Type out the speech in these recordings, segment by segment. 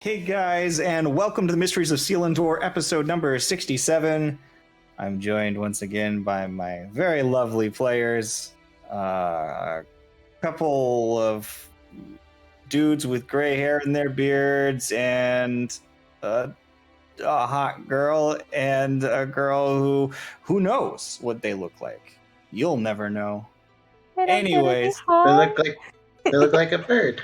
Hey guys, and welcome to the Mysteries of Selindor, episode number 67. I'm joined once again by my very lovely players, a couple of dudes with gray hair in their beards, and a hot girl, and a girl who knows what they look like. You'll never know. Anyways, They look like a bird.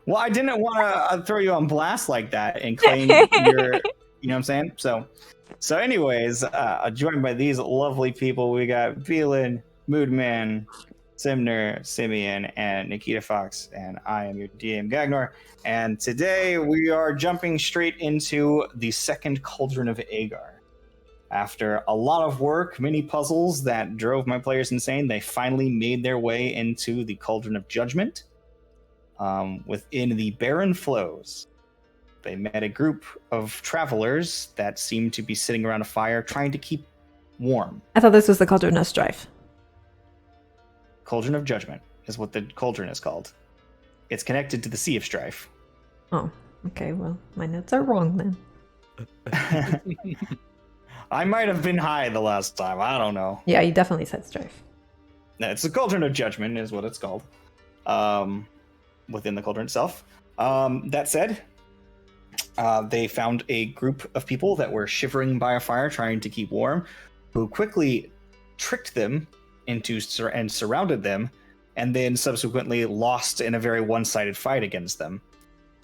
well, I didn't want to throw you on blast like that and claim your, you know what I'm saying? So anyways, joined by these lovely people, we got Velan, Moodman, Simner, Simienne, and Nikita Fox, and I am your DM Gagnor. And today we are jumping straight into the second Cauldron of Agar. After a lot of work, many puzzles that drove my players insane, they finally made their way into the Cauldron of Judgment. Within the barren flows, they met a group of travelers that seemed to be sitting around a fire trying to keep warm. I thought this was the Cauldron of Strife. Cauldron of Judgment is what the cauldron is called. It's connected to the Sea of Strife. Oh, okay, well, my notes are wrong then. I might have been high the last time, I don't know. Yeah, you definitely said Strife. No, it's the Cauldron of Judgment is what it's called. Within the cauldron itself. That said, they found a group of people that were shivering by a fire trying to keep warm, who quickly tricked them into and surrounded them, and then subsequently lost in a very one-sided fight against them.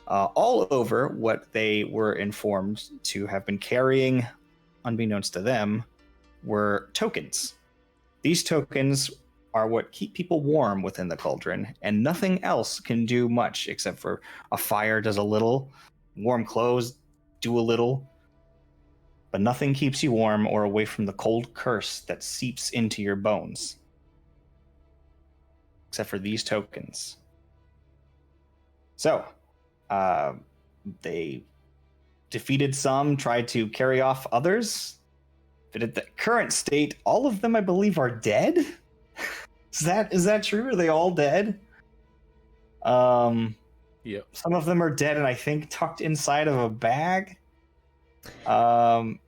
All over what they were informed to have been carrying, unbeknownst to them, were tokens. These tokens are what keep people warm within the cauldron, and nothing else can do much except for a fire does a little, warm clothes do a little, but nothing keeps you warm or away from the cold curse that seeps into your bones. Except for these tokens. So, they defeated some, tried to carry off others, but at the current state, all of them, I believe, are dead? Is that true? Are they all dead? Yep. Some of them are dead, and I think tucked inside of a bag.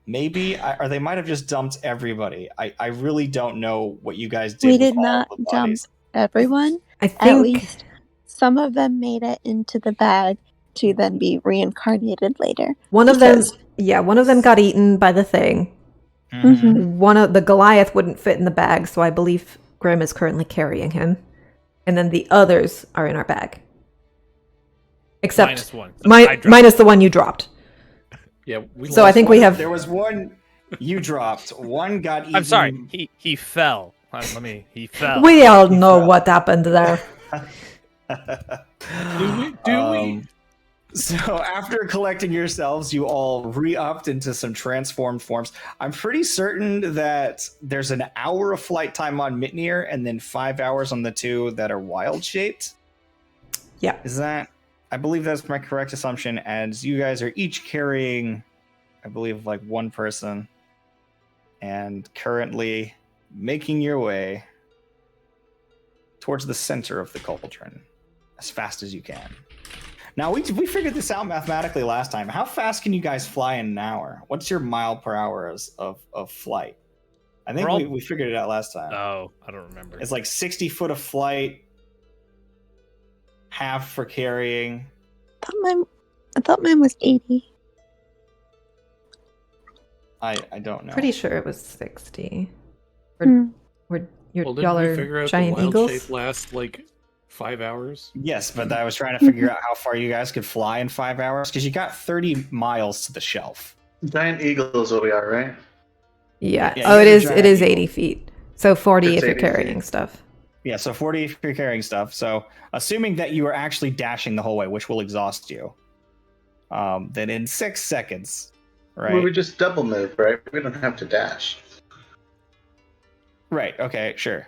Maybe, or they might have just dumped everybody. I really don't know what you guys did. We did not dump everyone. I think At least some of them made it into the bag to then be reincarnated later. one of them got eaten by the thing. Mm-hmm. One of the Goliath wouldn't fit in the bag, so I believe Grim is currently carrying him. And then the others are in our bag. Except minus one. Minus the one you dropped. Yeah. So I think we have. There was one you dropped. One got eaten. I'm sorry. He fell. He fell. We all know what happened there. Do we? So after collecting yourselves, you all re-upped into some transformed forms. I'm pretty certain that there's an hour of flight time on Mitnir and then 5 hours on the two that are wild-shaped. Yeah. I believe that's my correct assumption, as you guys are each carrying, I believe, like one person, and currently making your way towards the center of the cauldron as fast as you can. Now, we figured this out mathematically last time. How fast can you guys fly in an hour? What's your mile per hour of flight? I think we figured it out last time. Oh, I don't remember. It's like 60 foot of flight, half for carrying. I thought mine was 80. I don't know. Pretty sure it was 60. Hmm. Y'all are giant the wild eagles? shape lasts like 5 hours? Yes, but I was trying to figure out how far you guys could fly in 5 hours, because you got 30 miles to the shelf. Giant eagle is what we are, right? Yeah. Yeah, Oh, it you're is. giant It is eagle. 80 feet. So 40 It's if you're 80 carrying feet. stuff. Yeah, so 40 if you're carrying stuff. So assuming that you are actually dashing the whole way, which will exhaust you, then in 6 seconds, right? Well, we just double move, right? We don't have to dash. Right. Okay. Sure.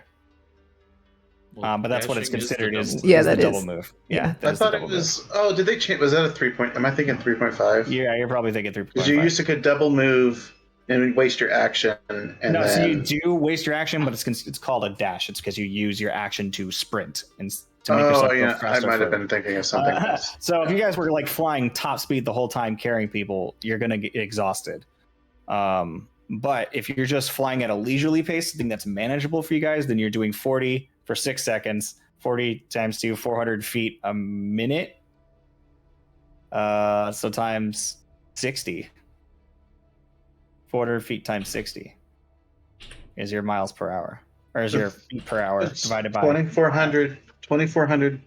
Well, But that's what it's dashing is the considered is, double Yeah, is the that double is. move. Yeah. Yeah. that I is the thought it double was. Oh, did they change? Was that a 3 point? Am I thinking 3.5? Yeah, you're probably thinking 3.5. Because you used to could double move and waste your action, and no, then so you do waste your action, but it's called a dash. It's because you use your action to sprint and to make yourself go I faster. might have been thinking of something else. So if you guys were like flying top speed the whole time carrying people, you're gonna get exhausted. But if you're just flying at a leisurely pace, something that's manageable for you guys, then you're doing 40 for 6 seconds. 40 times 2, 400 feet a minute. So times 60. 400 feet times 60 is your miles per hour, or is your feet per hour divided by 2,400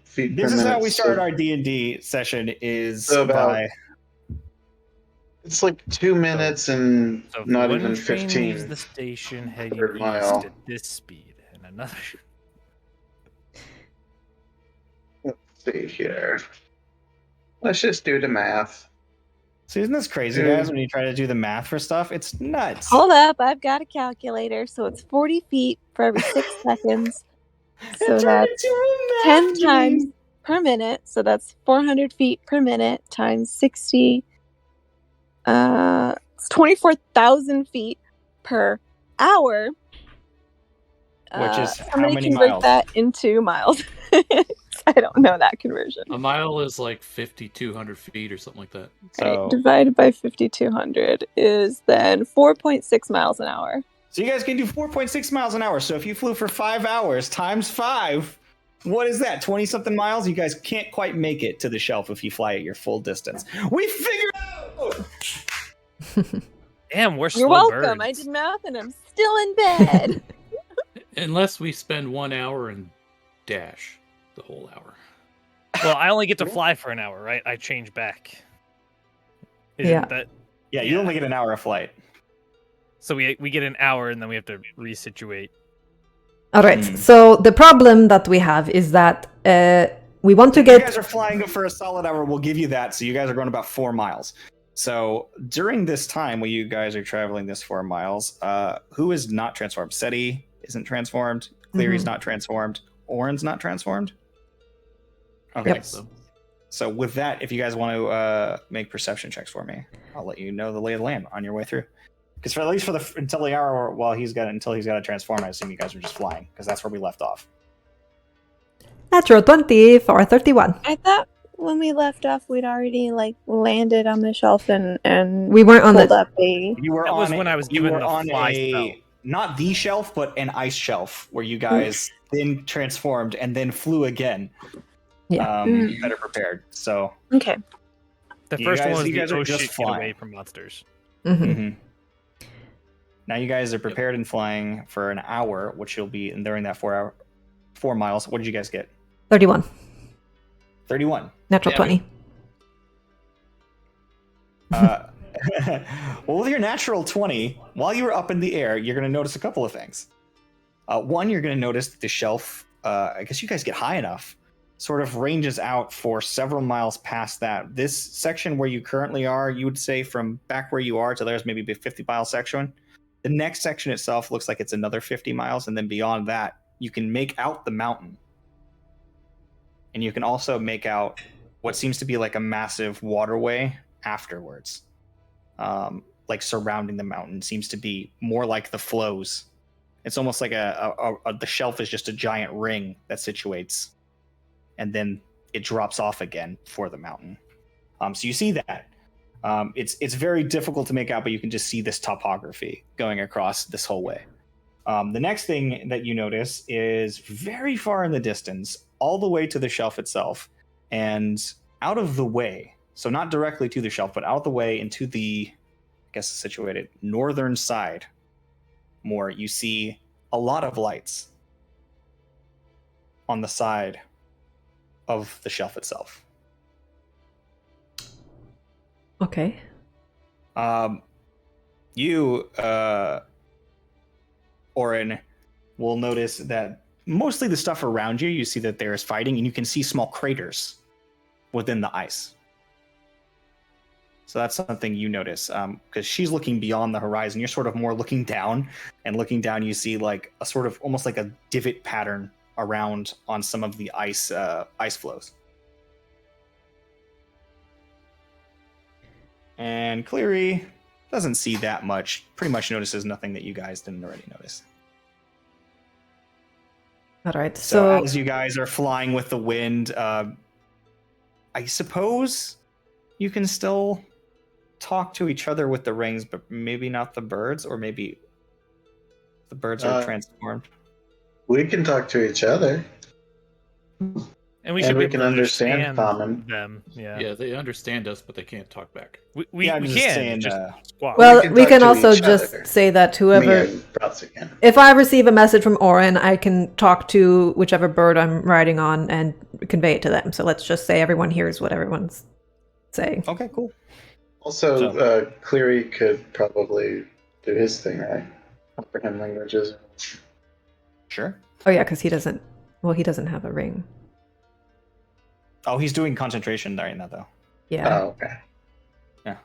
feet per minute. This is how we started our D&D session, is So about- by... It's like 2 minutes and So if not one even train 15. leaves the station heading per east mile. at this speed, and another. Let's see here. Let's just do the math. So isn't this crazy, guys, when you try to do the math for stuff? It's nuts. Hold up, I've got a calculator. So it's 40 feet for every 6 seconds. So that's 10 times per minute. So that's 400 feet per minute times 60. It's 24,000 feet per hour. Which is how somebody many convert miles? that into miles. I don't know that conversion. A mile is like 5,200 feet or something like that. So, Right, divided by 5,200 is then 4.6 miles an hour. so you guys can do 4.6 miles an hour. So if you flew for 5 hours times 5, what is that? 20-something miles? You guys can't quite make it to the shelf if you fly at your full distance. We figured out! Damn, we're slow You're welcome. birds. I did math and I'm still in bed. Unless we spend 1 hour and dash the whole hour. Well, I only get to fly for an hour, right? I change back. Isn't Yeah. that Yeah, you only get an hour of flight. so? We get an hour and then we have to resituate. All right. So the problem that we have is that we want to If you get. guys are flying for a solid hour, we'll give you that. So you guys are going about 4 miles. So during this time when you guys are traveling this 4 miles, who is not transformed? Seti isn't transformed. Cleary's not transformed. Orin's not transformed. Okay. Yep. So with that, if you guys want to make perception checks for me, I'll let you know the lay of the land on your way through. Because for at least until the hour while he's got to transform, I assume you guys are just flying because that's where we left off. Natural 20 for 31. I thought when we left off, we'd already landed on the shelf and We weren't on pulled the. up a. You were That was on when I was you given were the on fly spell. not the shelf, but an ice shelf where you guys then transformed and then flew again. Yeah. Better prepared. So Okay. The You first guys- one was you guys the are oh just shit, get flying. away from monsters. Mhm. Now you guys are prepared and flying for an hour, which you'll be during that 4 miles. What did you guys get? 31. 31. Natural Damn it. 20. Well, with your natural 20, while you were up in the air, you're going to notice a couple of things. One, you're going to notice that the shelf, I guess you guys get high enough, sort of ranges out for several miles past that. This section where you currently are, you would say from back where you are to there's maybe a 50-mile section. The next section itself looks like it's another 50 miles, and then beyond that, you can make out the mountain. And you can also make out what seems to be like a massive waterway afterwards. Like surrounding the mountain seems to be more like the flows. It's almost like the shelf is just a giant ring that situates, and then it drops off again for the mountain. So you see that. It's very difficult to make out, but you can just see this topography going across this whole way. The next thing that you notice is very far in the distance, all the way to the shelf itself, and out of the way. So not directly to the shelf, but out of the way into the, I guess, situated northern side. More, you see a lot of lights on the side of the shelf itself. Okay. You, Orin, will notice that mostly the stuff around you see that there is fighting, and you can see small craters within the ice. So that's something you notice, because she's looking beyond the horizon. You're sort of more looking down, and looking down, you see like a sort of almost like a divot pattern around on some of the ice flows. And Cleary doesn't see that much. Pretty much notices nothing that you guys didn't already notice. All right. So as you guys are flying with the wind, I suppose you can still talk to each other with the rings, but maybe not the birds, or maybe the birds are transformed. We can talk to each other. And we And should we be can able to understand understand common. them. Yeah. Yeah, they understand us, but they can't talk back. We I'm can. just saying, just squawk. Well, can we talk can to also each just other. say that Me whoever, and Bratz again. if I receive a message from Orin, I can talk to whichever bird I'm riding on and convey it to them. So let's just say everyone hears what everyone's saying. Okay, cool. Also, Cleary could probably do his thing, right? Comprehend languages. Sure. Oh yeah, because he doesn't have a ring. Oh, he's doing concentration during that, though. Yeah. Oh, okay. Yeah.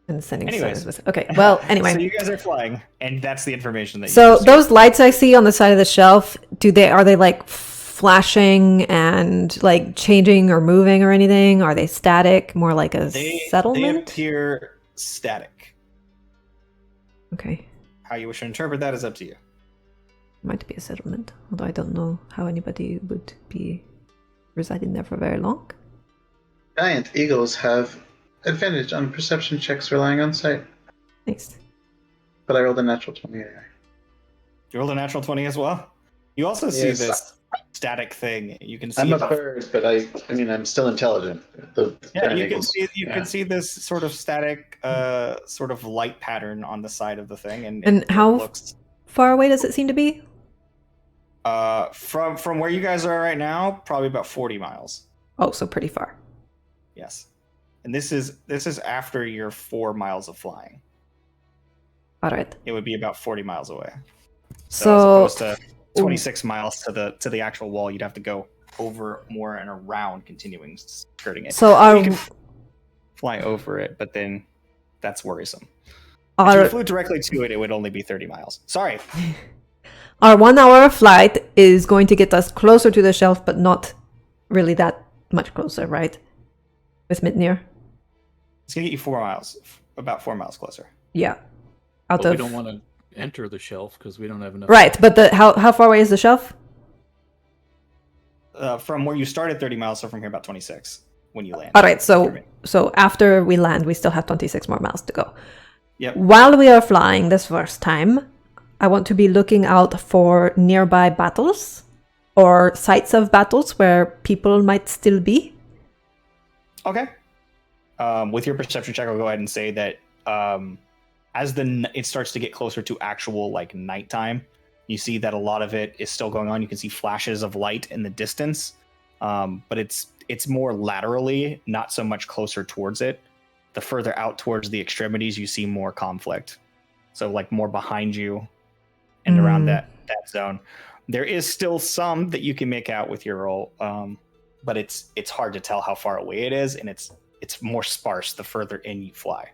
And sending Anyways. signals. Okay. Well, anyway. So you guys are flying, and that's the information that you So received. those lights I see on the side of the shelf, are they like flashing and like changing or moving or anything? Are they static? More like a They settlement? appear static. Okay. How you wish to interpret that is up to you. Might be a settlement, although I don't know how anybody would be residing there for very long. Giant eagles have advantage on perception checks relying on sight. Nice. But I rolled a natural 20 anyway. You rolled a natural 20 as well? You also see Yes. this static thing. You can see I'm a about- bird, but I mean, I'm still intelligent. The Yeah, giant you can eagles. see Yeah. can see this sort of static sort of light pattern on the side of the thing, and And it how looks far away does it seem to be? from where you guys are right now, probably about 40 miles. Oh, so pretty far. Yes. And this is after your 4 miles of flying. All right. It would be about 40 miles away. So, as opposed to 26 miles to the actual wall, you'd have to go over more and around, continuing skirting it. So you can fly over it, but then that's worrisome. If you flew directly to it, it would only be 30 miles. Sorry. our 1 hour flight is going to get us closer to the shelf, but not really that much closer, right? With Midnir? It's going to get you 4 miles, about 4 miles closer. Yeah. But we don't want to enter the shelf because we don't have enough. Right, but how far away is the shelf? From where you started 30 miles, so from here about 26 when you land. All right, so after we land, we still have 26 more miles to go. Yep. While we are flying this first time, I want to be looking out for nearby battles or sites of battles where people might still be. Okay. With your perception check, I'll go ahead and say that as it starts to get closer to actual like nighttime, you see that a lot of it is still going on. You can see flashes of light in the distance, but it's more laterally, not so much closer towards it. The further out towards the extremities, you see more conflict. So like more behind you and around that zone. There is still some that you can make out with your roll, but it's hard to tell how far away it is, and it's more sparse the further in you fly.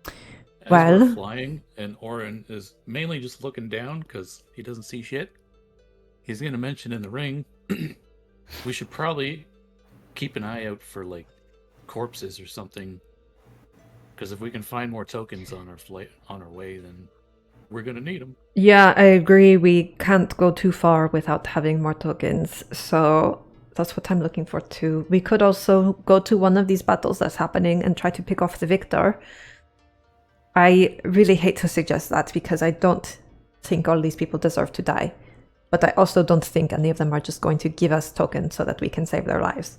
As Well- we're flying, and Orin is mainly just looking down because he doesn't see shit. He's going to mention in the ring, we should probably keep an eye out for like corpses or something. Because if we can find more tokens on our flight on our way, then we're going to need them. Yeah, I agree. We can't go too far without having more tokens. So that's what I'm looking for too. We could also go to one of these battles that's happening and try to pick off the victor. I really hate to suggest that because I don't think all these people deserve to die. But I also don't think any of them are just going to give us tokens so that we can save their lives.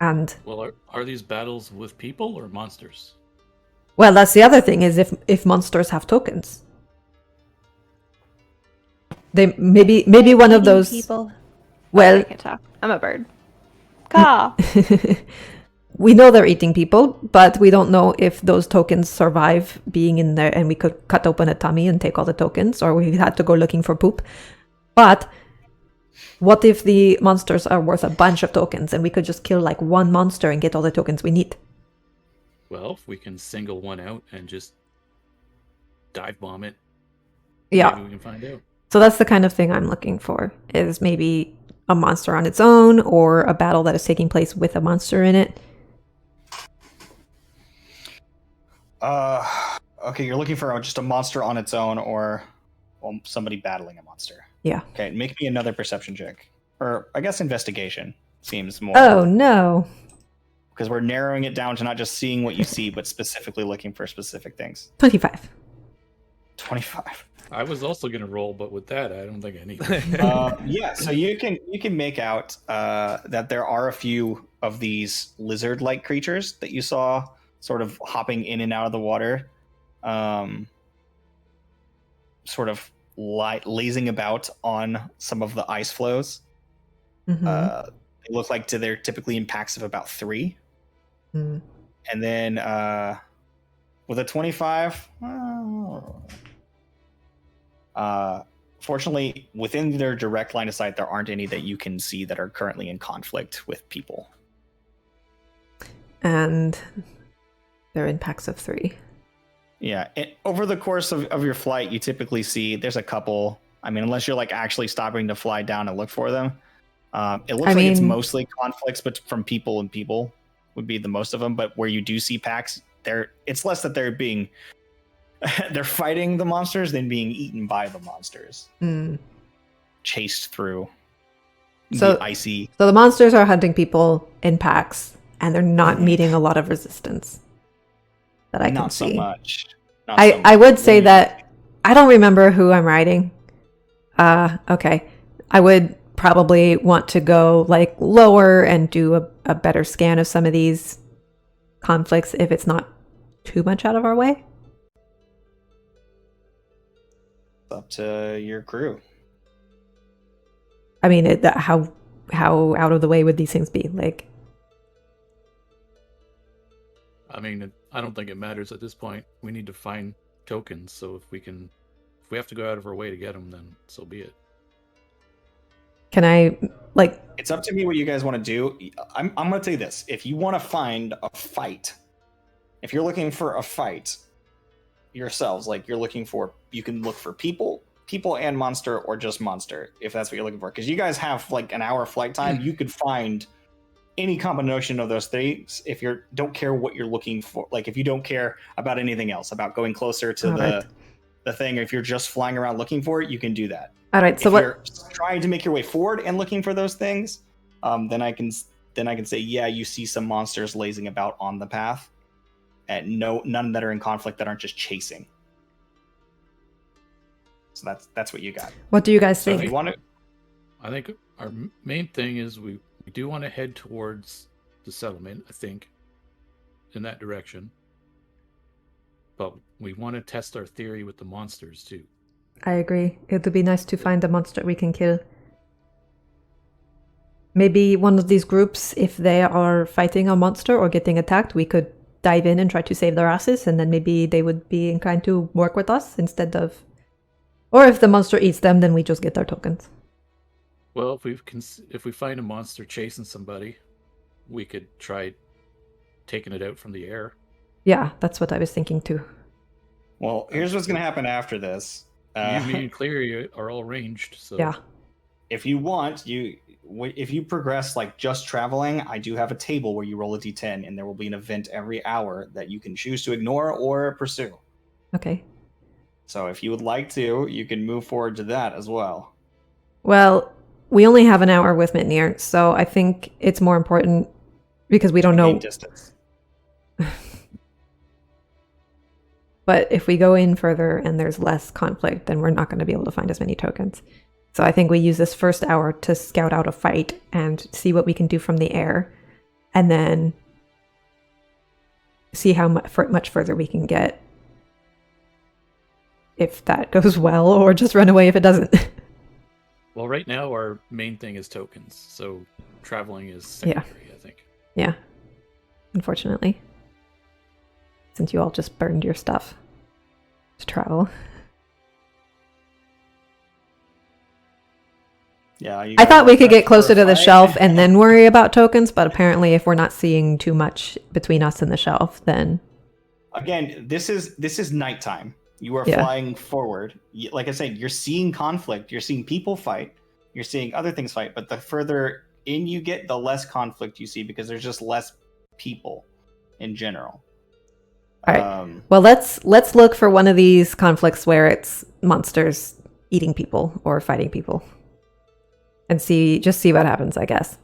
And Well, are these battles with people or monsters? well, that's the other thing is if monsters have tokens. They maybe one of Eating those people. well I can talk. I'm a bird. Caw. we know they're eating people, but we don't know if those tokens survive being in there and we could cut open a tummy and take all the tokens, or we had to go looking for poop. But what if the monsters are worth a bunch of tokens and we could just kill like one monster and get all the tokens we need? Well, if we can single one out and just dive bomb it, Yeah. maybe we can find out. So that's the kind of thing I'm looking for, is maybe a monster on its own or a battle that is taking place with a monster in it. Okay, you're looking for just a monster on its own or somebody battling a monster. Yeah. Okay, make me another perception check. Or I guess investigation seems more. Oh, no. Because we're narrowing it down to not just seeing what you see, but specifically looking for specific things. 25. 25. I was also gonna roll, but with that, I don't think I need. Yeah, so you can make out that there are a few of these lizard-like creatures that you saw sort of hopping in and out of the water, sort of lazing about on some of the ice flows. Mm-hmm. They look like they're typically in packs of about 3. Mm. And then with a 25, fortunately, within their direct line of sight, there aren't any that you can see that are currently in conflict with people. And they're in packs of 3. Yeah, over the course of your flight, you typically see there's a couple. I mean, unless you're like actually stopping to fly down and look for them, it looks like it's mostly conflicts, but from people and people would be the most of them. But where you do see packs, it's less that they're being they're fighting the monsters than being eaten by the monsters, chased through the icy. So the monsters are hunting people in packs, and they're not meeting a lot of resistance that I can see. I would say that I don't remember who I'm riding. Okay. I would probably want to go like lower and do a better scan of some of these conflicts if it's not too much out of our way. It's up to your crew. I mean, how out of the way would these things be? Like, I mean, I don't think it matters at this point. We need to find tokens, so if we have to go out of our way to get them, then so be it. Can I, like... It's up to me what you guys want to do. I'm going to tell you this. If you want to find a fight, if you're looking for a fight yourselves, like you can look for people and monster, or just monster, if that's what you're looking for. Because you guys have like an hour flight time. You could find any combination of those things if you don't care what you're looking for. Like if you don't care about anything else, about going closer to the thing, or if you're just flying around looking for it, you can do that. All right. So if you're trying to make your way forward and looking for those things, then I can say, yeah, you see some monsters lazing about on the path, and none that are in conflict that aren't just chasing. So that's what you got. What do you guys think? If you want to, I think our main thing is we do want to head towards the settlement, I think, in that direction. But we want to test our theory with the monsters too. I agree. It would be nice to find a monster we can kill. Maybe one of these groups, if they are fighting a monster or getting attacked, we could dive in and try to save their asses, and then maybe they would be inclined to work with us instead of... Or if the monster eats them, then we just get their tokens. Well, if we find a monster chasing somebody, we could try taking it out from the air. Yeah, that's what I was thinking too. Well, here's what's going to happen after this. You, me, and Cleary are all ranged, so... Yeah. If you want, if you progress like just traveling, I do have a table where you roll a d10, and there will be an event every hour that you can choose to ignore or pursue. Okay. So if you would like to, you can move forward to that as well. Well, we only have an hour with Mitnir, so I think it's more important because we don't know... Distance. But if we go in further and there's less conflict, then we're not going to be able to find as many tokens. So I think we use this first hour to scout out a fight and see what we can do from the air, and then see how much further we can get. If that goes well, or just run away if it doesn't. Well, right now our main thing is tokens, so traveling is secondary, I think. Yeah. Unfortunately. Since you all just burned your stuff to travel. Yeah, I thought we could get closer to the shelf and then worry about tokens, but apparently if we're not seeing too much between us and the shelf, then... Again, this is nighttime. You are flying forward. Like I said, you're seeing conflict. You're seeing people fight. You're seeing other things fight. But the further in you get, the less conflict you see, because there's just less people in general. All right. Well, let's look for one of these conflicts where it's monsters eating people or fighting people. And see what happens, I guess.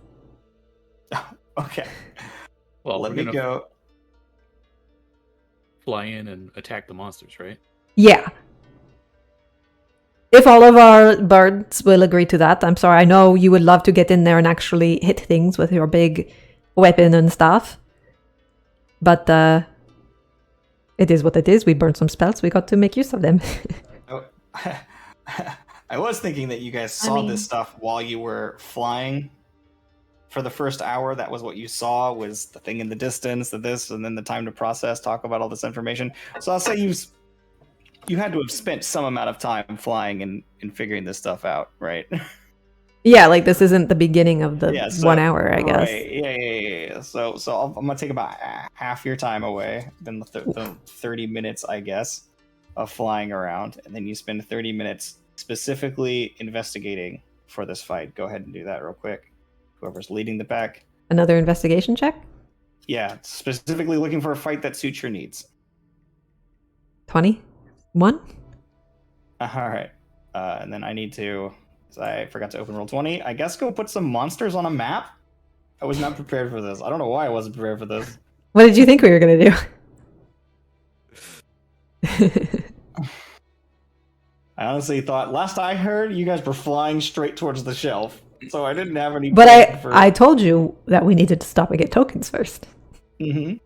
Okay. Well, Let we're me gonna go. fly in and attack the monsters, right? Yeah. If all of our birds will agree to that, I'm sorry. I know you would love to get in there and actually hit things with your big weapon and stuff. But it is what it is. We burned some spells. We got to make use of them. Oh, I was thinking that you guys saw this stuff while you were flying. For the first hour, that was what you saw, was the thing in the distance, and then the time to process, talk about all this information. So I'll say you had to have spent some amount of time flying and figuring this stuff out, right? Yeah, like this isn't the beginning of the 1 hour, I guess. Right. Yeah. So I'm gonna take about half your time away, then the 30 minutes, I guess, of flying around, and then you spend 30 minutes specifically investigating for this fight. Go ahead and do that real quick. Whoever's leading the pack. Another investigation check? Yeah, specifically looking for a fight that suits your needs. 21? All right. And then I need to... I forgot to open roll 20. I guess go put some monsters on a map? I was not prepared for this. I don't know why I wasn't prepared for this. What did you think we were going to do? I honestly thought, last I heard, you guys were flying straight towards the shelf. So I didn't have any... But I told you that we needed to stop and get tokens first. Mm-hmm.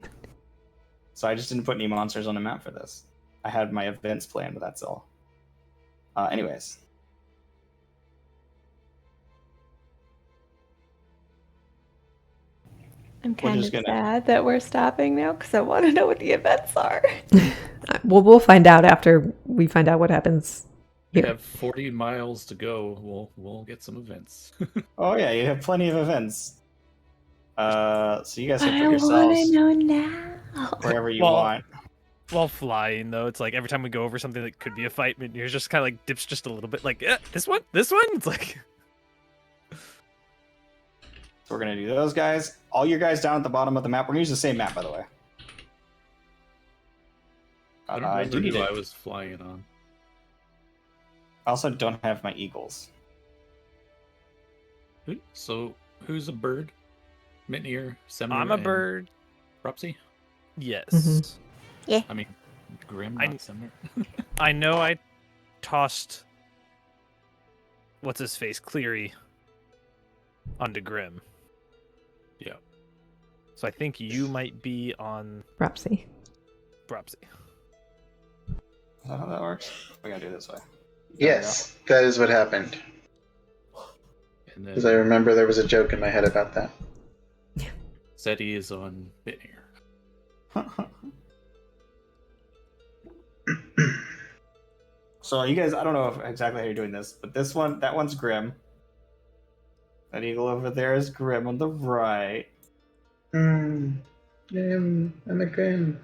So I just didn't put any monsters on the map for this. I had my events planned, but that's all. Anyways. I'm kind of sad that we're stopping now because I want to know what the events are. Well, we'll find out after we find out what happens. We have 40 miles to go. We'll get some events. Oh yeah, you have plenty of events. So you guys can I put yourselves want to know now. wherever you want. While flying, though, it's like every time we go over something that could be a fight, you're just kind of like dips just a little bit. Like, this one. It's like. So we're gonna do those guys. All your guys down at the bottom of the map. We're gonna use the same map, by the way. I don't remember who I was flying on. I also don't have my eagles. So, who's a bird? Mitnir, Semir, I'm a bird. Propsy? Yes. Mm-hmm. Yeah. I mean, Grim, not Semir. I know I tossed... What's his face? Cleary onto Grim. Yeah. So I think you might be on... Propsy. Propsy. Is that how that works? We gotta do it this way. Yes, that is what happened. Because I remember there was a joke in my head about that. Seti is on Mitnir. So you guys, I don't know exactly how you're doing this, but that one's Grim. That eagle over there is Grim on the right. I'm a Grim.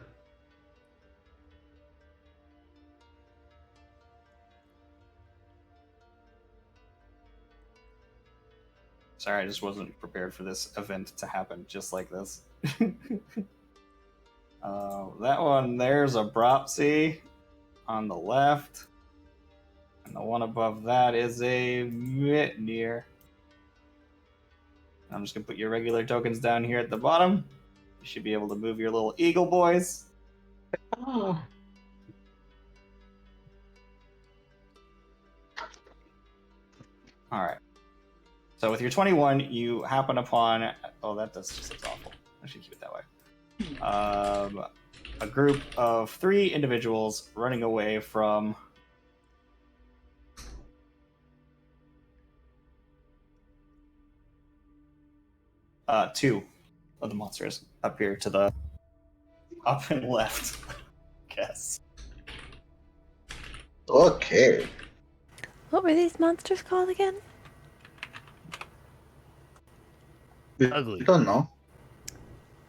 Sorry, I just wasn't prepared for this event to happen just like this. That one there's a Bropsy on the left. And the one above that is a Mitnir. I'm just going to put your regular tokens down here at the bottom. You should be able to move your little eagle boys. Oh. All right. So with your 21, you happen upon... Oh, that just looks awful. I should keep it that way. A group of 3 individuals running away from... two of the monsters up here to the up and left. Guess. Okay. What were these monsters called again? Ugly. I don't know.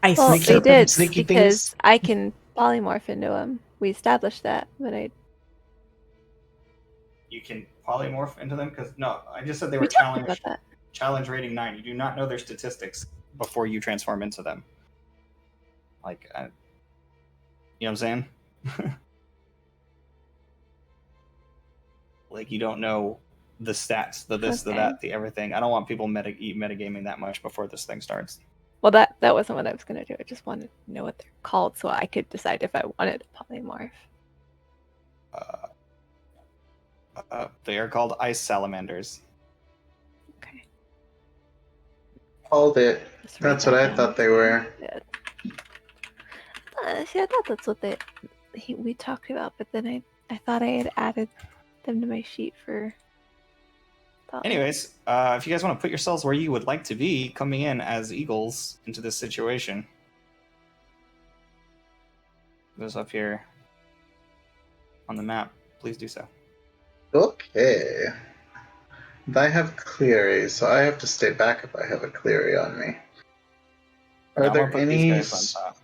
Ice. Well, Sneaky they did sneaky because things. I can polymorph into them. We established that, but You can polymorph into them because I just said they we were talked about that. challenge rating 9. You do not know their statistics before you transform into them. Like, you know what I'm saying? Like, you don't know the stats, the this, the that, the everything. I don't want people metagaming that much before this thing starts. Well, that wasn't what I was gonna do. I just wanted to know what they're called so I could decide if I wanted a polymorph. They are called ice salamanders. Okay. Called it. Just write That's what that I thought they were. See, I thought that's what we talked about, but then I thought I had added them to my sheet for. Anyways, if you guys want to put yourselves where you would like to be coming in as eagles into this situation, goes up here on the map. Please do so. Okay. And I have Cleary, so I have to stay back if I have a Cleary on me. Are I'm there gonna put these any? guys on top.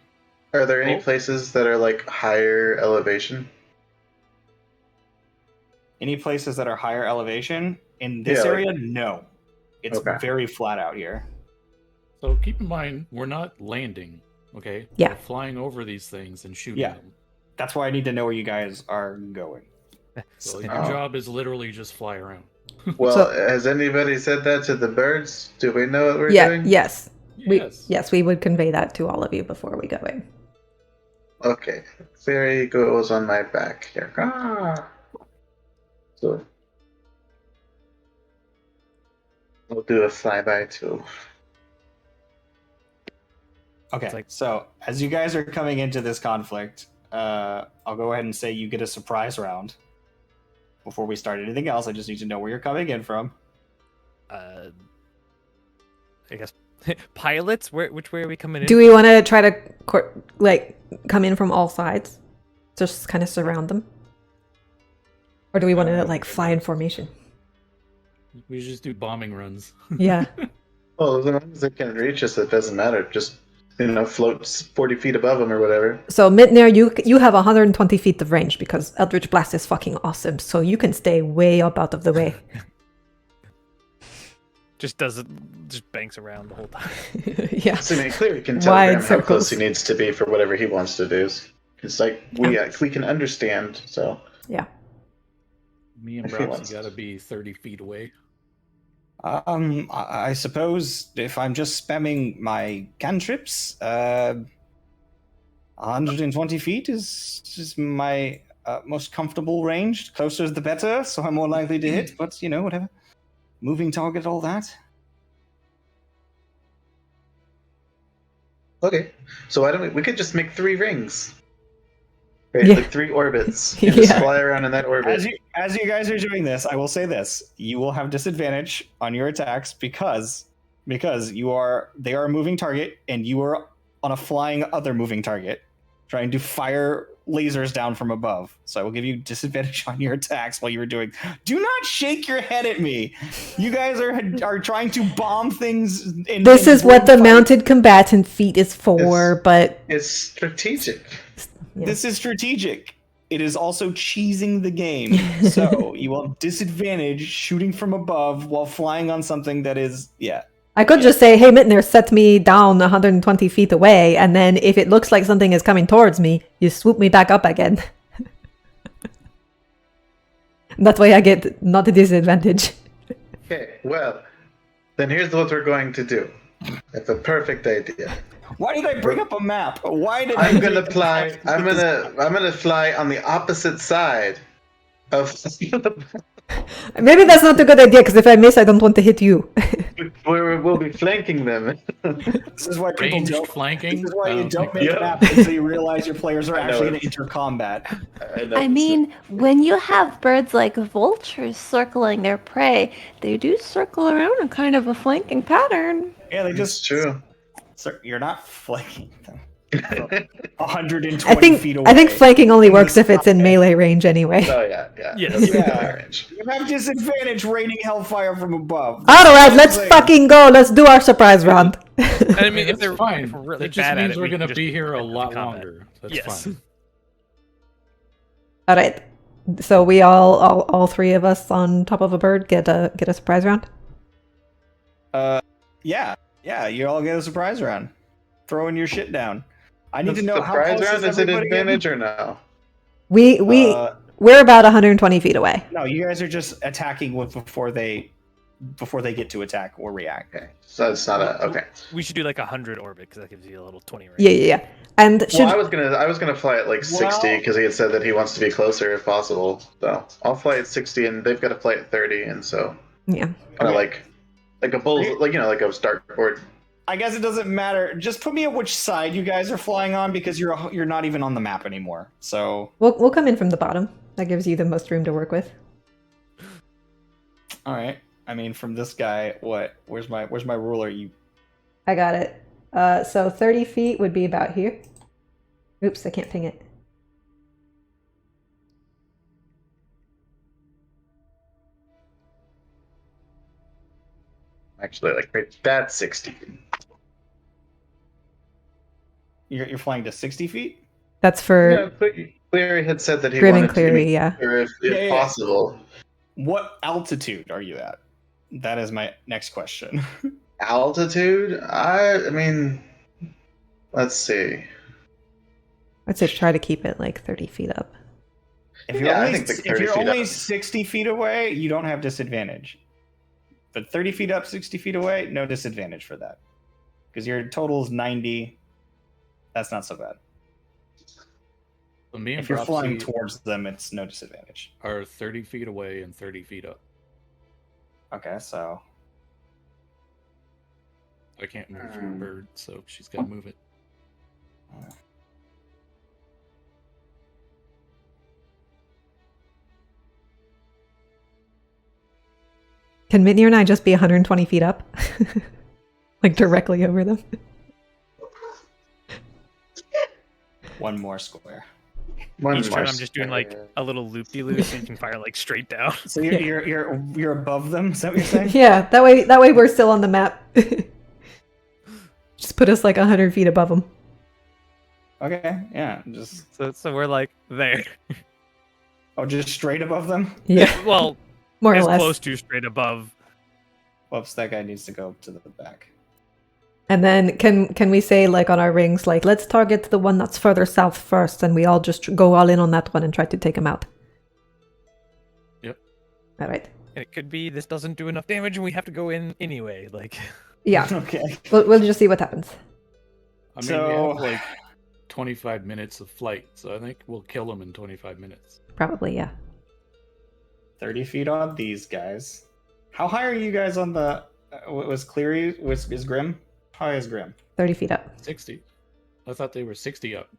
Are there any Oh. places that are like higher elevation? Any places that are higher elevation in this Yeah, area? No, it's Okay. very flat out here. So keep in mind, we're not landing, okay? Yeah. We're flying over these things and shooting Yeah. them. That's why I need to know where you guys are going. So your Oh. job is literally just fly around. Well, So- has anybody said that to the birds? Do we know what we're Yeah, doing? yes. Yes. We would convey that to all of you before we go in. Okay. Cleary goes on my back here. So we'll do a flyby too. Okay, It's like- so as you guys are coming into this conflict, I'll go ahead and say you get a surprise round. Before we start anything else, I just need to know where you're coming in from. I guess pilots. Which way are we coming in? Do we want to try to come in from all sides, just kind of surround them, or do we want to fly in formation? We just do bombing runs. Yeah. Well, as long as it can reach us, it doesn't matter. Just floats 40 feet above them or whatever. So Midnair, you have 120 feet of range because Eldritch Blast is fucking awesome. So you can stay way up out of the way. Just banks around the whole time. Yeah. So, Cleary can tell Wide Graham how close circles. he needs to be for whatever he wants to do. It's like we can understand. So Yeah. Me and If he Browsy wants gotta be 30 feet away. I suppose if I'm just spamming my cantrips, 120 feet is my most comfortable range. Closer the better, so I'm more likely to hit. But whatever. Moving target, all that. okay. So why don't we could just make 3 rings. Right, Yeah. like 3 orbits. And just Yeah. fly around in that orbit. As you guys are doing this, I will say this: you will have disadvantage on your attacks because they are a moving target, and you are on a flying other moving target, trying to fire lasers down from above. So I will give you disadvantage on your attacks while you were doing. Do not shake your head at me. You guys are trying to bomb things. This is what the mounted combatant feat is for, but It's strategic. yeah. This is strategic. It is also cheesing the game. So you will have disadvantage shooting from above while flying on something that is, I could just say, hey, Mitner, set me down 120 feet away, and then if it looks like something is coming towards me, you swoop me back up again. That way I get not a disadvantage. Okay, well, then here's what we're going to do. It's a perfect idea. Why did I bring up a map? Why did I'm I gonna bring fly. up a map? I'm gonna fly on the opposite side of. Maybe that's not a good idea, because if I miss, I don't want to hit you. We'll be flanking them. This is why people Ranged don't. flanking. This is why you don't make Yeah. a map until you realize your players are I know actually going it. to enter combat. I mean, when you have birds like vultures circling their prey, they do circle around in kind of a flanking pattern. Yeah, they it's just. true. Sir, you're not flanking them. 120 I think feet away. I think flanking only In the works if it's in sky. melee range anyway. Oh yeah. Yes. Yeah. Range. You have disadvantage raining hellfire from above. All right, let's Like- fucking go. Let's do our surprise round. I mean, if that's they're fine. if we're really that just bad at means it, we're we can gonna just be here a end lot combat. longer. That's Yes. fine. All right. So we all 3 of us on top of a bird get a surprise round. Yeah. You all get a surprise round. Throwing your shit down. I need to know how surprise close round. is Is it everybody advantage or no? We in? we're about 120 feet away. No, you guys are just attacking before they get to attack or react. Okay, so it's not a okay. We should do like 100 orbit because that gives you a little 20 range. Yeah. And should Well, I was gonna fly at like 60 because he had said that he wants to be closer if possible. So I'll fly at 60, and they've got to fly at 30, and so yeah. kind of like a bull, like like a dartboard. I guess it doesn't matter. Just put me at which side you guys are flying on because you're not even on the map anymore. So We'll come in from the bottom. That gives you the most room to work with. all right. I mean, from this guy, what? Where's my ruler? I got it. So 30 feet would be about here. Oops, I can't ping it. Actually, like that's 60. You're flying to 60 feet. That's for Yeah, but Cleary had said that he Grim and wanted to Cleary, be yeah. closer if possible. What altitude are you at? That is my next question. Altitude? I mean, let's see. I'd say try to keep it like 30 feet up. If you're Yeah, I only, think the if 30 you're feet only up. 60 feet away, you don't have disadvantage. But 30 feet up, 60 feet away, no disadvantage for that. Because your total is 90. That's not so bad. So me and If you're flying Dropsy towards them, it's no disadvantage. are 30 feet away and 30 feet up. Okay, so I can't move your bird, so she's got to move it. Can Mitnir and I just be 120 feet up? Like directly over them? one more square. Each turn I'm just doing like a little loop-de-loop so you can fire like straight down. So you're above them. Is that what you're saying? Yeah, that way we're still on the map. Just put us like 100 feet above them. Okay, yeah, just So we're like there. just straight above them. Yeah, Well, more or as less. close to straight above. Whoops, that guy needs to go to the back. And then can we say like on our rings, like let's target the one that's further south first, and we all just go all in on that one and try to take him out. Yep. All right. And it could be this doesn't do enough damage and we have to go in anyway. Like, Yeah, Okay. we'll just see what happens. I mean, So- we have like 25 minutes of flight, so I think we'll kill them in 25 minutes. Probably, yeah. 30 feet on these guys. How high are you guys on the? Was Cleary? Is Grim? How high is Grim? 30 feet up. 60. I thought they were 60 up.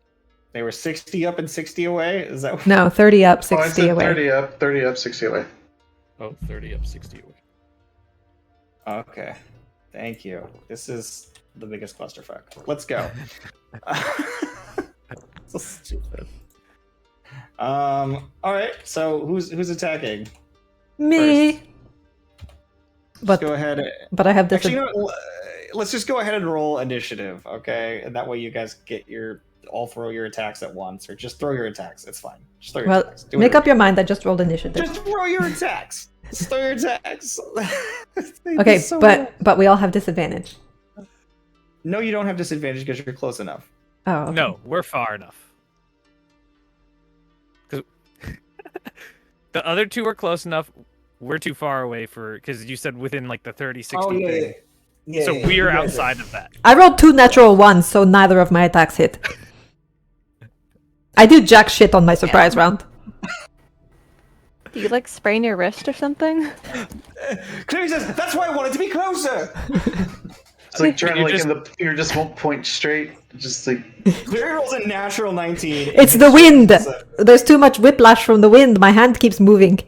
They were 60 up and 60 away. Is that? No, 30 up, Oh, I 60 said away. 30 up, 60 away. Oh, 30 up, 60 away. Okay. Thank you. This is the biggest clusterfuck. Let's go. So stupid. All right. So who's attacking? Me. Let's But go ahead. but I have this. Actually, you know what? Let's just go ahead and roll initiative, okay? And that way you guys get throw your attacks at once, or just throw your attacks. It's fine. Just throw your Well, attacks. Do make whatever up your mind. I just rolled initiative. Just throw your attacks. Just throw your attacks. Okay, So but we all have disadvantage. no, you don't have disadvantage because you're close enough. Oh, okay. no, we're far enough. 'Cause the other two are close enough. We're too far away because you said within like the 30, 60 thing. Yeah, So yeah, we're you guys are- outside of that. I rolled 2 natural ones, so neither of my attacks hit. I did jack shit on my surprise round. Do you like sprain your wrist or something? Clary says, "That's why I wanted to be closer." It's like trying to You like just- in the you just won't point straight. Just like Clary rolls a natural 19. It's the wind. There's too much whiplash from the wind. My hand keeps moving.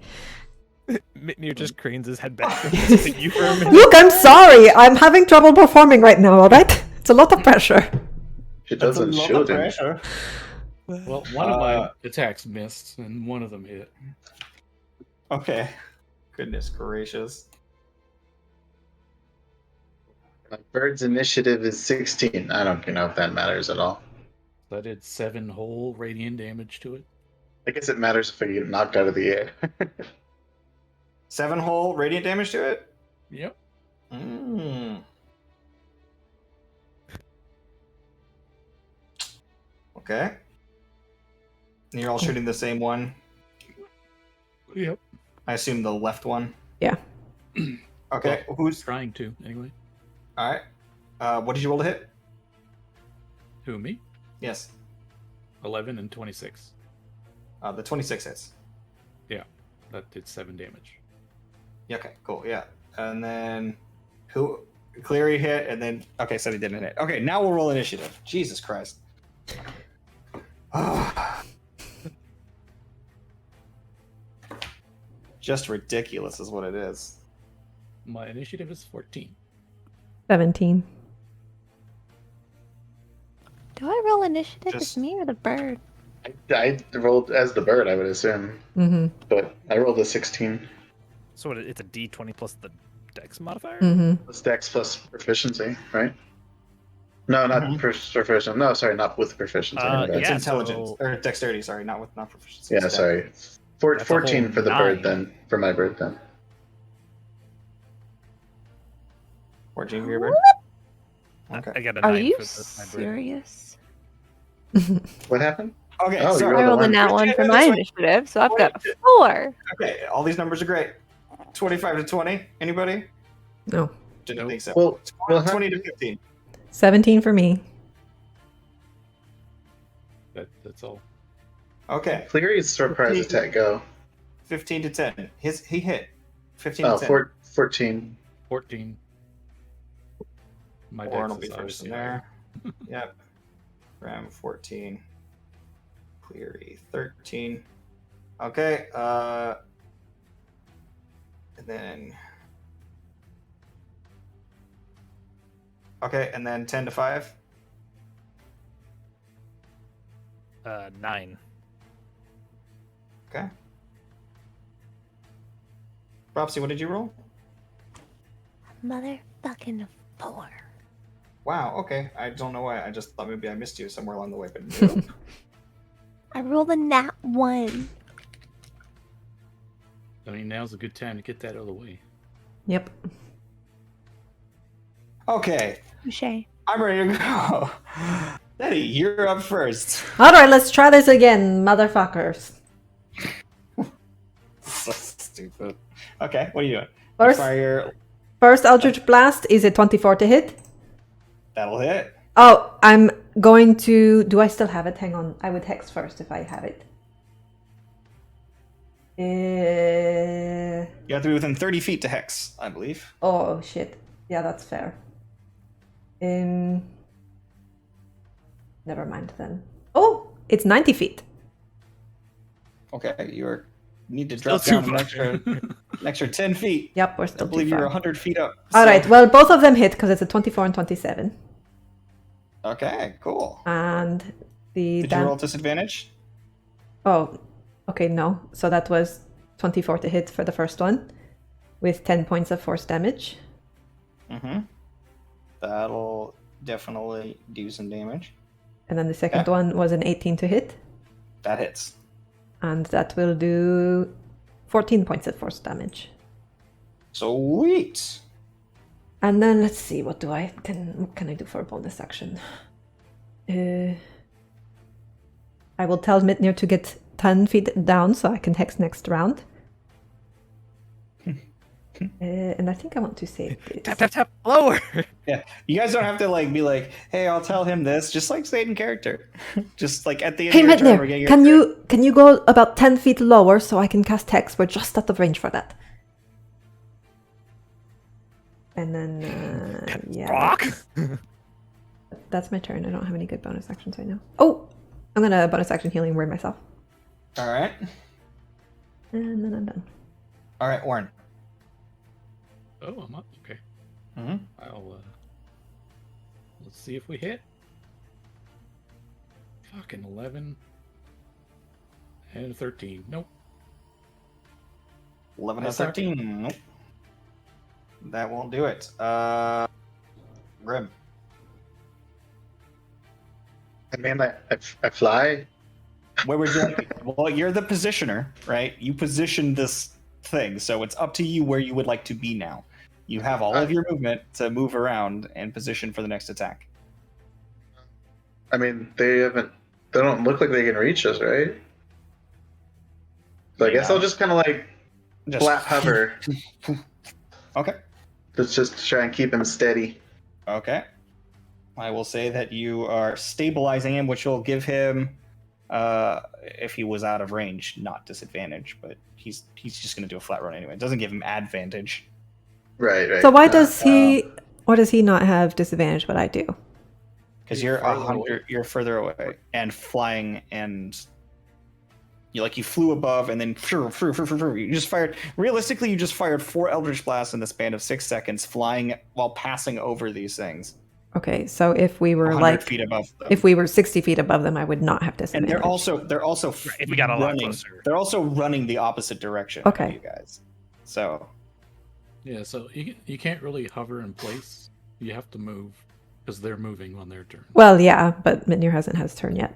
Mitnir just cranes his head back and looks at you for a minute. Look, I'm sorry. I'm having trouble performing right now, alright? It's a lot of pressure. she That's a doesn't lot shoot of him. pressure. Well, one of my attacks missed, and one of them hit. Okay. Goodness gracious. My bird's initiative is 16. I don't know if that matters at all. So I did 7 whole radiant damage to it. I guess it matters if I get knocked out of the air. 7 whole radiant damage to it? Yep. Okay. And you're all shooting the same one? Yep. I assume the left one. Yeah. Okay, Well, who's trying to anyway? all right? What did you roll to hit? Who, me? Yes, 11 and 26. the 26 hits. Yeah, that did 7 damage. Yeah, okay, cool. Yeah, and then who? Cleary hit, and then okay, so he didn't hit. Okay, now we'll roll initiative. Jesus Christ. Just ridiculous is what it is. My initiative is 14. 17. Do I roll initiative? Just- It's me or the bird? I rolled as the bird, I would assume, Mm-hmm. but I rolled a 16. So it's a D20 plus the Dex modifier. Mm-hmm. Plus Dex plus proficiency, right? No, not Mhm. proficient. No, sorry, not with proficiency. my bad. It's Yeah, intelligence so- or dexterity. Sorry, not proficiency. Yeah, It's sorry. That's a whole 14 for the 9. bird then. For my bird then. 14 for your bird. Okay. I got a Are 9 you for my bird. serious? What happened? Okay, Oh, you so rolled I a rolled a one. nat one for Yeah, my that's right. initiative, so I've got a 4. okay, all these numbers are great. 25 to 20. Anybody? No. Didn't think so. Well, 20 to 15. 17 for me. That's all. Okay, Cleary's surprise attack go. 15 to 10. He hit. 15 Oh, to 10. 14. 14. My Warren dex will be is first in obviously there. Yep. Ram 14. Cleary 13. Okay, and then okay, and then 10 to 5. 9. Okay. Propsy, what did you roll? Motherfucking 4. Wow, okay. I don't know why. I just thought maybe I missed you somewhere along the way, but nope. I rolled a nat 1. I mean, now's a good time to get that out of the way. Yep. Okay, Touche. I'm ready to go. Eddie, you're up first. All right, let's try this again, motherfuckers. So stupid. Okay, what are you doing? First, Fire. first Eldritch Blast is a 24 to hit. That'll hit. Oh, I'm going to... Do I still have it? Hang on. I would hex first if I have it. You have to be within 30 feet to hex, I believe. Oh, shit. Yeah, that's fair. Never mind then. Oh, it's 90 feet. Okay, you need to Still drop too down far. an extra 10 feet. Yep, we're I still believe too you're far. 100 feet up. All so- right, well, both of them hit because it's a 24 and 27. Okay, cool. And the... Did you roll disadvantage? Oh, okay, no. So that was 24 to hit for the first one with 10 points of force damage. Mm-hmm. That'll definitely do some damage. And then the second Yeah. one was an 18 to hit. That hits. And that will do 14 points of force damage. Sweet. And then let's see, what can I do for a bonus action? I will tell Mitnir to get 10 feet down so I can hex next round. And I think I want to save this. Tap tap tap lower. Yeah, you guys don't have to be like, hey, I'll tell him this. Just stay in character. Just at the end Hey of your turn, we're Mitnir, getting can your you go about 10 feet lower so I can cast hex? We're just out of range for that. And then yeah, Rock. that's my turn. I don't have any good bonus actions right now. Oh, I'm gonna bonus action healing word myself, All right. and then I'm done. All right, Warren. Oh, I'm up. Okay. Mm-hmm. I'll let's see if we hit. Fucking 11 and 13. Nope. 11 to That's not- 13. Nope. That won't do it. Grim. I mean, I fly. Where would you Well, you're the positioner, right? You position this thing, so it's up to you where you would like to be now. You have all of your movement to move around and position for the next attack. I mean, they don't look like they can reach us, right? So I guess I'll just kind of like Just flat hover. Okay. Let's just try and keep him steady. Okay. I will say that you are stabilizing him, which will give him, if he was out of range, not disadvantage, but he's just going to do a flat run anyway. It doesn't give him advantage. Right. So why does he not have disadvantage, but I do? Because You're you're farther 100, away. you're further away and flying, and you flew above, and then you just fired. Realistically, you just fired 4 Eldritch Blasts in the span of 6 seconds, flying while passing over these things. Okay, so if we were 100 feet above them. if we were 60 feet above them, I would not have And disadvantage. they're also If we got a lot running. closer. They're also running the opposite direction. Okay. Of you guys. So Yeah, so you can't really hover in place. You have to move because they're moving on their turn. Well, yeah, but Mitnir hasn't had his turn yet.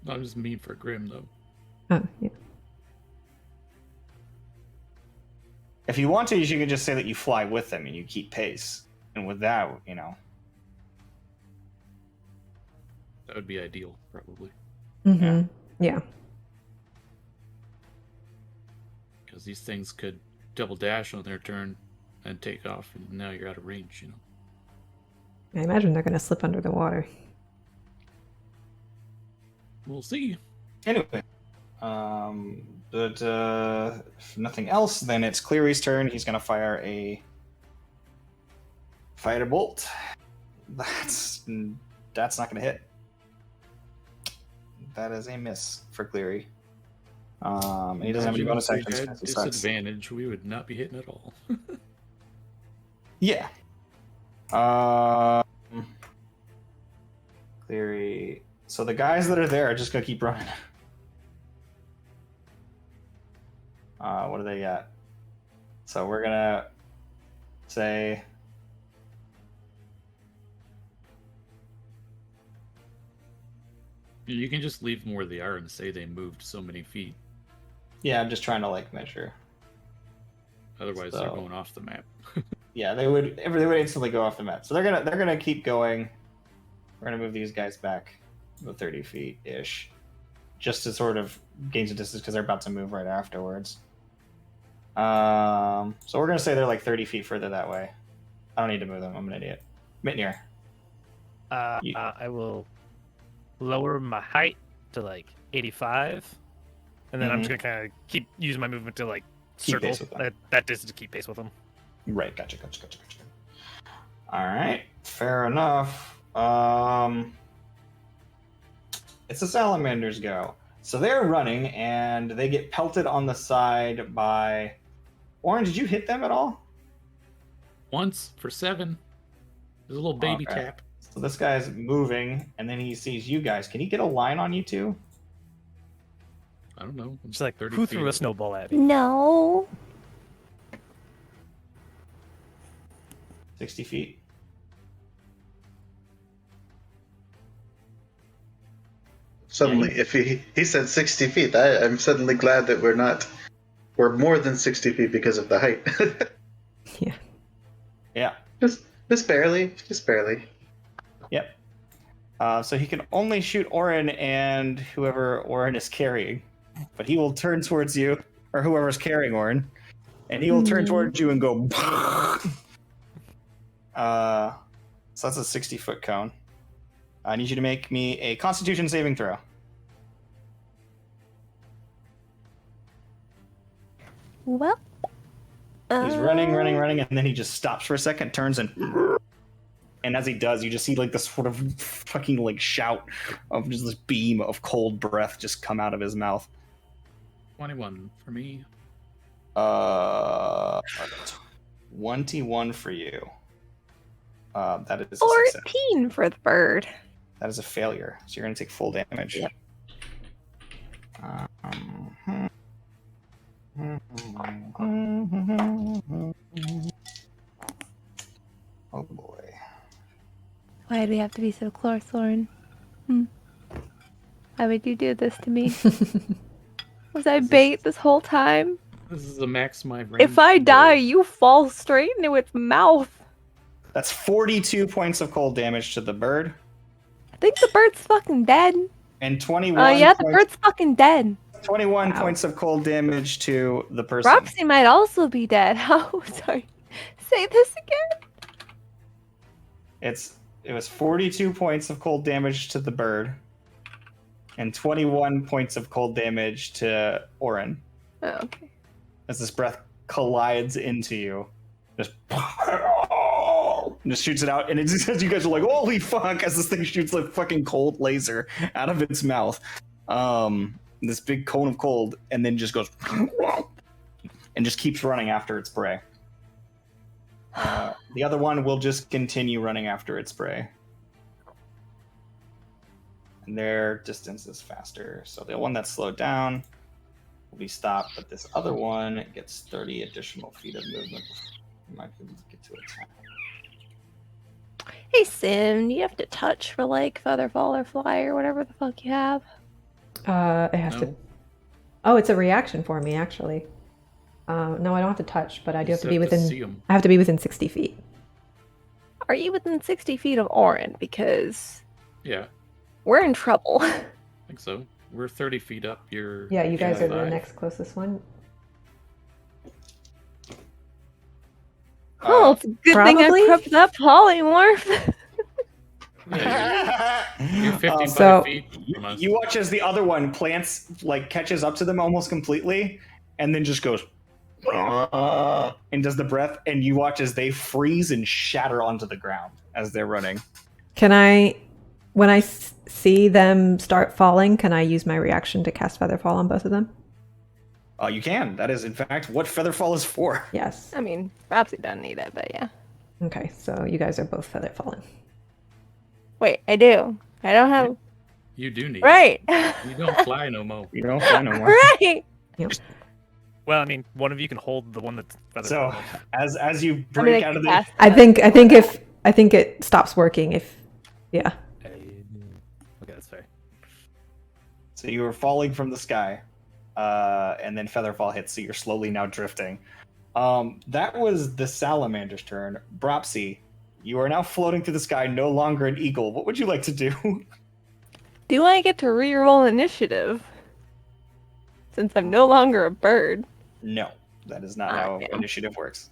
I just mean for Grim though. Oh, yeah. if you want to, you can just say that you fly with them and you keep pace. And with that, That would be ideal, probably, Mm-hmm. Yeah. because these things could double dash on their turn and take off, and now you're out of range. I imagine they're going to slip under the water. We'll see. Anyway, but if nothing else, then it's Cleary's turn. He's gonna fire a fighter bolt. That's not gonna hit. That is a miss for Cleary. And he doesn't have any bonus Imagine actions. if we had 'cause he sucks. disadvantage, we would not be hitting at all. Yeah. Cleary. So the guys that are there are just gonna keep running. What do they got? So we're gonna say You can just leave them where they are and say they moved so many feet. yeah, I'm just trying to measure. Otherwise, So- they're going off the map. Yeah, they would instantly go off the map. So they're gonna keep going. We're gonna move these guys back about 30 feet ish, just to sort of gain some distance because they're about to move right afterwards. So we're gonna say they're like 30 feet further that way. I don't need to move them. I'm an idiot. Mitnir. I will lower my height to 85, and then I'm just gonna kind of keep using my movement to Keep circle pace with them. that distance to keep pace with them. Right, gotcha. All right, fair enough. It's the salamanders go. So they're running, and they get pelted on the side by... Oren, did you hit them at all? Once for 7. There's a little baby Okay. tap. So this guy's moving, and then he sees you guys. Can he get a line on you two? I don't know. Just like 30 who feet threw away. a snowball at me? No. 60 feet? Suddenly, if he said 60 feet, I'm suddenly glad that we're more than 60 feet because of the height. Yeah. Yeah. Just barely. Yep. So he can only shoot Oren and whoever Oren is carrying. But he will turn towards you, or whoever's carrying Oren, and he will turn towards you and go... So that's a 60-foot cone. I need you to make me a Constitution saving throw. Well. He's running, and then he just stops for a second, turns, and as he does, you just see this sort of fucking shout of just this beam of cold breath just come out of his mouth. 21 for me. 21 for you. That is a success. 14 for the bird. That is a failure, so you're going to take full damage. Yep. Oh boy. Why do we have to be so close, Lauren? Why would you do this to me? Was I bait this whole time? This is a max my range. If I die, you fall straight into its mouth. That's 42 points of cold damage to the bird, I think the bird's fucking dead. and 21 Yeah, the points, bird's fucking dead. 21 Wow. points of cold damage to the person. Roxy might also be dead. Oh, sorry. Say this again. It was 42 points of cold damage to the bird, and 21 points of cold damage to Orin. Oh, okay. As this breath collides into you, just shoots it out, and it just you guys are like, "Holy fuck!" As this thing shoots like fucking cold laser out of its mouth, this big cone of cold, and then just goes and just keeps running after its prey. The other one will just continue running after its prey. And their distance is faster. So the one that's slowed down will be stopped, but this other one gets 30 additional feet of movement. You might be able to get to attack. Hey, Sim, do you have to touch for like feather fall or fly or whatever the fuck you have? It has to. Oh, it's a reaction for me, actually. No, I don't have to touch, but I do have to be within. I have to be within 60 feet. Are you within 60 feet of Orin? Because Yeah, we're in trouble. I think so. We're 30 feet up. You're Yeah, you guys are the 55. next closest one. Oh, it's a good thing I probably? prepped that polymorph. Yeah, you're 55 So- feet from us. You watch as the other one plants, like, catches up to them almost completely, and then just goes and does the breath, and you watch as they freeze and shatter onto the ground as they're running. Can I, when I see them start falling, can I use my reaction to cast Featherfall on both of them? You can. That is, in fact, what Featherfall is for. Yes. I mean, perhaps he doesn't need it, but yeah. Okay, so you guys are both Featherfalling. Wait, I do. I don't have. You do need. Right. You don't fly no more. You don't fly no more. Right. Well, I mean, one of you can hold the one that's feather. So, as you I mean, break I out of can the... cast I that. think it stops working if, yeah. Okay, that's fair. So you were falling from the sky, and then Featherfall hits, so you're slowly now drifting. That was the Salamander's turn. Bropsy, you are now floating through the sky, no longer an eagle. What would you like to do? Do I get to reroll initiative? Since I'm no longer a bird. No, that is not how initiative works.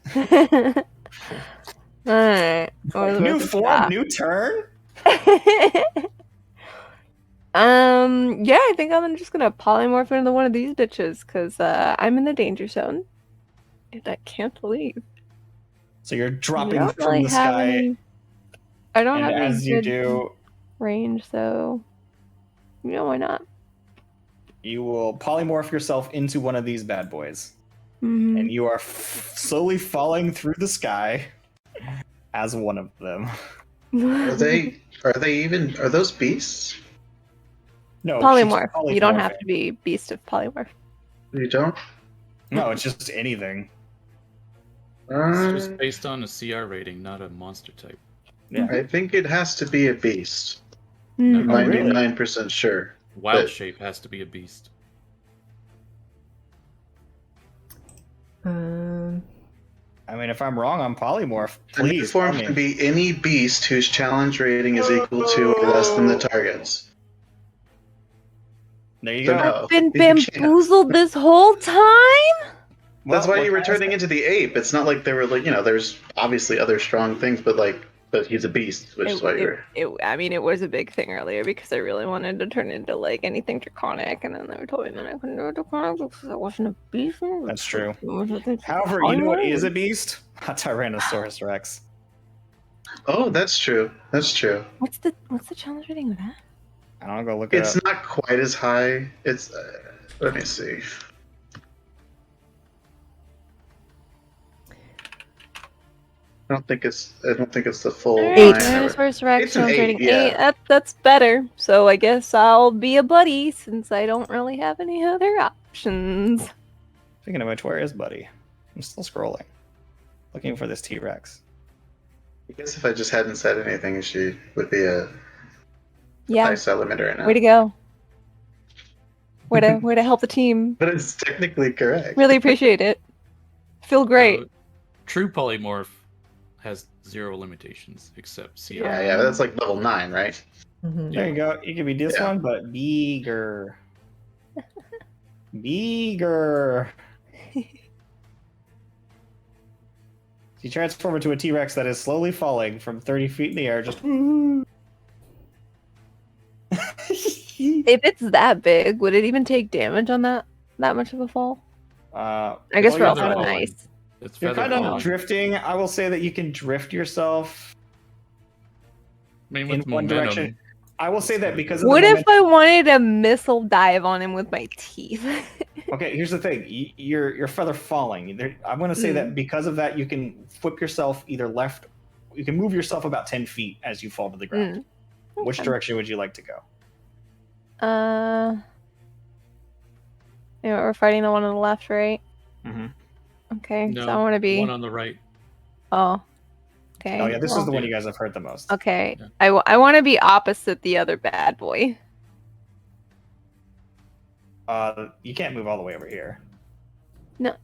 Alright. New form, new turn? Yeah, I think I'm just gonna polymorph into one of these bitches, because I'm in the danger zone. And I can't leave. So you're I dropping don't from really the have sky, any... I don't and have any as you good do, range, so... You know, why not? you will polymorph yourself into one of these bad boys. Mhm. And you are slowly falling through the sky as one of them. Are those beasts? No, Polymorph. she's You don't have polymorphing. to be beast of polymorph. You don't? No, it's just anything. It's just based on a CR rating, not a monster type. Yeah. I think it has to be a beast. Mhm. Oh, really? 99% sure. Wild But- shape has to be a beast. I mean, if I'm wrong on polymorph, A new please form tell me. can be any beast whose challenge rating is equal to or less than the target's. There you So go. no. I've been You can't. bamboozled this whole time? That's Well, why you were what turning has- into the ape. It's not like there were like, there's obviously other strong things, but he's a beast, which is why you're. I mean, it was a big thing earlier because I really wanted to turn into like anything draconic, and then they were told me that I couldn't do a draconic because I wasn't a beast. That's true. However, However, you know what is a beast? A Tyrannosaurus Rex. Oh, that's true. That's true. What's the challenge rating with that? I don't know, go look it It's up. not quite as high. It's. Let me see. I don't think it's the full. Eight. 9. Tyrannosaurus Rex It's an challenge 8, rating yeah. 8. That's better. So I guess I'll be a buddy since I don't really have any other options. Speaking of which, where is Buddy? I'm still scrolling. Looking for this T-Rex. I guess if I just hadn't said anything, she would be a Yeah, high salamander right now. way to go. Way to help the team. But it's technically correct. Really appreciate it. Feel great. True polymorph has 0 limitations except CR. Yeah, that's like level 9, right? Mhm. There you go. It could be this Yeah. one, but bigger. Meager. You transform into a T-Rex that is slowly falling from 30 feet in the air, just... If it's that big, would it even take damage on that much of a fall? I guess we're all feather kind of falling. nice. It's You're feather kind of falling. drifting. I will say that you can drift yourself I mean, in with one momentum, direction. I will say that not because good. of What the if momentum... I wanted a missile dive on him with my teeth? Okay, here's the thing. You're feather falling. I'm going to say that because of that, you can whip yourself either left... You can move yourself about 10 feet as you fall to the ground. Which Okay. direction would you like to go? We're fighting the one on the left, right? Mm-hmm. Okay, No, so I want to be... one on the right. Oh. Okay. Oh, yeah, this is well, the one you guys have heard the most. Okay. Yeah. I want to be opposite the other bad boy. You can't move all the way over here. No.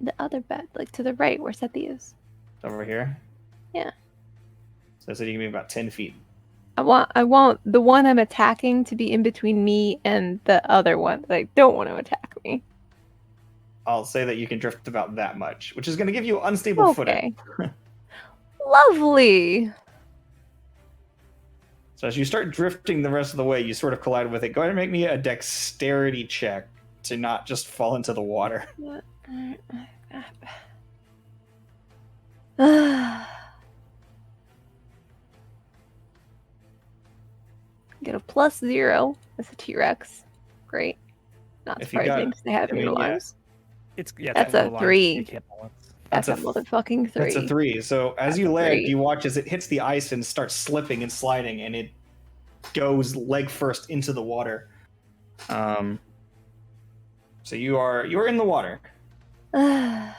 The other bad, like to the right, where Sethi is. Over here? Yeah. So you can move about 10 feet. I want the one I'm attacking to be in between me and the other one that I don't want to attack me. I'll say that you can drift about that much, which is going to give you unstable footing. Okay. Lovely. So as you start drifting the rest of the way, you sort of collide with it. Go ahead and make me a dexterity check to not just fall into the water. Get a +0 as a T-Rex. Great. Not If you got- surprising because they have I mean, needle yeah. arms. It's yeah. That's the a lines 3. you can't balance. That's a That's a motherfucking 3. That's a 3. So as That's you a land, 3. you watch as it hits the ice and starts slipping and sliding, and it goes leg first into the water. So you're in the water, but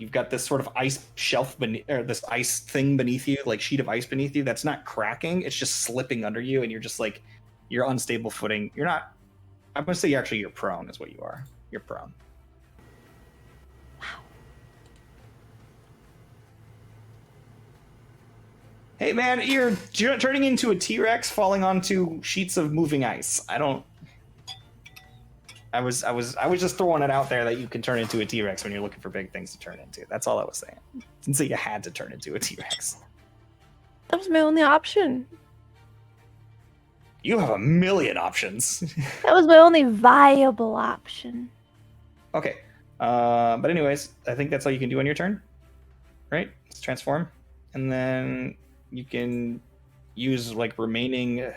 you've got this sort of ice shelf beneath, or this ice thing beneath you, like sheet of ice beneath you. That's not cracking; it's just slipping under you, and you're just like you're unstable footing. You're not. I'm gonna say you're prone, is what you are. You're prone. Hey man, you're turning into a T-Rex falling onto sheets of moving ice. I was just throwing it out there that you can turn into a T-Rex when you're looking for big things to turn into. That's all I was saying. Didn't say you had to turn into a T-Rex. That was my only option. You have a million options. That was my only viable option. Okay. But anyways, I think that's all you can do on your turn. Right? Let's transform. And then you can use like remaining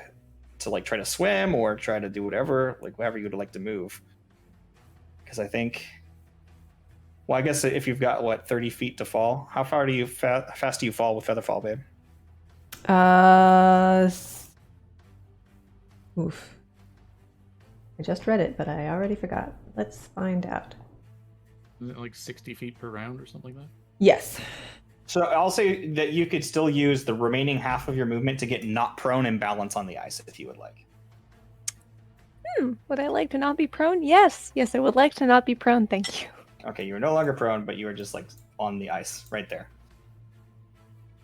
to like try to swim or try to do whatever you would like to move. Because I think, well, I guess if you've got 30 feet to fall, how far do you fast do you fall with Featherfall, babe? Oof. I just read it, but I already forgot. Let's find out. Isn't it like 60 feet per round or something like that? Yes. So I'll say that you could still use the remaining half of your movement to get not prone and balance on the ice if you would like. Would I like to not be prone? Yes. Yes, I would like to not be prone. Thank you. Okay, you are no longer prone, but you are just like on the ice right there.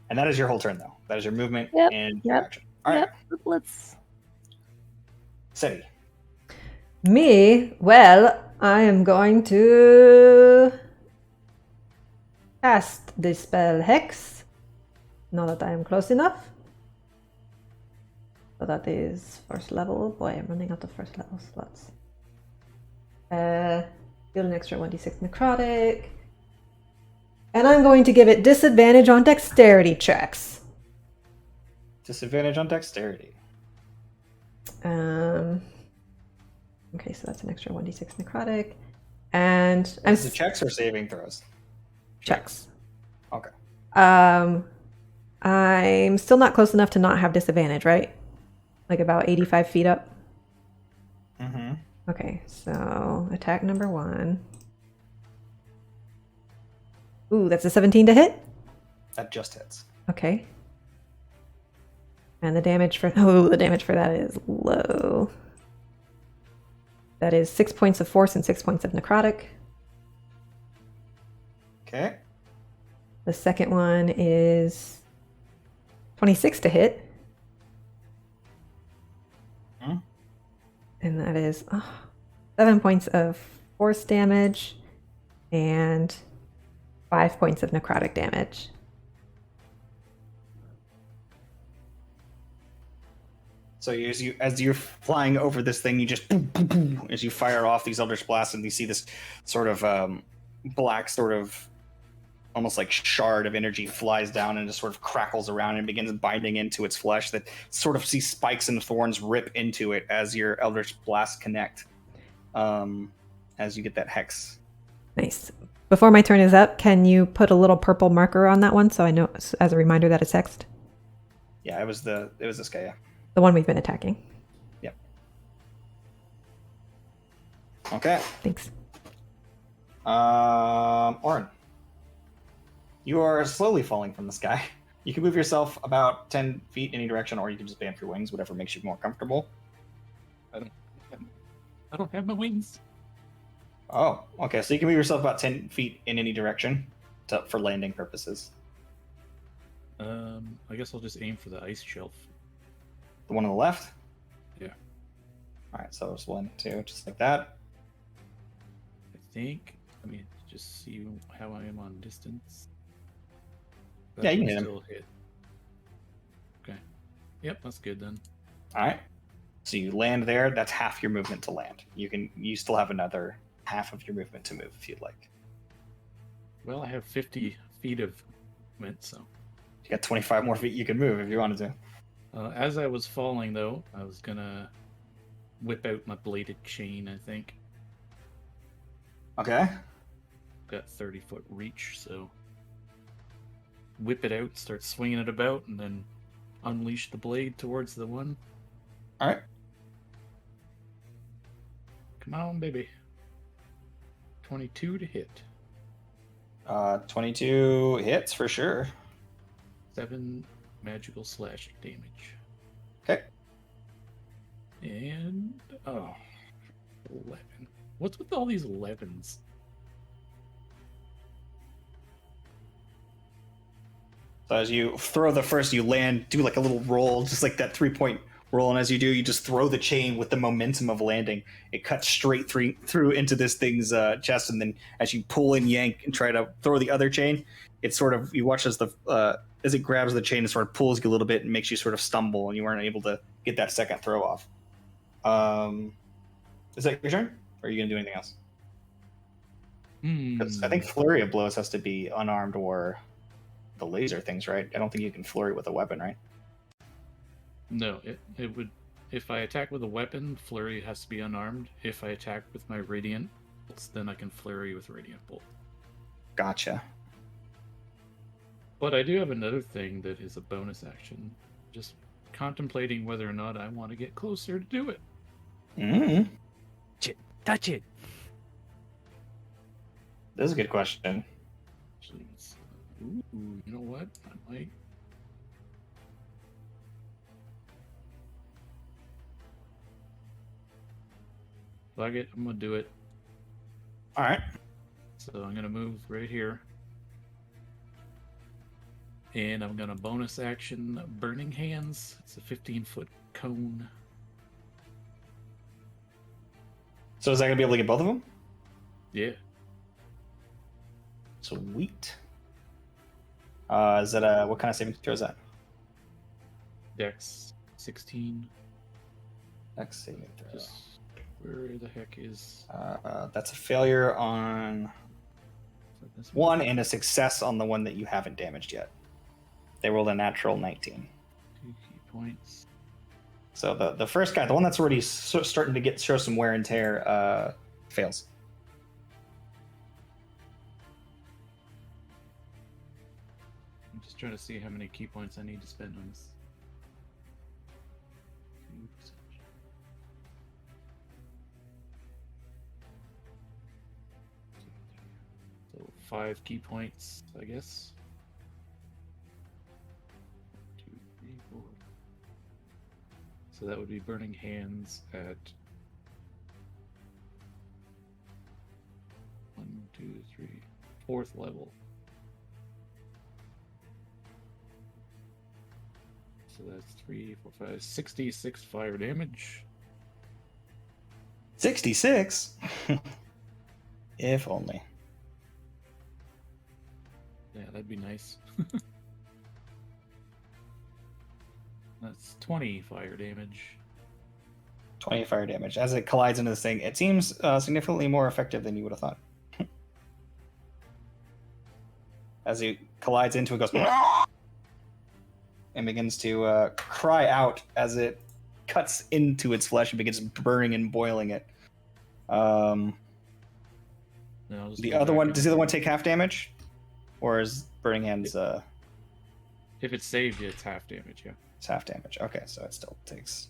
And that is your whole turn, though. That is your movement and your action. All right, Let's. Seti. Me? Well, I am going to cast the spell Hex. Now that I am close enough. So that is first level. Boy, I'm running out of first level slots. Deal an extra 1d6 necrotic. And I'm going to give it disadvantage on dexterity checks. Disadvantage on dexterity. Okay, so that's an extra 1d6 necrotic. And Is it checks or saving throws? checks. Okay. I'm still not close enough to not have disadvantage, right? Like about 85 feet up. Mm-hmm. Okay, so attack number 1. Ooh, that's a 17 to hit? That just hits. Okay. And the damage for that is low. That is 6 points of force and 6 points of necrotic. Okay. The second one is 26 to hit. And that is 7 points of force damage and 5 points of necrotic damage. So as you're flying over this thing, you just boom, boom, boom, as you fire off these Eldritch Blasts, and you see this sort of black, sort of almost like shard of energy flies down and just sort of crackles around and begins binding into its flesh. That sort of see spikes and thorns rip into it as your Eldritch Blasts connect. As you get that hex. Nice. Before my turn is up, can you put a little purple marker on that one so I know as a reminder that it's hexed? Yeah, it was this guy. Yeah. The one we've been attacking. Yep. Okay. Thanks. Orin, you are slowly falling from the sky. You can move yourself about 10 feet any direction, or you can just bamf your wings, whatever makes you more comfortable. I don't have my wings. Oh, okay. So you can move yourself about 10 feet in any direction for landing purposes. I guess I'll just aim for the ice shelf. The one on the left? Yeah. All right, so it's 1, 2, just like that. I think. Let me just see how I am on distance. Yeah, you can would hit him. still hit. Okay. Yep, that's good then. All right. So you land there. That's half your movement to land. You still have another half of your movement to move if you'd like. Well, I have 50 feet of movement, so. You got 25 more feet you can move if you wanted to. As I was falling, though, I was gonna whip out my bladed chain, I think. Okay. Got 30-foot reach, so whip it out, start swinging it about, and then unleash the blade towards the one. All right. Come on, baby. 22 to hit. 22 hits for sure. 7 magical slashing damage. Okay. And 11. What's with all these 11s? So as you throw the first, you land, do like a little roll, just like that 3-point roll, and as you do, you just throw the chain with the momentum of landing. It cuts straight through into this thing's chest, and then as you pull and yank and try to throw the other chain, it sort of, you watch as it grabs the chain and sort of pulls you a little bit and makes you sort of stumble, and you weren't able to get that second throw off. Is that your turn, or are you gonna do anything else? Because I think Flurry of Blows has to be unarmed or the laser things, right? I don't think you can flurry with a weapon, right? No, it would. If I attack with a weapon, flurry has to be unarmed. If I attack with my radiant bolts, then I can flurry with radiant bolt. Gotcha. But I do have another thing that is a bonus action. Just contemplating whether or not I want to get closer to do it. Mm-hmm. Touch it. This is a good question. Ooh, you know what? I might. Fuck it, I'm gonna do it. All right. So I'm gonna move right here. And I'm gonna bonus action Burning Hands. It's a 15-foot cone. So is that gonna be able to get both of them? Yeah. Sweet. Is that what kind of saving throw is that? Dex 16. Dex saving throw. Just where the heck is That's a failure on this one and a success on the one that you haven't damaged yet. They rolled a natural 19. 2 key points. So the first guy, the one that's already starting to show some wear and tear, fails. I'm just trying to see how many key points I need to spend on this. So 5 key points, I guess. 2, 3, 4. So that would be Burning Hands at 1, 2, 3, 4th level. So that's 3, 4, 5, 66 fire damage. 66? If only. Yeah, that'd be nice. That's 20 fire damage. 20 fire damage. As it collides into this thing, it seems significantly more effective than you would have thought. As it collides into it, goes and begins to cry out as it cuts into its flesh and begins burning and boiling it. No, I'll just The go other back one, in does the other there. one take half damage? Or is Burning Hands If it's saved, it's half damage, yeah. it's half damage? Okay, so it still takes...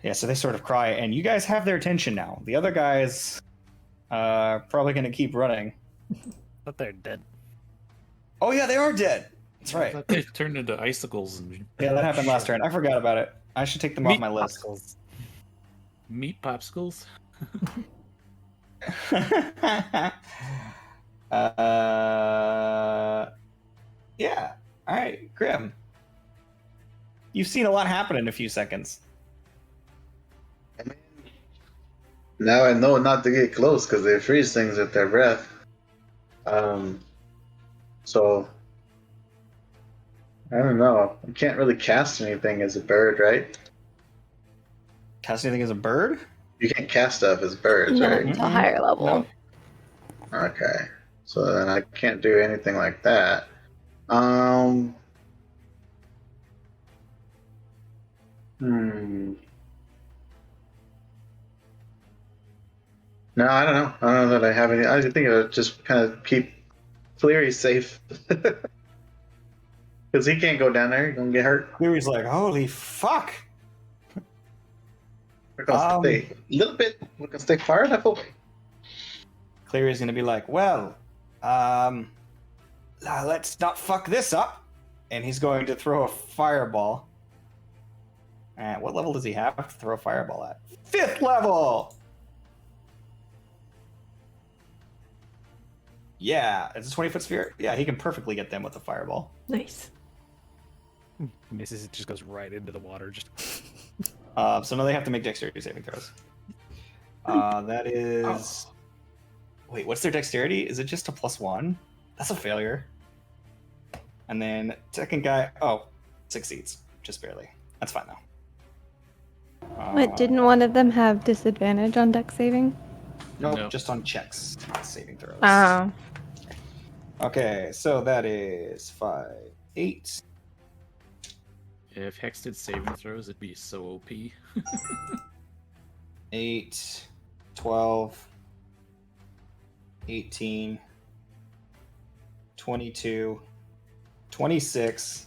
Yeah, so they sort of cry, and you guys have their attention now. The other guys probably going to keep running. But they're dead. Oh yeah, they are dead! That's I right. thought they turned into icicles and Yeah, that happened last turn. I forgot about it. I should take them off Meat my list. popsicles. meat popsicles. Yeah. All right, Grim. You've seen a lot happen in a few seconds. I mean, now I know not to get close because they freeze things with their breath. So I don't know. I can't really cast anything as a bird, right? Cast anything as a bird? You can't cast stuff as birds, Not right? to a higher level. No. Okay. So then I can't do anything like that. No, I don't know. I don't know that I have any. I think I would just kind of keep Cleary safe. Because he can't go down there. He's going to get hurt. Cleary's like, holy fuck! We're going to stay a little bit. We're going to stay far enough away. Cleary's gonna be like, well, let's not fuck this up. And he's going to throw a fireball. What level does he have to throw a fireball at? 5th level! Yeah, it's a 20-foot sphere. Yeah, he can perfectly get them with a fireball. Nice. Misses, it just goes right into the water. Just So now they have to make dexterity saving throws. That is... Wait, what's their dexterity? Is it just a +1? That's a failure. And then second guy, succeeds. Just barely. That's fine though. What, didn't one of them have disadvantage on dex saving? Nope, No. just on checks. Saving throws. Oh. Okay, so that is 5, 8. If Hex did saving throws, it'd be so OP. 8, 12, 18, 22, 26.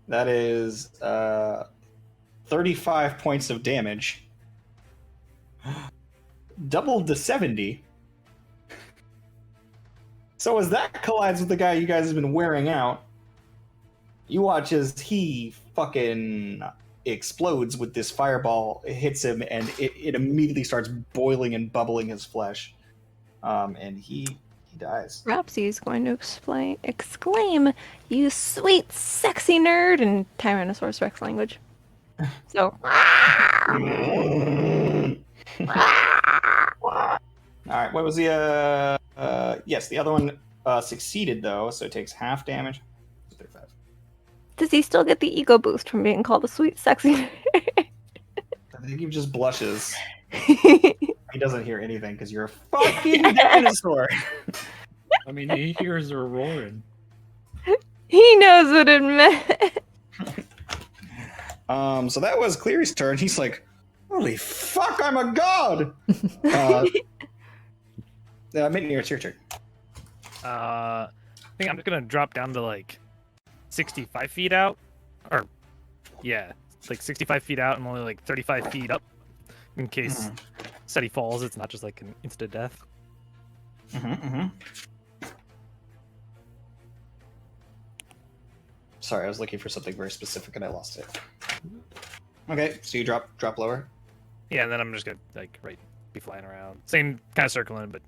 That is 35 points of damage. Doubled to 70. So as that collides with the guy you guys have been wearing out, you watch as he fucking explodes with this fireball. It hits him, and it immediately starts boiling and bubbling his flesh. And he dies. Rapsy's going to exclaim, "You sweet, sexy nerd!" in Tyrannosaurus Rex language. So. Alright, what was the yes, the other one succeeded though, so it takes half damage. 35. Does he still get the ego boost from being called a sweet, sexy nerd? I think he just blushes. He doesn't hear anything because you're a fucking dinosaur. I mean, he hears her roaring. He knows what it meant. So that was Cleary's turn. He's like, holy fuck, I'm a god! Midnight, it's your turn. I think I'm just gonna drop down to like 65 feet out, or yeah, like 65 feet out and only like 35 feet up, in case said he falls. It's not just like an instant death. Sorry, I was looking for something very specific and I lost it. Okay, so you drop lower. Yeah, and then I'm just gonna like be flying around, same kind of circling, but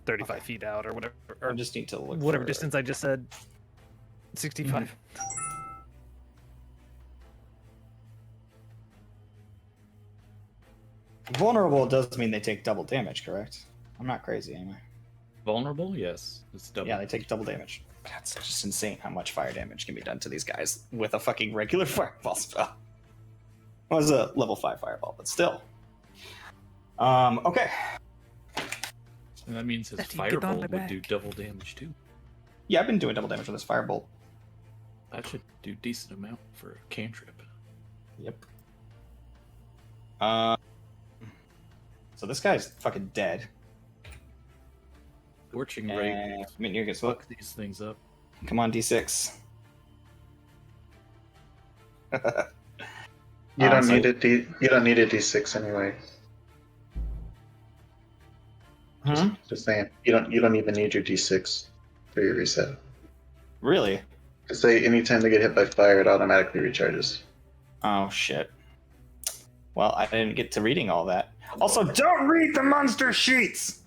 35 Okay. feet out or whatever, I or just need to look whatever for... distance I just said. 65. Vulnerable does mean they take double damage, correct? I'm not crazy, am I? Vulnerable? Yes. It's double. Yeah, they take double damage. That's just insane how much fire damage can be done to these guys with a fucking regular fireball spell. It was a level 5 fireball, but still. Okay. And that means his Letty, get on firebolt my would do back. double damage too. Yeah, I've been doing double damage with this firebolt. That should do decent amount for a cantrip. Yep. So this guy's fucking dead. Scorching And ray. Minir gets Fuck hooked. these things up. Come on, D6. You don't so- need a D. You don't need a D6 anyway. Just saying. You don't even need your D6 for your reset. Really? Because anytime they get hit by fire, it automatically recharges. Oh shit. Well, I didn't get to reading all that. Also, don't read the monster sheets.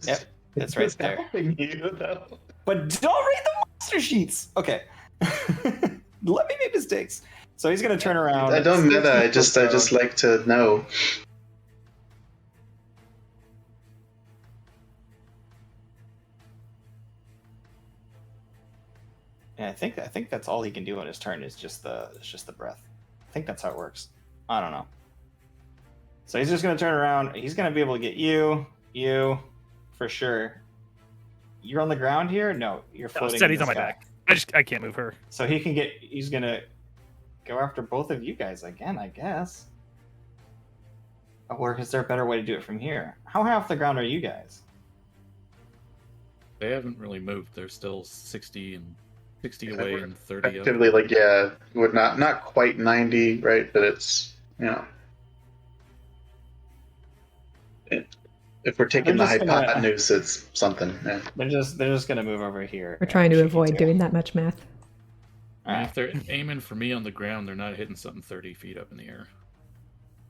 Yep, that's right there. Helping you, though. But don't read the monster sheets. Okay. Let me make mistakes. So he's gonna turn around. I don't meta. I just like to know. And I think that's all he can do on his turn is just the breath. I think that's how it works. I don't know. So he's just gonna turn around. He's gonna be able to get you, for sure. You're on the ground here? No, you're floating. Steady's in on the my sky. back. I can't move her. So he's gonna go after both of you guys again, I guess. Or is there a better way to do it from here? How high off the ground are you guys? They haven't really moved. They're still 60 away and 30 up. Effectively, like, yeah, we're not quite 90, right? But it's, you know, if we're taking the I'm just gonna- hypotenuse, it's something. Yeah. They're just gonna move over here. We're trying to Shoot you avoid two. doing that much math. All And right. if they're aiming for me on the ground, they're not hitting something 30 feet up in the air.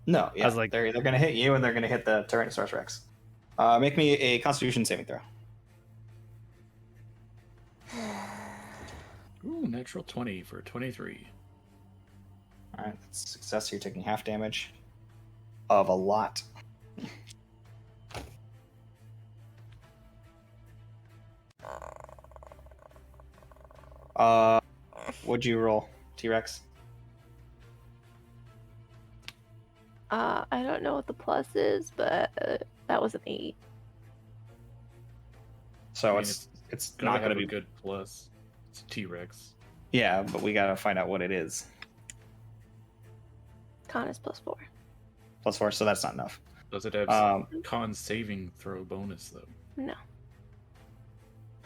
No, yeah, I was like- they're gonna hit you and they're gonna hit the Tyrannosaurus Rex. Make me a Constitution saving throw. Ooh, natural 20 for 23. All right, that's a success. You're taking half damage of a lot. What'd you roll, T-Rex? I don't know what the plus is, but that was an 8. So I mean, it's Gotta not have gonna a be good plus. It's a T-Rex. Yeah, but we gotta find out what it is. Con is +4. +4, so that's not enough. Does it have Um, con saving throw bonus though? No.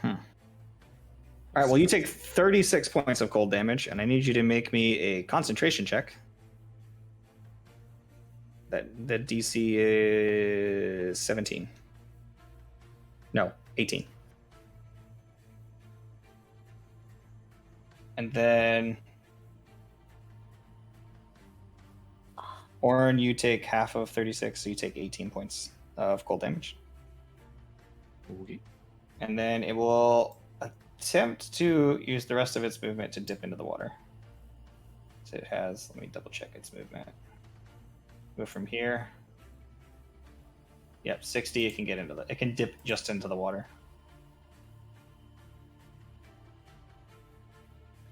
All right, well, you take 36 points of cold damage, and I need you to make me a concentration check. That DC is 17. No, 18. And then Orin, you take half of 36, so you take 18 points of cold damage. Okay. And then it will attempt to use the rest of its movement to dip into the water. So it has, let me double check its movement. Move from here. Yep, 60, it can get into it can dip just into the water.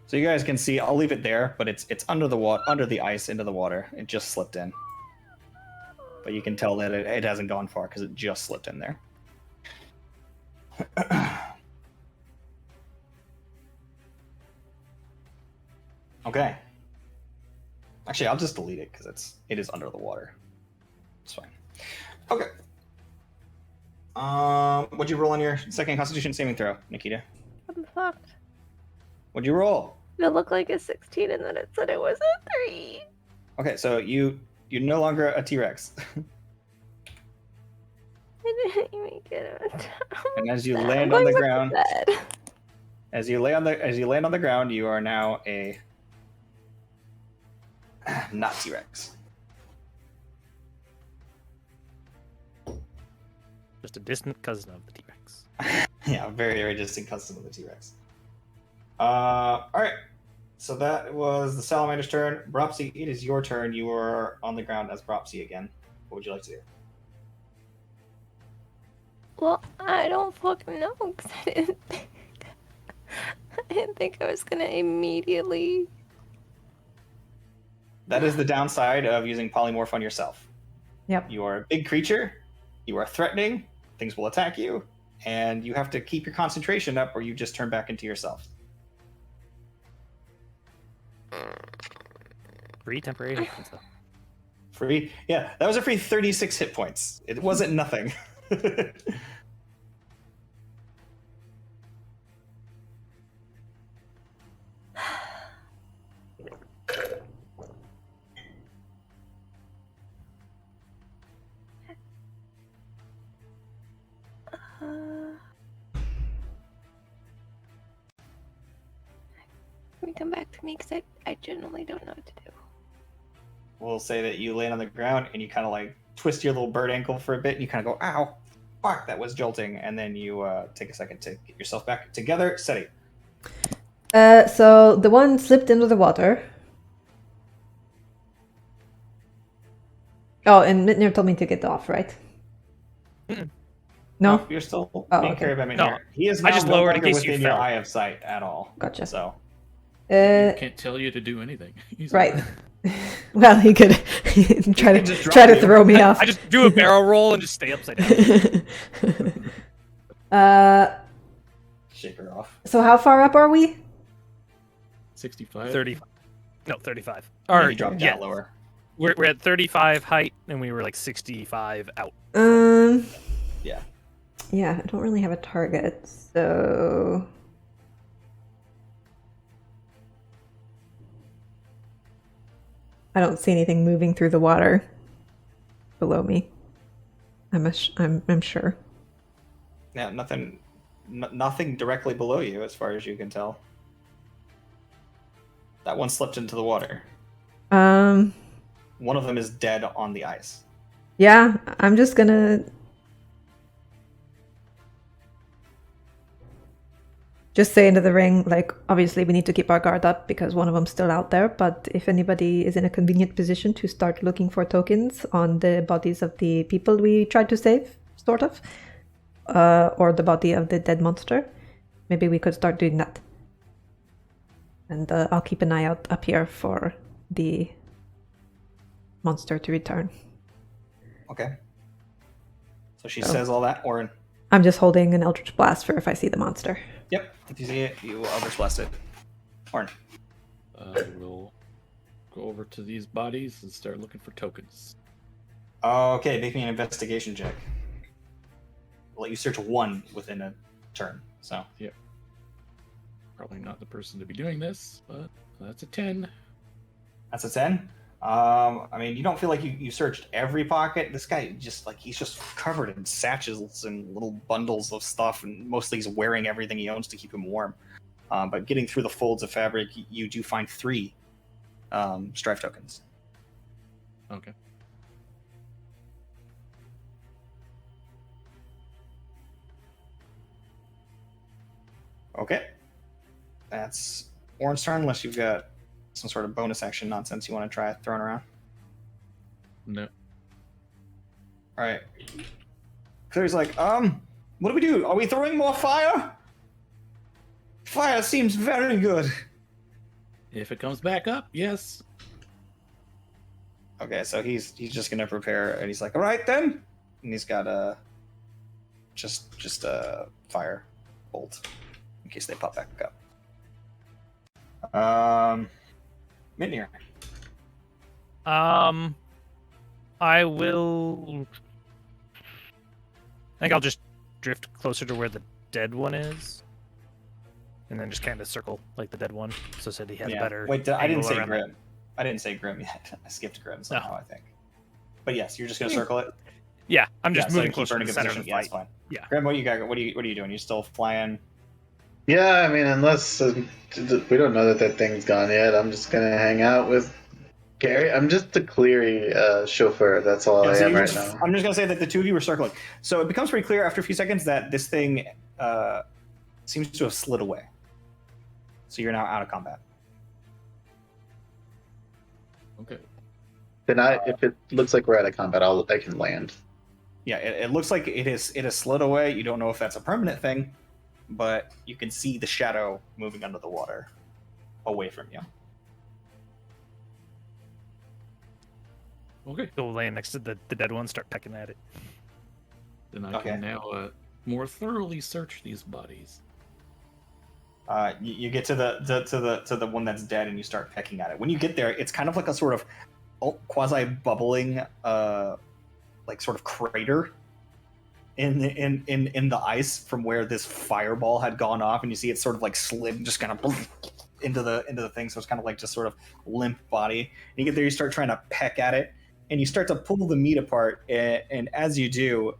So you guys can see, I'll leave it there, but it's under the under the ice into the water. It just slipped in. But you can tell that it hasn't gone far because it just slipped in there. Okay. Actually, I'll just delete it because it is under the water. It's fine. Okay. What'd you roll on your second Constitution saving throw, Nikita? I'm fucked. What'd you roll? It looked like a 16 and then it said it was a 3. Okay, so you're no longer a T-Rex. I didn't even get it. And as you I'm land going on the back to ground, bed. as you land on the ground, you are now a not T-Rex. Just a distant cousin of the T-Rex. Yeah, very, very distant cousin of the T-Rex. All right. So that was the salamander's turn. Bropsy, it is your turn. You are on the ground as Bropsy again. What would you like to do? Well, I don't fucking know because I didn't think I was gonna immediately. That is the downside of using polymorph on yourself. Yep. You are a big creature. You are threatening. Things will attack you, and you have to keep your concentration up, or you just turn back into yourself. Free temporary hit points, though. Free? Yeah, that was a free 36 hit points. It wasn't nothing. Can we come back to me because I generally don't know what to do. We'll say that you land on the ground and you kind of like twist your little bird ankle for a bit, and you kind of go, "Ow, fuck, that was jolting," and then you take a second to get yourself back together. Steady. So the one slipped into the water. Oh, and Mitnir told me to get off, right? No? You're still Oh, being okay. carried by Mitnir. No, He is I now just no lowered in longer case you within your fell. eye of sight at all. Gotcha. So Can't tell you to do anything. He's Right. like, Well, he could try can just to drop you. throw me off. I just do a barrel roll and just stay upside down. shake her off. So how far up are we? 65. 30. No, 35. Or Or you drop down yeah, lower. we're at 35 height, and we were like 65 out. Yeah. Yeah, I don't really have a target, so I don't see anything moving through the water below me. I'm sure. Yeah, nothing directly below you as far as you can tell. That one slipped into the water. One of them is dead on the ice. Yeah, I'm just gonna just say into the ring, like, obviously we need to keep our guard up because one of them's still out there, but if anybody is in a convenient position to start looking for tokens on the bodies of the people we tried to save, sort of, or the body of the dead monster, maybe we could start doing that. And I'll keep an eye out up here for the monster to return. Okay. So she Oh. says all that, Orin. I'm just holding an Eldritch Blast for if I see the monster. Yep. If you see it, you will Eldritch Blast it. Orin. We'll go over to these bodies and start looking for tokens. Okay, make me an investigation check. I'll let you search one within a turn. So Probably not the person to be doing this, but that's a 10. that's a 10. I mean, you don't feel like you searched every pocket. This guy he's just covered in satchels and little bundles of stuff, and mostly he's wearing everything he owns to keep him warm. But getting through the folds of fabric, you do find 3 strife tokens. Okay. Okay. That's Orin's turn, unless you've got some sort of bonus action nonsense you want to try throwing around. No. All right. Claire's like, what do we do? Are we throwing more fire? Fire seems very good. If it comes back up, yes. Okay, so he's just gonna prepare, and he's like, all right then, and he's got a just a fire bolt in case they pop back up. Mitnir. I will. I think I'll just drift closer to where the dead one is, and then just kind of circle like the dead one. So said he has a better. Wait, I didn't angle say around that. Grim. I didn't say Grim yet. I skipped Grim somehow, I think. But yes, you're just gonna circle it. Yeah, I'm just so moving keep closer her to in the a center of position. the Yeah, fight. that's fine. Yeah. Grim, what are you doing? You still flying? Yeah, I mean, unless we don't know that thing's gone yet, I'm just gonna hang out with Gary. I'm just the Cleary chauffeur. That's all I so am you right just- now. I'm just gonna say that the two of you are circling. So it becomes pretty clear after a few seconds that this thing seems to have slid away. So you're now out of combat. Okay. Then if it looks like we're out of combat, I can land. Yeah, it looks like it has slid away. You don't know if that's a permanent thing, but you can see the shadow moving under the water away from you. Okay. Go lay next to the dead one, start pecking at it. Then I Okay. can now more thoroughly search these bodies. You get to the one that's dead, and you start pecking at it. When you get there, it's kind of like a sort of quasi bubbling, like sort of crater in the ice from where this fireball had gone off, and you see it sort of like slid, just kind of into the thing. So it's kind of like just sort of limp body. And you get there, you start trying to peck at it, and you start to pull the meat apart. And as you do,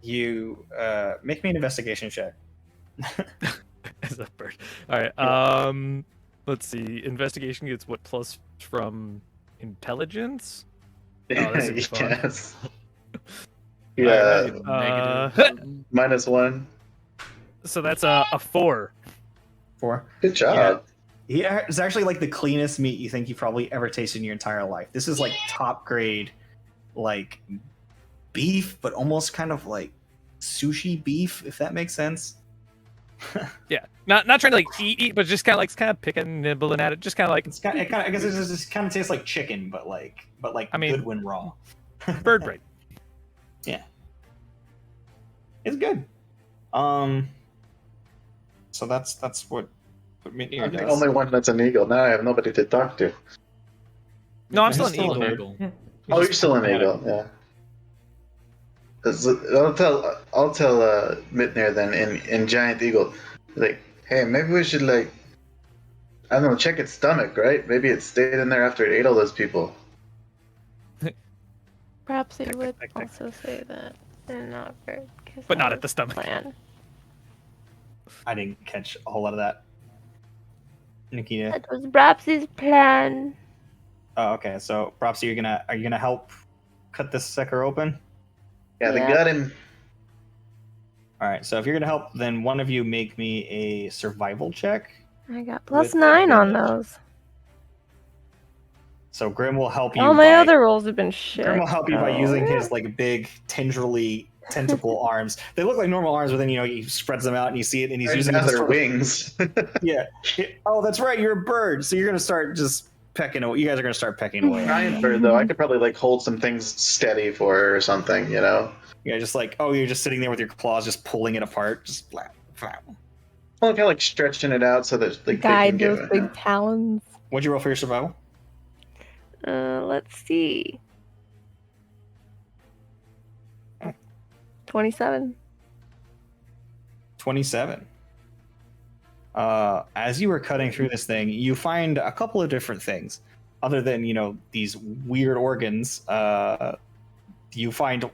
you make me an investigation check. As a bird. All right. Let's see. Investigation gets what plus from intelligence? Oh, this would be fun. Yes. All Yeah. right, Negative. -1. So that's a 4. 4. Good job. Yeah, it's actually like the cleanest meat you think you've probably ever tasted in your entire life. This is like top grade, like beef, but almost kind of like sushi beef, if that makes sense. Yeah, not trying to like eat, but just kind of picking, nibbling at it, just kind of like I guess it just kind of tastes like chicken, but I mean, good when raw. bird brain. Yeah, it's good. So that's what Mitnir I'm the does. only one that's an eagle. Now I have nobody to talk to. No, I'm You're still an eagle. Yeah. Oh, you're still an eagle. Yeah. 'Cause I'll tell Mitnir then in giant eagle, like, hey, maybe we should like, I don't know, check its stomach, right? Maybe it stayed in there after it ate all those people. Perhaps he Tick, would tick, tick, tick. also say that, and not bird. But not at the stomach. Plan. I didn't catch a whole lot of that, Nikita. That was Brapsy's plan. Oh, okay. So, Propsy, are you gonna help cut this sucker open? Yeah, they Yeah. got him. All right. So, if you're gonna help, then one of you make me a survival check. I got With +9 on advantage. those. So Grim will help you. All my other rolls have been shit. Grim will help you by so- using his like big tentacle arms. They look like normal arms, but then he spreads them out and you see it, and he's Right using now it to they're sort of- wings. Yeah. Oh, that's right. You're a bird, so you're gonna start just pecking away. You guys are gonna start pecking away. Giant bird though, I could probably like hold some things steady for her or something, you know. Yeah, just like you're just sitting there with your claws, just pulling it apart, just flap, flap. Well, kind of like stretching it out so that like, they can Guide get those it. big talons. What'd you roll for your survival? Let's see. 27. 27. As you were cutting through this thing, you find a couple of different things. Other than, these weird organs, you find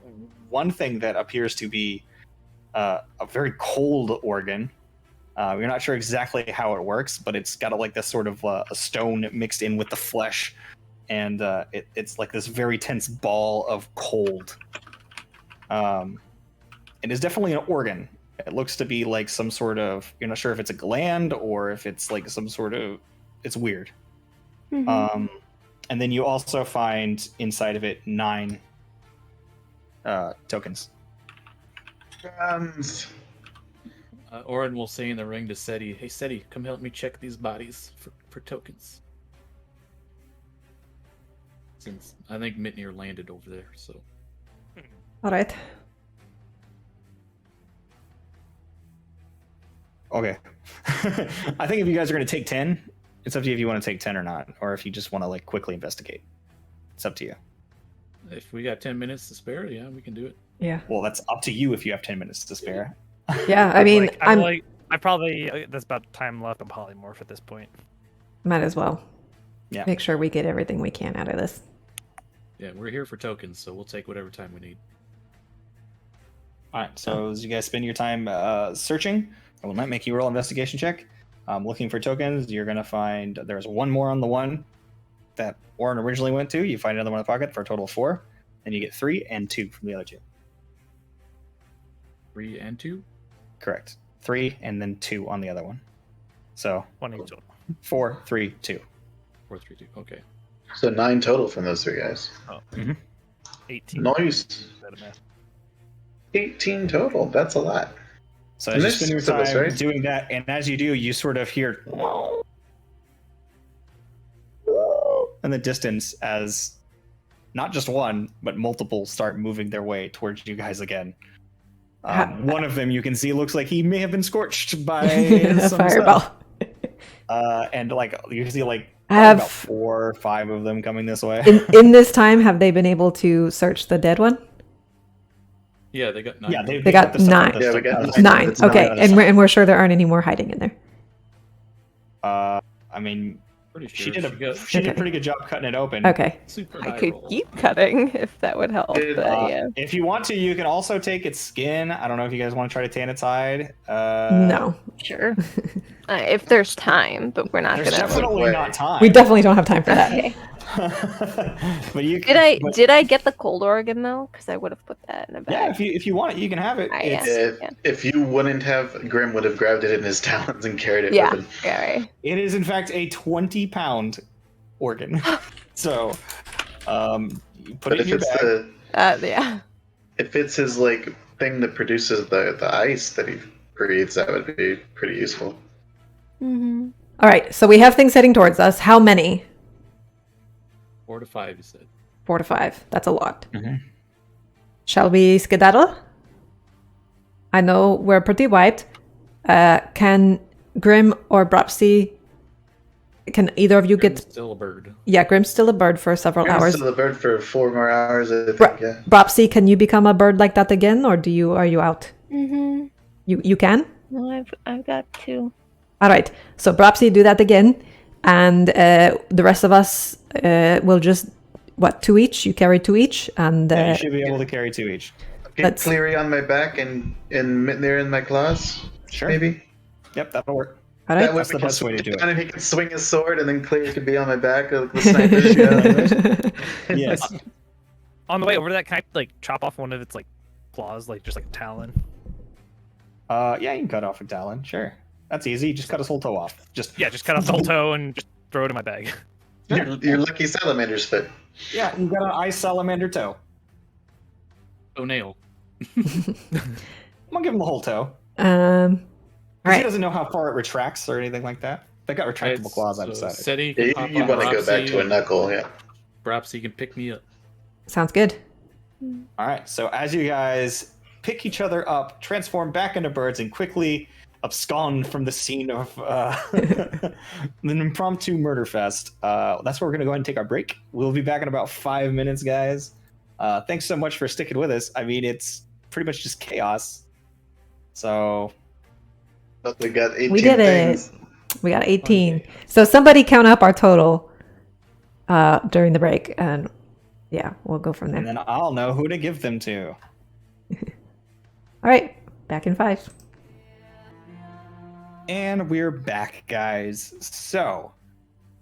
one thing that appears to be a very cold organ. You're not sure exactly how it works, but it's got like this sort of a stone mixed in with the flesh, and it's like this very tense ball of cold. It is definitely an organ. It looks to be like some sort of, you're not sure if it's a gland or if it's like some sort of, it's weird. Mhm. And then you also find inside of it 9 tokens. Orin will say in the ring to Seti, "Hey Seti, come help me check these bodies for tokens." Since I think Mitnir landed over there, so All right. Okay. I think if you guys are going to take 10, it's up to you if you want to take 10 or not, or if you just want to like quickly investigate. It's up to you. if we got 10 minutes to spare, yeah, we can do it. Yeah. Well, that's up to you if you have 10 minutes to spare. Yeah. I mean, I probably that's about time left on polymorph at this point. might as well. Yeah. Make sure we get everything we can out of this. Yeah, we're here for tokens, so we'll take whatever time we need. All right. So as you guys spend your time searching, I will not make you roll an investigation check. Looking for tokens, you're going to find there's one more on the one that Warren originally went to. You find another one in the pocket for a total of 4. Then you get 3 and 2 from the other 2. 3 and 2? Correct. 3 and then 2 on the other one. So 1 each total. 4, 3, 2. 4, 3, 2. Okay. So 9 total from those 3 guys. 18. Nice. Better math. 18 total. That's a lot. So And as you there's spend your 6 of us, time right? doing that, and as you do, you sort of hear in the distance as not just one, but multiple start moving their way towards you guys again. One of them you can see looks like he may have been scorched by A some fireball. stuff. And like you can see like Have- about 4 or 5 of them coming this way. In this time, have they been able to search the dead one? Yeah, they got 9. Yeah, They got the stuff 9. out of the Yeah, we stuff- got out of the 9. stuff. 9. That's Okay, nine. and we're sure there aren't any more hiding in there. I mean, Pretty she sure did a got she did a Okay. pretty good job cutting it open. Okay. super I high could roll. keep cutting if that would help. Did, But yeah. If you want to, you can also take its skin. I don't know if you guys want to try to tan its hide. No. Sure. If there's time, but we're not There's gonna. definitely Wait. not time. We definitely don't have time for that. Okay. But you Did I get the cold organ though? Because I would have put that in a Yeah, bag. if you want it, you can have it. Ah, It's, yeah. If you wouldn't have, Grim would have grabbed it in his talons and carried it Yeah. with him. Yeah. Right. It is in fact a 20-pound organ. So, you put But it in if your it's bag. Yeah. if it's his like thing that produces the ice that he breathes, that would be pretty useful. Mm-hmm. All right, so we have things heading towards us. How many? 4 to 5, you said. 4 to 5. That's a lot. Mhm. Shall we skedaddle? I know we're pretty wiped. Can Grim or Brapsy... Can either of you Grim's get... still a bird. Yeah, Grim's still a bird for several Grim's hours. still the bird for 4 more hours, I think, Bra- yeah. Brapsy, can you become a bird like that again, or are you out? Mm-hmm. You can? No, I've got 2. All right. So Brapsy, do that again, and the rest of us will just 2 each. You carry 2 each, and Yeah, you should be able to carry 2 each. Get Let's- Cleary on my back and Mitnir in my claws, Sure. maybe. Yep, that'll work. all That right. way That's we the can best way to swing do it. down and he can swing his sword, and then Cleary can be on my back like the snipers. Yeah. Yes. On the way over to that, can I like chop off one of its like claws, like just like a talon? Yeah, you can cut off a talon. Sure. That's easy. Just cut his whole toe off. Just Yeah, just cut off the whole toe and just throw it in my bag. Your lucky salamander's foot. Yeah, you got an ice salamander toe. Oh, nail. I'm gonna give him the whole toe. All 'Cause He right. doesn't know how far it retracts or anything like that. They got retractable claws, I decided. SETI Yeah, can pop you on want to go back to a Brapsy. knuckle, yeah. Brapsy can pick me up. Sounds good. All right, so as you guys pick each other up, transform back into birds, and quickly abscond from the scene of an impromptu murder fest, that's where we're going to go ahead and take our break. We'll be back in about 5 minutes, guys. Thanks so much for sticking with us. I mean, it's pretty much just chaos. So, But we got 18 We did things. it. We got 18. So somebody count up our total during the break, and yeah, we'll go from there. and then I'll know who to give them to. All right, back in 5. And we're back, guys. So,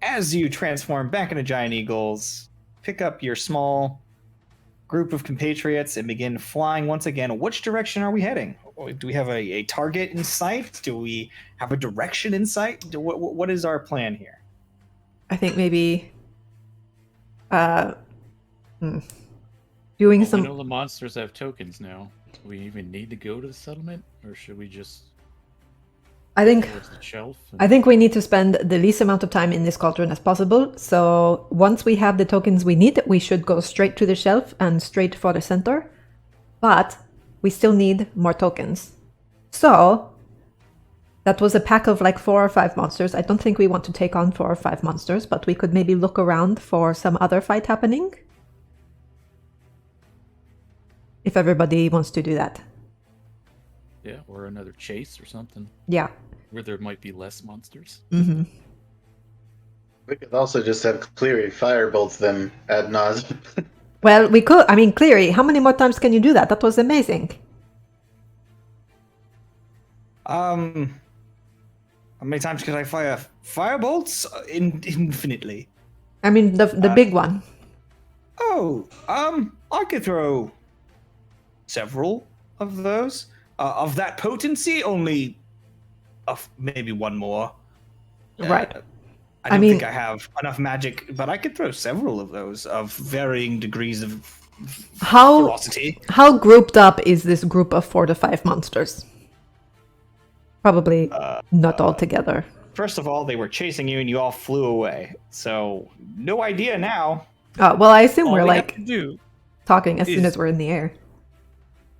as you transform back into giant eagles, pick up your small group of compatriots and begin flying once again. Which direction are we heading? Do we have a target in sight? Do we have a direction in sight? What is our plan here? I think maybe doing Well, some. we know the monsters have tokens now. Do we even need to go to the settlement, or should we just I think go to the shelf? I think we need to spend the least amount of time in this cauldron as possible. So once we have the tokens we need, we should go straight to the shelf and straight for the center. But we still need more tokens. So that was a pack of like 4 or 5 monsters. I don't think we want to take on 4 or 5 monsters, but we could maybe look around for some other fight happening. If everybody wants to do that. Yeah, or another chase or something Yeah. where there might be less monsters. Hmm. We could also just have Cleary firebolt them ad nauseum. Well, we could. I mean, clearly, how many more times can you do that? That was amazing. How many times could I fire firebolts? Infinitely. I mean, the big one. Oh, I could throw several of those. Of that potency, only maybe one more. Right. I don't mean- think I have enough magic, but I could throw several of those of varying degrees of ferocity. How grouped up is this group of 4 to 5 monsters? Probably not all together. First of all, they were chasing you and you all flew away. So, no idea now. Well, I assume All we're we have like to do, talking as soon is- as we're in the air.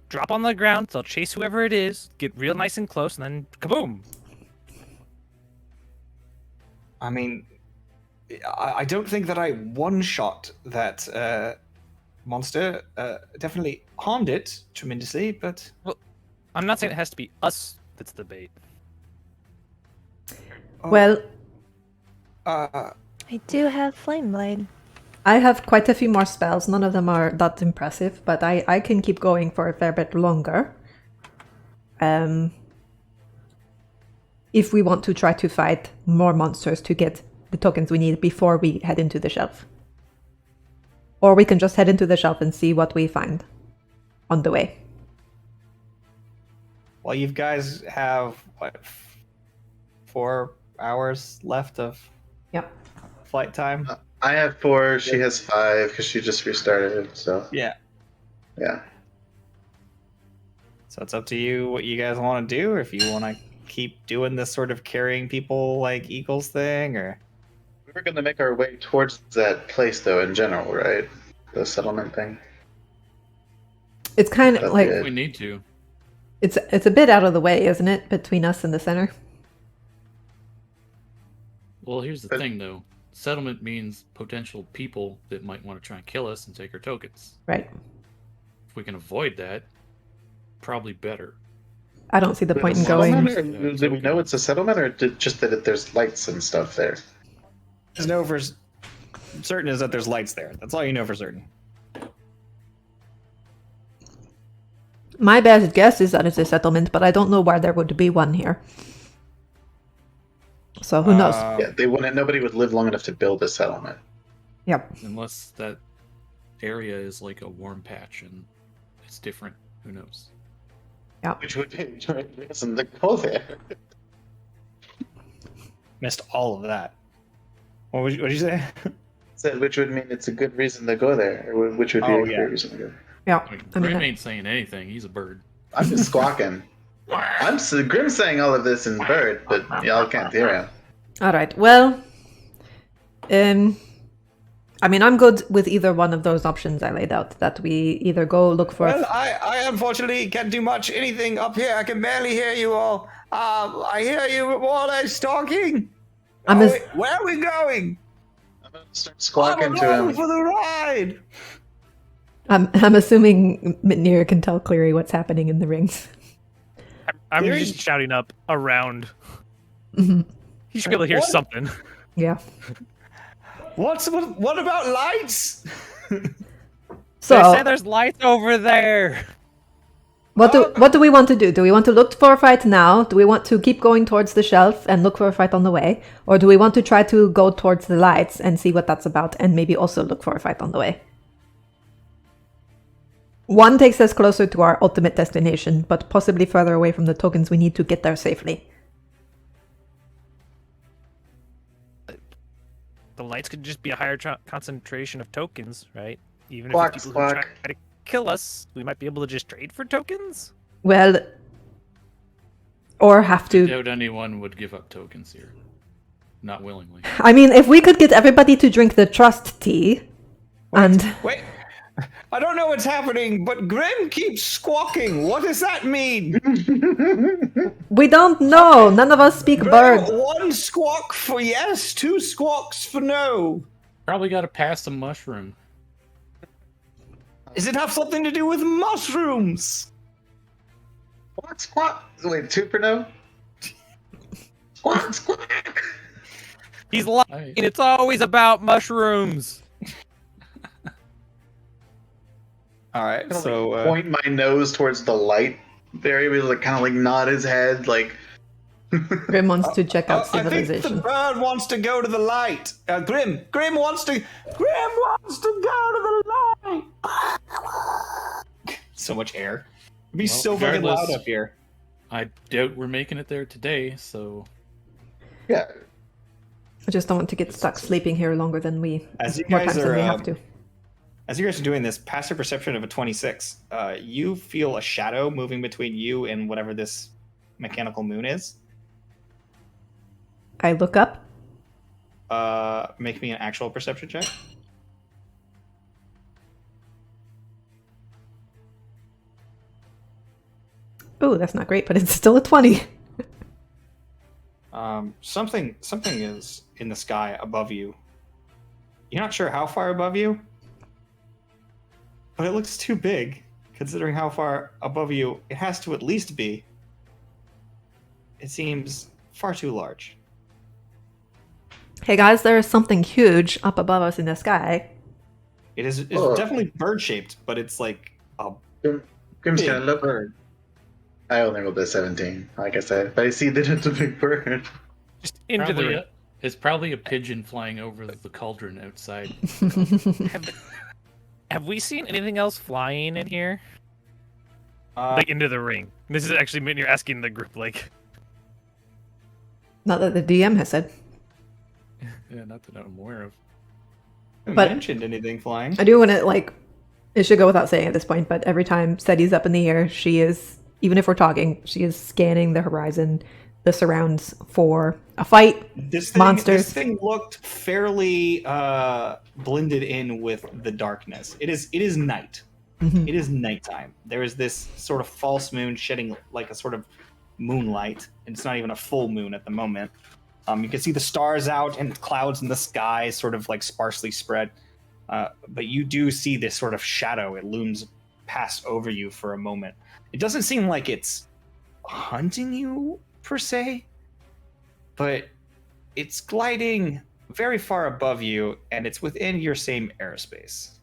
drop on the ground, they'll chase whoever it is, get real nice and close, and then kaboom! I mean, I don't think that I one-shot that monster. Definitely harmed it tremendously, but... I'm not saying it has to be us that's the bait. Well, I do have Flame Blade. I have quite a few more spells. None of them are that impressive, but I can keep going for a fair bit longer. If we want to try to fight more monsters to get the tokens we need before we head into the shelf. Or we can just head into the shelf and see what we find on the way. Well, you guys have, what, 4 hours left of Yep. flight time? I have 4. She has 5 because she just restarted. So Yeah. yeah. So it's up to you what you guys want to do, or if you want to keep doing this sort of carrying people like Eagles thing, or... We were gonna make our way towards that place, though. In general, right? The settlement thing. It's kind of That's like good. We need to. it's a bit out of the way, isn't it, between us and the center? Well, here's the But- thing, though. Settlement means potential people that might want to try and kill us and take our tokens. Right. If we can avoid that, probably better. I don't see the point in Settlement, going. or do we know it's a settlement, or just that there's lights and stuff there? There's no for certain is that there's lights there. That's all you know for certain. My best guess is that it's a settlement, but I don't know why there would be one here. So who knows? Yeah, they wouldn't. Nobody would live long enough to build a settlement. Yep. Unless that area is like a warm patch and it's different. Who knows? Which would be reason to go there. Missed all of that. What did you say? Said which would mean it's a good reason to go there, or which would be Oh, a yeah. great reason to go. Yeah. I mean, I mean, Grim ain't saying anything. He's a bird. I'm just squawking. Grim's saying all of this in bird, but y'all can't hear him. all right. Well, I mean, I'm good with either one of those options I laid out. That we either go look for. Well, I unfortunately can't do much anything up here. I can barely hear you all. I hear you more or less talking. I'm as- Where are we going? I'm gonna start squawking I'm to along him. for the ride. I'm assuming Mitnir can tell Cleary what's happening in the rings. I'm There just is- shouting up around. Mhm. He should be able to hear What? something. Yeah. What about lights? They So say there's lights over there. what do we want to do? Do we want to look for a fight now? Do we want to keep going towards the shelf and look for a fight on the way, or do we want to try to go towards the lights and see what that's about, and maybe also look for a fight on the way? One takes us closer to our ultimate destination, but possibly further away from the tokens we need to get there safely. The lights could just be a higher concentration of tokens, right? Even Squawk, if it's people who squawk. try to kill us, we might be able to just trade for tokens. Well, or have I to. doubt anyone would give up tokens here. Not willingly. I mean, if we could get everybody to drink the trust tea, and Wait, I don't know what's happening, but Grim keeps squawking. What does that mean? we don't know. None of us speak Grim, bird. 1 squawk for yes, 2 squawks for no. Probably got to pass some mushroom. Does it have something to do with mushrooms? Squawk, squawk. Wait, 2 for no? Squawk, squawk. He's lying. I- It's always about mushrooms. All right, I'm gonna, so like, point my nose towards the light. Barry will like kind of like nod his head, like. Grim wants to check out I think the civilization. bird wants to go to the light. Grim wants to go to the light. So much air. It'd be Well, so fucking regardless- loud up here. I doubt we're making it there today, so Yeah. I just don't want to get stuck sleeping here longer than As you more guys times than we are, have to. As you guys are doing this, passive perception of a 26, you feel a shadow moving between you and whatever this mechanical moon is. I look up. Make me an actual perception check. Oh, that's not great, but it's still a 20. Something is in the sky above you. You're not sure how far above you, but it looks too big, considering how far above you it has to at least be. It seems far too large. Hey guys, there is something huge up above us in the sky. It's Oh. definitely bird-shaped, but it's like a Grim's big gonna look. bird. I only rolled a 17, like I said, but I see that it's a big bird. Just into Probably the ring. it's probably a pigeon flying over the cauldron outside. Have we seen anything else flying in here? Uh, Like into the ring. This is actually when you're asking the group, like. Not that the DM has said. Yeah, not that I'm aware of. haven't but- mentioned anything flying. I do want to, like, it should go without saying at this point, but every time Seti's up in the air, she is, even if we're talking, she is scanning the horizon, the surrounds for a fight. This thing, Monsters. This thing looked fairly blended in with the darkness. It is night. Mhm. It is nighttime. There is this sort of false moon shedding like a sort of moonlight. And it's not even a full moon at the moment. You can see the stars out and clouds in the sky, sort of like sparsely spread. But you do see this sort of shadow. It looms past over you for a moment. It doesn't seem like it's hunting you per se, but it's gliding very far above you, and it's within your same airspace.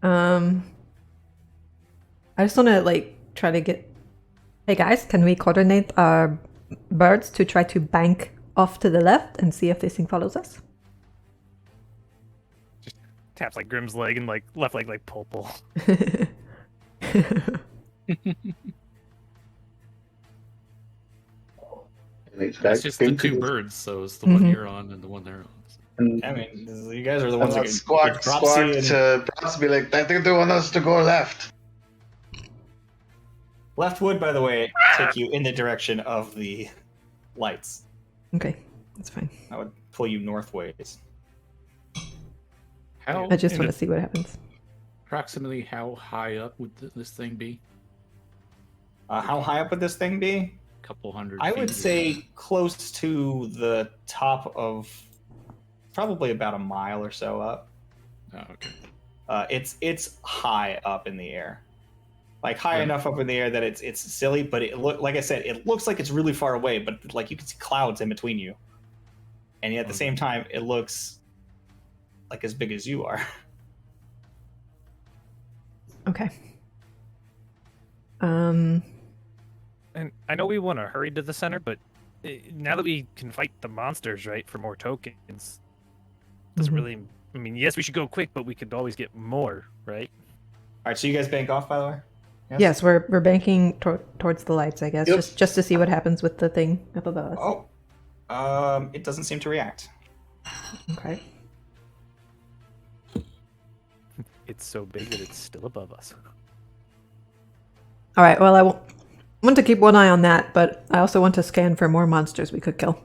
I just want to, like, try to get. Hey guys, can we coordinate our birds to try to bank off to the left and see if this thing follows us? Taps like Grim's leg and like left leg like pull. It's just the two birds, so it's the Mhm. one you're on and the one they're on. And I mean, you guys are the ones that can squawk Dropsy to Props be like, I think they want us to go left. Left would, by the way, take you in the direction of the lights. Okay, that's fine. That would pull you northways. How I just want to see what happens. approximately how high up would this thing be? How high up would this thing be? A couple hundred. I feet would or- say close to the top of probably about a mile or so up. Oh, okay. It's high up in the air, like high Yeah. enough up in the air that it's silly. But like I said, it looks like it's really far away, but like you can see clouds in between you, and yet at the same time, it looks like as big as you are. Okay. And I know we want to hurry to the center, but now that we can fight the monsters, right, for more tokens, doesn't Mhm. really. I mean, yes, we should go quick, but we could always get more, right? All right, so you guys bank off, by the way. Yes, we're banking towards the lights, I guess, Yep. just to see what happens with the thing up above us. Oh, it doesn't seem to react. Okay. It's so big that it's still above us. All right. Well, I want to keep one eye on that, but I also want to scan for more monsters we could kill.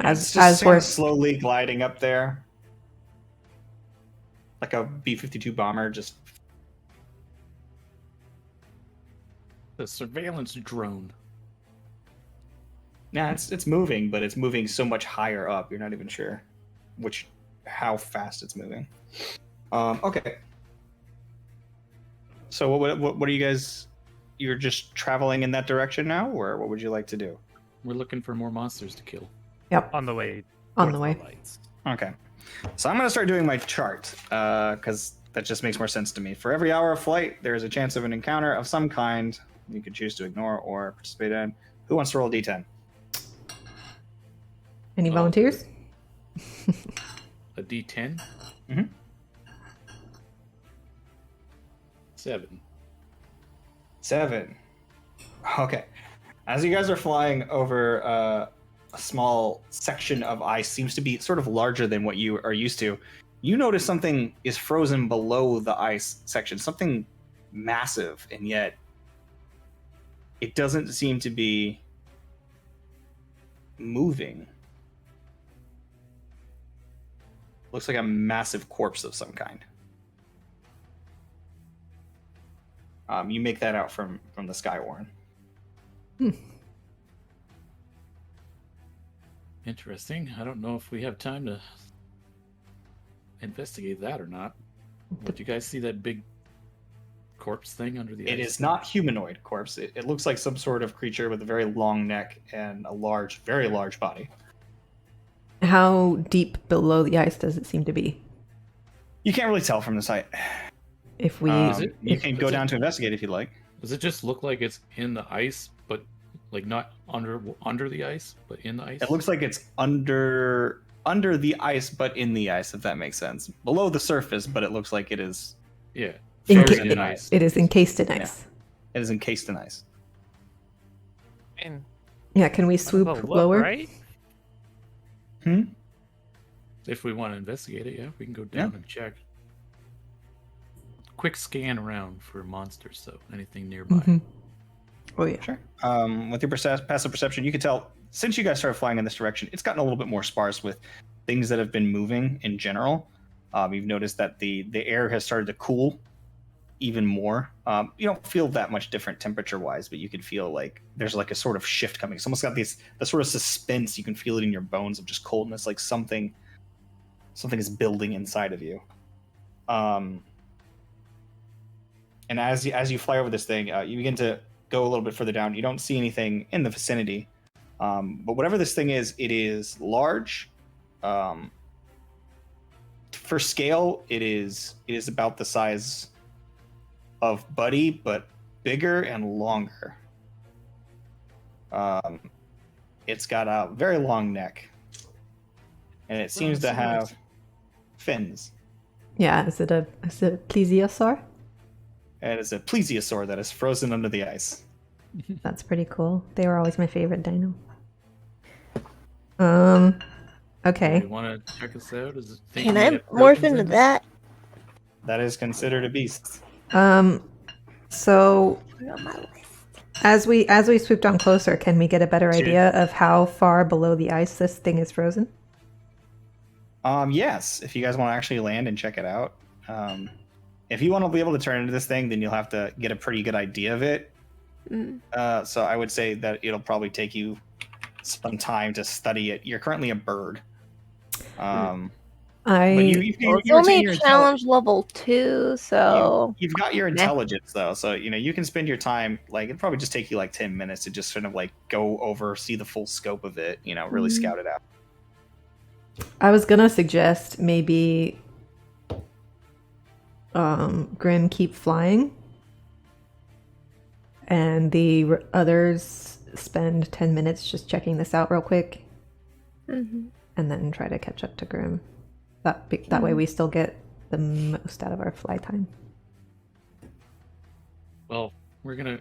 It's just As sort we're of slowly gliding up there, like a B-52 bomber, just The surveillance drone. yeah, it's moving, but it's moving so much higher up. You're not even sure how fast it's moving. Okay. So what are you guys? You're just traveling in that direction now, or what would you like to do? We're looking for more monsters to kill. On the way. on the towards way. lights. Okay. So I'm gonna start doing my chart because that just makes more sense to me. For every hour of flight, there is a chance of an encounter of some kind you can choose to ignore or participate in. Who wants to roll a d10? Any Oh, volunteers? A D10. Mhm. 7. 7. Okay. As you guys are flying over a small section of ice, seems to be sort of larger than what you are used to. You notice something is frozen below the ice section, something massive, and yet it doesn't seem to be moving. Looks like a massive corpse of some kind. You make that out from the sky, Warren. Interesting. I don't know if we have time to investigate that or not. Did you guys see that big corpse thing under the ice? It is not humanoid corpse. It looks like some sort of creature with a very long neck and a large, very large body. How deep below the ice does it seem to be? You can't really tell from the site. If we, You can go down to investigate if you'd like. Does it just look like it's in the ice, but like not under the ice, but in the ice? It looks like it's under the ice, but in the ice, if that makes sense. Below the surface, but it looks like it is. Yeah. Frozen in ice. it is encased in ice. It is encased in ice. And Yeah, can we have a swoop look, lower? right? If we want to investigate it, yeah, we can go down and check. Quick scan around for monsters, so anything nearby. Mhm. Oh yeah. Sure. With your passive perception, you can tell since you guys started flying in this direction, it's gotten a little bit more sparse with things that have been moving in general. You've noticed that the air has started to cool even more. You don't feel that much different temperature-wise, but you can feel like there's like a sort of shift coming. It's almost got the sort of suspense. You can feel it in your bones of just coldness, like something is building inside of you. And as you fly over this thing, you begin to go a little bit further down. You don't see anything in the vicinity, but whatever this thing is, it is large. For scale, it is about the size of Buddy, but bigger and longer. It's got a very long neck, and it seems to have fins. Yeah, is it a plesiosaur? And it's a plesiosaur that is frozen under the ice. That's pretty cool. They were always my favorite dino. Okay. You want to check us out? Is it Can I morph into that? That is considered a beast. So Put it on my list. as we swoop down closer, can we get a better idea of how far below the ice this thing is frozen? Yes, if you guys want to actually land and check it out. If you want to be able to turn into this thing, then you'll have to get a pretty good idea of it. So I would say that it'll probably take you some time to study it. You're currently a bird. But It's only challenge level 2, so you've got your intelligence though, so you can spend your time, like it'd probably just take you like 10 minutes to just sort of like go over, see the full scope of it, really scout it out. I was gonna suggest maybe Grim keep flying, and the others spend 10 minutes just checking this out real quick, and then try to catch up to Grim. That way we still get the most out of our fly time. Well, we're gonna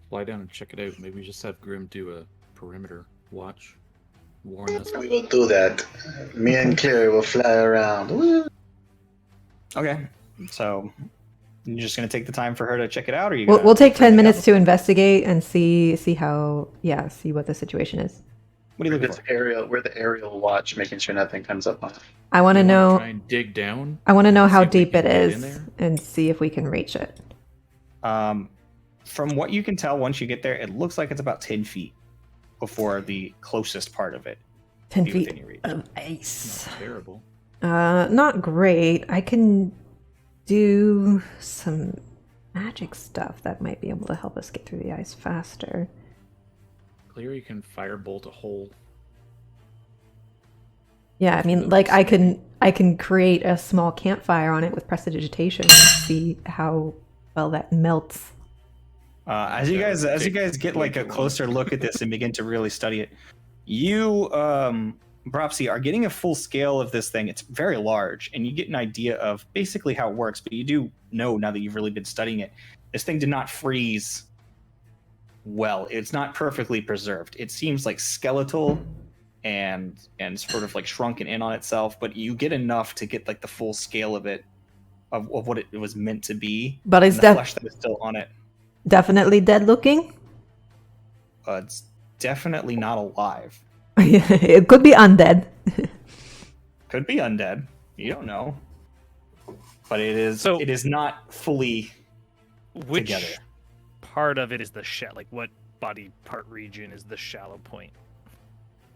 fly down and check it out. Maybe just have Grim do a perimeter watch, warn us. We will do that. Me and Claire will fly around. Woo! Okay, so you're just gonna take the time for her to check it out, or We'll take 10 minutes to investigate and see what the situation is. What are you looking for? We're the aerial watch, making sure nothing comes up on it. I want to know. Try and dig down. I want to know see how if we deep can it get in is there. and see if we can reach it. From what you can tell, once you get there, it looks like it's about 10 feet before the closest part of it. 10 be feet within your reach. of ice. Not terrible. Not great. I can do some magic stuff that might be able to help us get through the ice faster. Clear, you can firebolt a hole. Yeah, I mean, like I can create a small campfire on it with prestidigitation and see how well that melts. As you guys get like a closer look at this and begin to really study it, you Bropsy are getting a full scale of this thing. It's very large, and you get an idea of basically how it works, but you do know now that you've really been studying it, this thing did not freeze well. It's not perfectly preserved. It seems like skeletal and sort of like shrunken in on itself, but you get enough to get like the full scale of it, of what it was meant to be. But is and the that flesh that is still on it? definitely dead looking? It's definitely not alive. It could be undead. Could be undead. You don't know. But it is. So- it is not fully Which together. part of it is the like what body part region is the shallow point?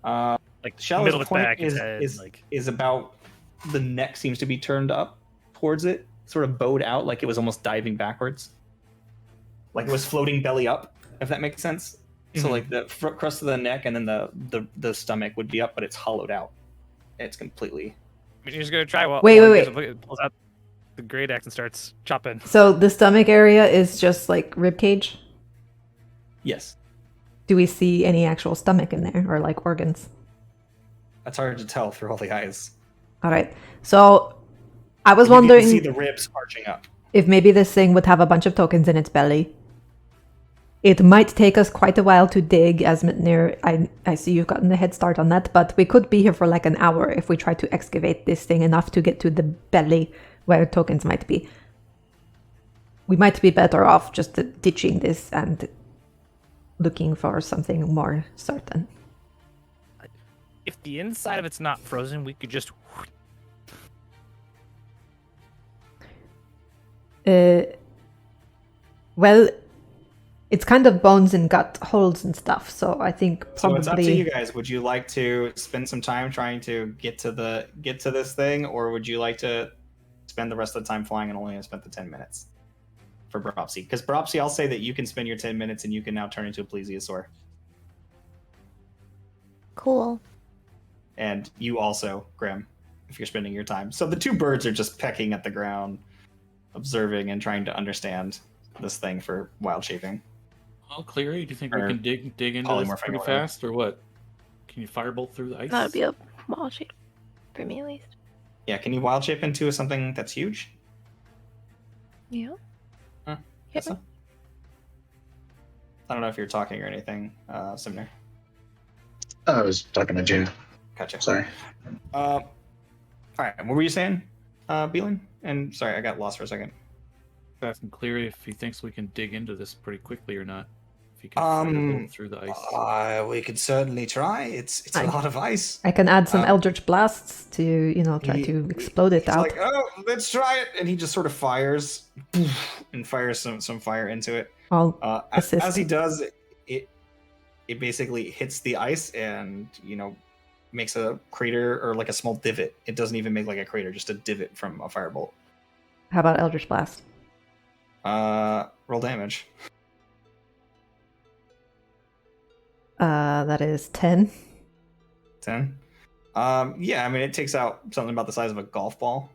Like The shallowest middle of its point back, its head, is about the neck seems to be turned up towards it, sort of bowed out, like it was almost diving backwards, like it was floating belly up. If that makes sense. So Mhm. like the crust of the neck and then the stomach would be up, but it's hollowed out. It's completely. You're just gonna try. Well, Wait. It pulls out the great axe and starts chopping. So the stomach area is just like rib cage. Yes, Do we see any actual stomach in there or like organs? that's hard to tell through all the eyes. All right. So I was You can wondering see the ribs arching up. if maybe this thing would have a bunch of tokens in its belly. It might take us quite a while to dig, as Mitnir, I see you've gotten a head start on that, but we could be here for like an hour if we try to excavate this thing enough to get to the belly where tokens might be. We might be better off just ditching this and looking for something more certain. If the inside of it's not frozen, we could just. Well, it's kind of bones and gut holes and stuff, so I think So probably. it's up to you guys. Would you like to spend some time trying to get to this thing, or would you like to spend the rest of the time flying and only spend the 10 minutes for Bropsy? Because Bropsy, I'll say that you can spend your 10 minutes and you can now turn into a plesiosaur. Cool. And you also, Grim, if you're spending your time. So the two birds are just pecking at the ground, observing and trying to understand this thing for wild shaping. Well, Cleary, do you think we Or can dig into polymorphing this or pretty whatever. fast, or what? Can you firebolt through the ice? That would be a wall shape. For me, at least. Yeah, can you wild shape into something that's huge? Yeah. Huh, guess so. I don't know if you're talking or anything, Simner. I was talking to June. Gotcha. Sorry. All right, what were you saying, Beelan? And sorry, I got lost for a second. Asking Cleary if he thinks we can dig into this pretty quickly or not. If he can firebolt through the ice. We could certainly try. It's a I- lot of ice. I can add some Um, Eldritch Blasts to, try to explode it He's out. like, oh, let's try it, and he just sort of fires and fires some fire into it. I'll As assist. he does, it basically hits the ice and makes a crater or like a small divot. It doesn't even make like a crater, just a divot from a firebolt. How about Eldritch Blast? Roll damage. That is 10. 10. Yeah, I mean it takes out something about the size of a golf ball.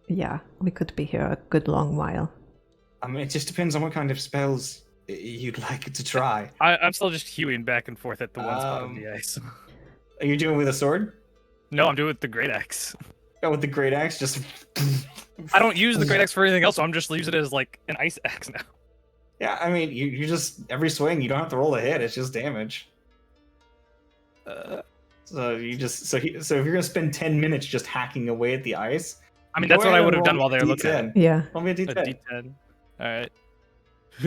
Yeah, we could be here a good long while. I mean it just depends on what kind of spells you'd like to try. I'm still just hewing back and forth at the one spot on the ice. Are you doing it with a sword? No, I'm doing it with the great axe. Oh, with the great axe, just. I don't use the great axe for anything else, so I'm just using it as like an ice axe now. Yeah, I mean, you just every swing you don't have to roll a hit; it's just damage. So if you're gonna spend 10 minutes just hacking away at the ice, I mean, go that's what ahead I would and have done roll while they were looking at it. D10. Yeah. Roll me a A D10. D10. All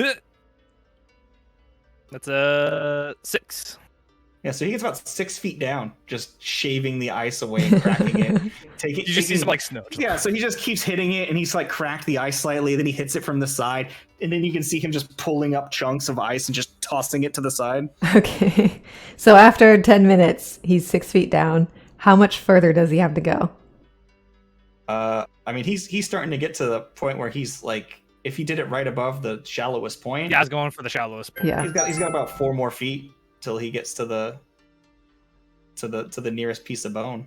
right. That's a 6. Yeah, so he gets about 6 feet down, just shaving the ice away and cracking it. You just see some like snow. Yeah, so he just keeps hitting it, and he's like cracked the ice slightly. Then he hits it from the side, and then you can see him just pulling up chunks of ice and just tossing it to the side. Okay. So after 10 minutes, he's 6 feet down. How much further does he have to go? I mean, he's starting to get to the point where he's like, if he did it right above the shallowest point, Yeah, I was going for the shallowest point. Yeah. he's got about 4 more feet till he gets to the nearest piece of bone.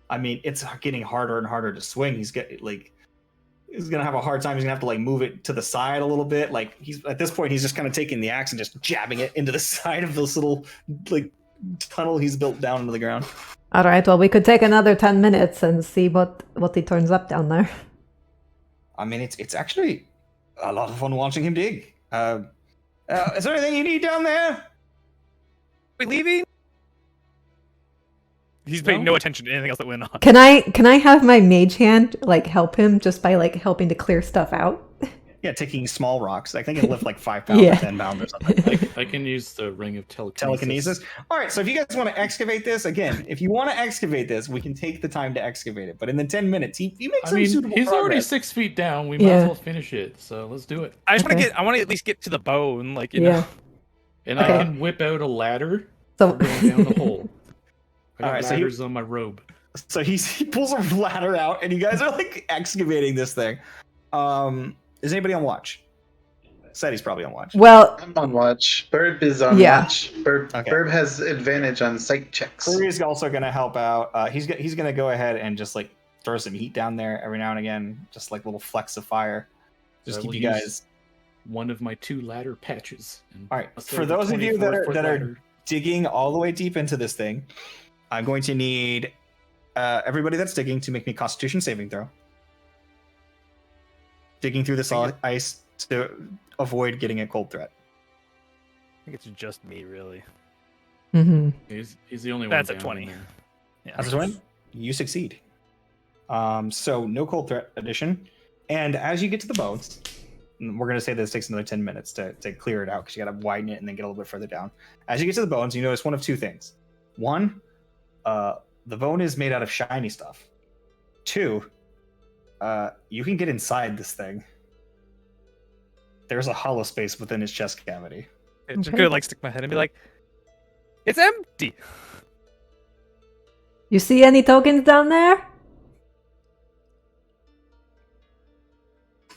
I mean, it's getting harder and harder to swing. He's gonna have a hard time. He's gonna have to like move it to the side a little bit. Like he's at this point, he's just kind of taking the axe and just jabbing it into the side of this little like tunnel he's built down into the ground. All right, well, we could take another 10 minutes and see what he turns up down there. I mean, it's actually a lot of fun watching him dig. Is there anything you need down there? We leaving? He's paying no attention to anything else that went on. Can I have my mage hand like help him just by like helping to clear stuff out? Yeah, taking small rocks. I think it lift like 5 pounds Yeah. or 10 pounds or something. I can use the ring of telekinesis. Telekinesis. All right, so if you guys want to excavate this, again, if you want to excavate this, we can take the time to excavate it. But in the 10 minutes, you make some suitable he's already progress. 6 feet down. We might Yeah. as well finish it. So let's do it. I just want Okay. to I want to at least get to the bone, like you Yeah. know. And Okay. I can whip out a ladder So for going down the hole. I got All right, so ladders on my robe. So he pulls a ladder out, and you guys are like excavating this thing. Is anybody on watch? Said he's probably on watch. well, I'm on watch. Burb is on Yeah. watch. Burb, Okay. Burb has advantage on sight checks. Furry is also going to help out. He's going to go ahead and just like throw some heat down there every now and again, just like little flecks of fire. Just I keep will you use guys. one of my 2 ladder patches. And All right, I'll for save the those of you that 24-foot are ladder. digging all the way deep into this thing, I'm going to need everybody that's digging to make me Constitution saving throw. Digging through the solid ice to avoid getting a cold threat. I think it's just me, really. mhm. He's the only That's one. a down 20. in there. Yeah. As a twin, you succeed. So no cold threat addition. And as you get to the bones, and we're going to say this takes another 10 minutes to clear it out because you got to widen it and then get a little bit further down. As you get to the bones, you notice one of two things. One, the bone is made out of shiny stuff. Two, you can get inside this thing. There's a hollow space within his chest cavity. I just Okay. could like stick my head and be like, it's empty. You see any tokens down there?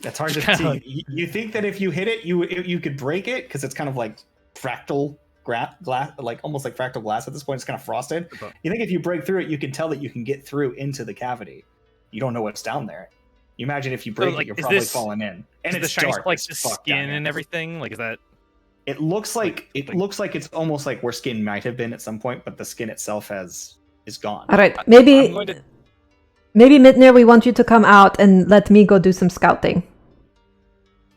That's hard to Kinda see. like- You think that if you hit it, you could break it because it's kind of like fractal glass, like almost like fractal glass at this point. It's kind of frosted. You think if you break through it, you can tell that you can get through into the cavity. You don't know what's down there. You imagine if you break like, it, you're is probably this- falling in, and Is the it's shiny dark. like as the fuck down skin here. and everything? Like is that It looks like like- looks like it's almost like where skin might have been at some point, but the skin itself is gone. All right, I'm maybe going to Midnir, we want you to come out and let me go do some scouting.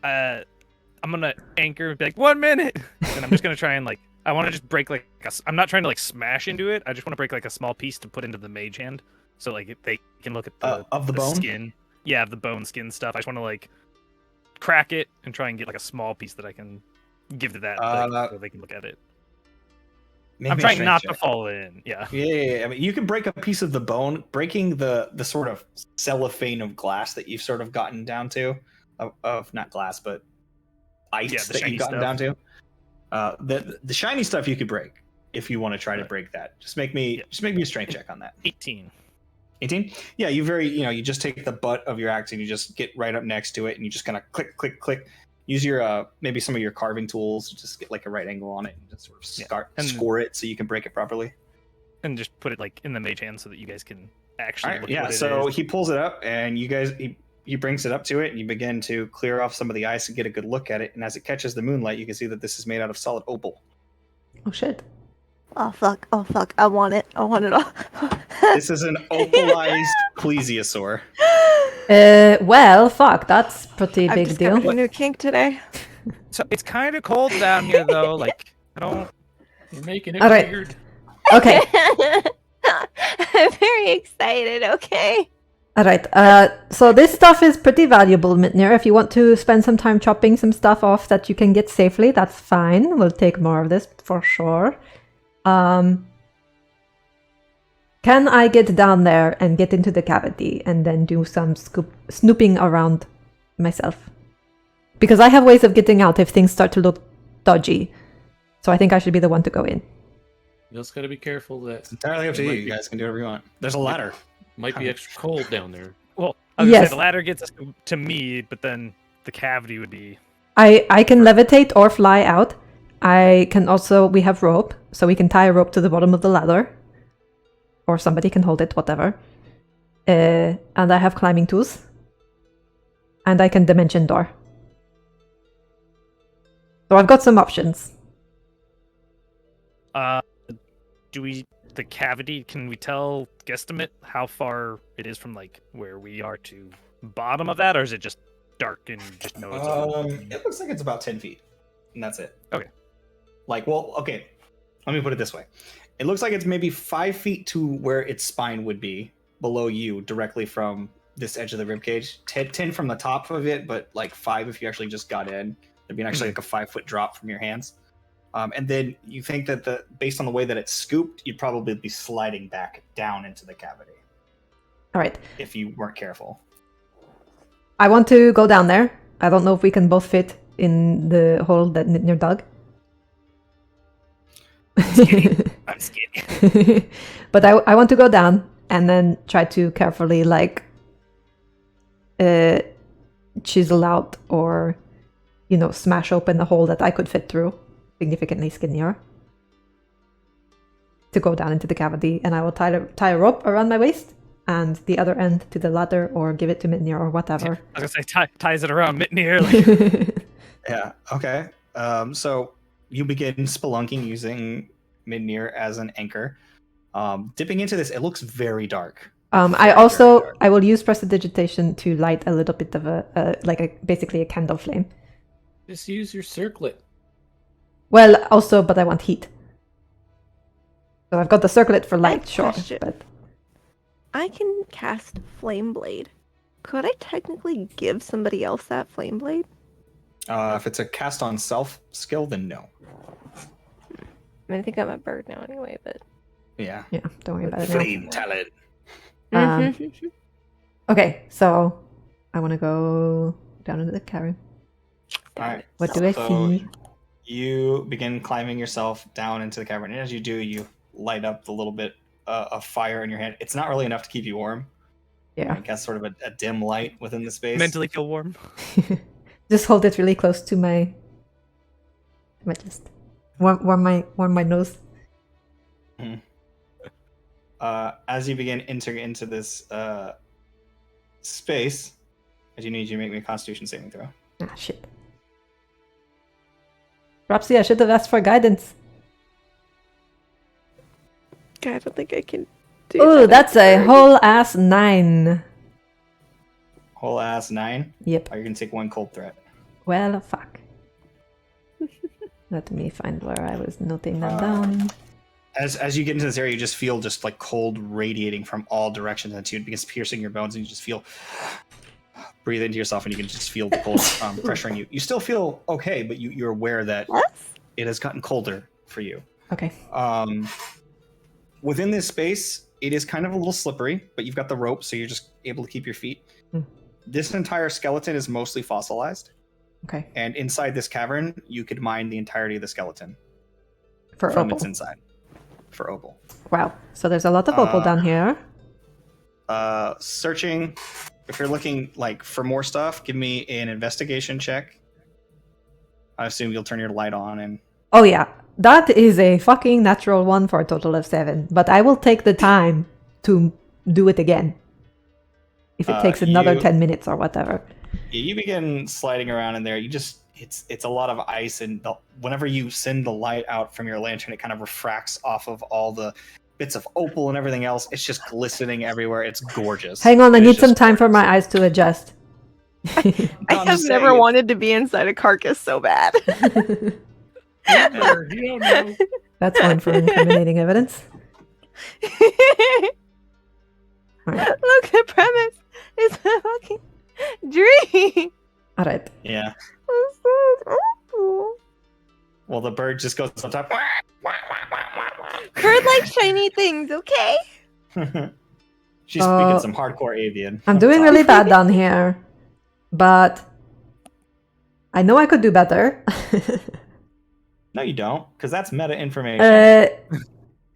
I'm gonna anchor and be like 1 minute, and I'm just gonna try and like I want to just break like I'm not trying to like smash into it. I just want to break like a small piece to put into the mage hand, so like they can look at the Of the bone? skin. Yeah, the bone skin stuff. I just want to like crack it and try and get like a small piece that I can give to that thing so they can look at it. Make I'm me a trying strength not check. to fall in. Yeah. Yeah. I mean, you can break a piece of the bone, breaking the sort of cellophane of glass that you've sort of gotten down to, of not glass but ice Yeah, the that shiny you've gotten stuff. down to. The shiny stuff you could break if you want to try to Right. break that. Just make me a strength check on that. 18. 18. Yeah, you just take the butt of your axe and you just get right up next to it and you just kind of click, click, click. Use your maybe some of your carving tools, just get like a right angle on it and just sort of And- score it so you can break it properly. And just put it like in the mage hand so that you guys can actually All right, look at yeah. what it So is. he pulls it up, and you guys he brings it up to it, and you begin to clear off some of the ice and get a good look at it. And as it catches the moonlight, you can see that this is made out of solid opal. Oh shit. Oh fuck! Oh fuck! I want it! I want it all. This is an opalized plesiosaur. Well, fuck, that's pretty I've big discovered deal. a new kink today. So it's kind of cold down here though. Like I don't. You're making it All right. weird. Okay, I'm very excited, okay? all right. So this stuff is pretty valuable, Midnir. If you want to spend some time chopping some stuff off that you can get safely, that's fine. We'll take more of this for sure. Can I get down there and get into the cavity and then do some snooping around myself? Because I have ways of getting out if things start to look dodgy. So I think I should be the one to go in. You just got to be careful that It's entirely up to you. You guys can do whatever you want. There's a ladder. might be extra cold down there. Well, I was gonna Yes. say the ladder gets us to me, but then the cavity would be. I can levitate or fly out. I can also, we have rope, so we can tie a rope to the bottom of the ladder. Or somebody can hold it, whatever. And I have climbing tools. And I can dimension door. So I've got some options. Do we the cavity? Can we guesstimate how far it is from like where we are to bottom of that, or is it just dark and just know it's a... It looks like it's about 10 feet, and that's it. Okay. Like, well, okay. Let me put it this way. It looks like it's maybe 5 feet to where its spine would be below you, directly from this edge of the ribcage. 10 from the top of it, but like 5 if you actually just got in. There'd be actually like a 5-foot drop from your hands. And then you think that based on the way that it's scooped, you'd probably be sliding back down into the cavity. All right. If you weren't careful. I want to go down there. I don't know if we can both fit in the hole that Nitnir dug. I'm scared. But I want to go down and then try to carefully like chisel out or smash open the hole that I could fit through, significantly skinnier, to go down into the cavity. And I will tie a rope around my waist and the other end to the ladder, or give it to Mitnir or whatever. I was gonna say ties it around Mitnir. Like... Yeah. Okay. So you begin spelunking using Midnir as an anchor. Dipping into this, it looks very dark. I will use prestidigitation to light a little bit of basically a candle flame. Just use your circlet. Well, also, but I want heat. So I've got the circlet for light, sure. But I can cast Flame Blade. Could I technically give somebody else that Flame Blade? If it's a cast on self skill, then no. I mean, I think I'm a bird now anyway, but... Yeah. Yeah, don't worry about it. Flame talent. Okay, so I want to go down into the cavern. Alright. What do I see? You begin climbing yourself down into the cavern, and as you do, you light up the little bit of fire in your hand. It's not really enough to keep you warm. Yeah. I guess sort of a dim light within the space. Mentally feel warm. Just hold it really close to my chest. Warm my nose. Mm-hmm. As you begin entering into this space, I do need you to make me a Constitution saving throw. Ah, shit. Ropsy, I should have asked for guidance. God, I don't think I can do Oh, that. that's a whole ass 9. Whole ass 9? Yep. Or you're going to take 1 cold threat. Well, fuck. Let me find where I was noting that down. As you get into this area, you just feel just like cold radiating from all directions until it begins piercing your bones, and you just feel... Breathe into yourself, and you can just feel the cold pressuring you. You still feel okay, but you're aware that it has gotten colder for you. Okay. Within this space, it is kind of a little slippery, but you've got the rope, so you're just able to keep your feet. This entire skeleton is mostly fossilized. Okay. And inside this cavern, you could mine the entirety of the skeleton For from opal. its inside. For opal. Wow. So there's a lot of opal down here. Searching. If you're looking for more stuff, give me an investigation check. I assume you'll turn your light on and... Oh yeah. That is a fucking natural 1 for a total of 7. But I will take the time to do it again. If it takes another 10 minutes or whatever. You begin sliding around in there. It's a lot of ice, and whenever you send the light out from your lantern, it kind of refracts off of all the bits of opal and everything else. It's just glistening everywhere. It's gorgeous. Hang on, I need some time for my eyes to adjust. I have never wanted to be inside a carcass so bad. You don't know. That's one for incriminating evidence. Alright. Look, the premise is a fucking dream. Alright. Yeah. This is awful. Well, the bird just goes on top. Bird like shiny things, okay? She's speaking some hardcore avian. I'm doing really bad down here. But I know I could do better. No, you don't, because that's meta information.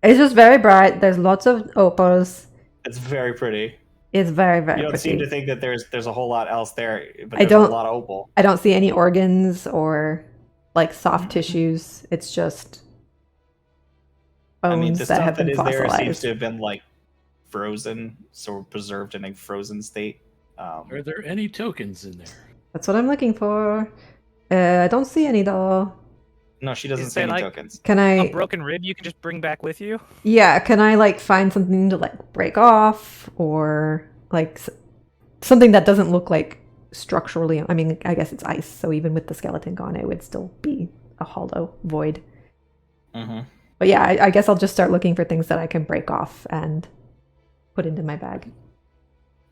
It's just very bright. There's lots of opals. It's very pretty. It's very, very You don't pretty. seem to think that there's a whole lot else there, but I there's don't- a lot of opal. I don't see any organs or soft tissues. It's just bones I mean, the that stuff have that been is there fossilized. seems to have been frozen, so preserved in a frozen state. Are there any tokens in there? That's what I'm looking for. I don't see any though. No, she doesn't Is say there, any like- tokens. Can A I? broken rib you can just bring back with you? Yeah, can I find something to break off or something that doesn't look like structurally. I mean, I guess it's ice, so even with the skeleton gone, it would still be a hollow void. Mm-hmm. But yeah, I guess I'll just start looking for things that I can break off and put into my bag.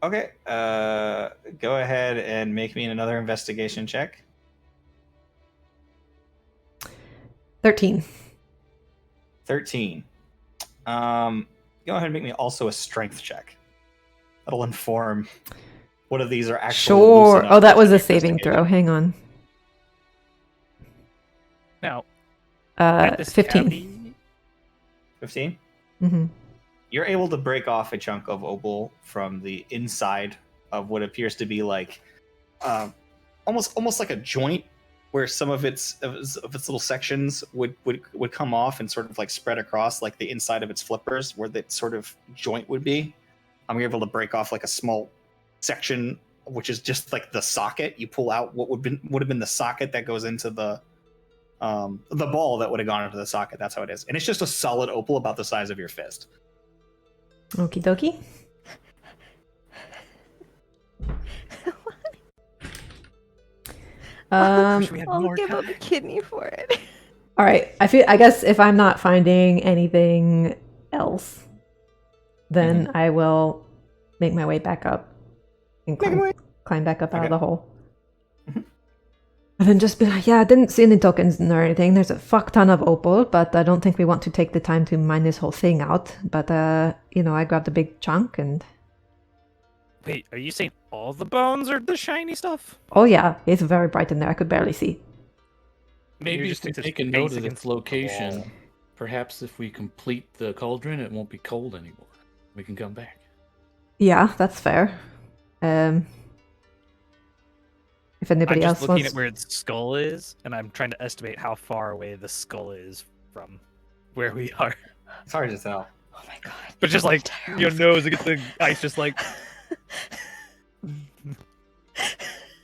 Okay. Go ahead and make me another investigation check. 13. 13. Go ahead and make me also a strength check. That'll inform what of these are actually loose Sure. enough Oh, that to was be a saving investigated. throw. Hang on. Now, at this 15. cavity- 15? Mm-hmm. You're able to break off a chunk of opal from the inside of what appears to be like almost like a joint where some of its little sections would come off and sort of like spread across like the inside of its flippers where that sort of joint would be. I'm able to break off like a small section which is just like the socket. You pull out what would have been the socket that goes into the ball that would have gone into the socket. That's how it is. And it's just a solid opal about the size of your fist. Okie dokie. wish we had I'll more give up time. a kidney for it. All right. I guess if I'm not finding anything else, then I will make my way back up and climb back up out of the hole. And then just be like, yeah, I didn't see any tokens or anything. There's a fuck ton of opal, but I don't think we want to take the time to mine this whole thing out. But, I grabbed a big chunk and... Wait, are you saying all the bones are the shiny stuff? Oh yeah, it's very bright in there. I could barely see. Maybe just if we take make this a note base of against its the wall. location, perhaps if we complete the cauldron, it won't be cold anymore. We can come back. Yeah, that's fair. If anybody I'm else just looking wants... at where its skull is, and I'm trying to estimate how far away the skull is from where we are. It's hard to tell. Oh my god. But just like your nose against the ice, just like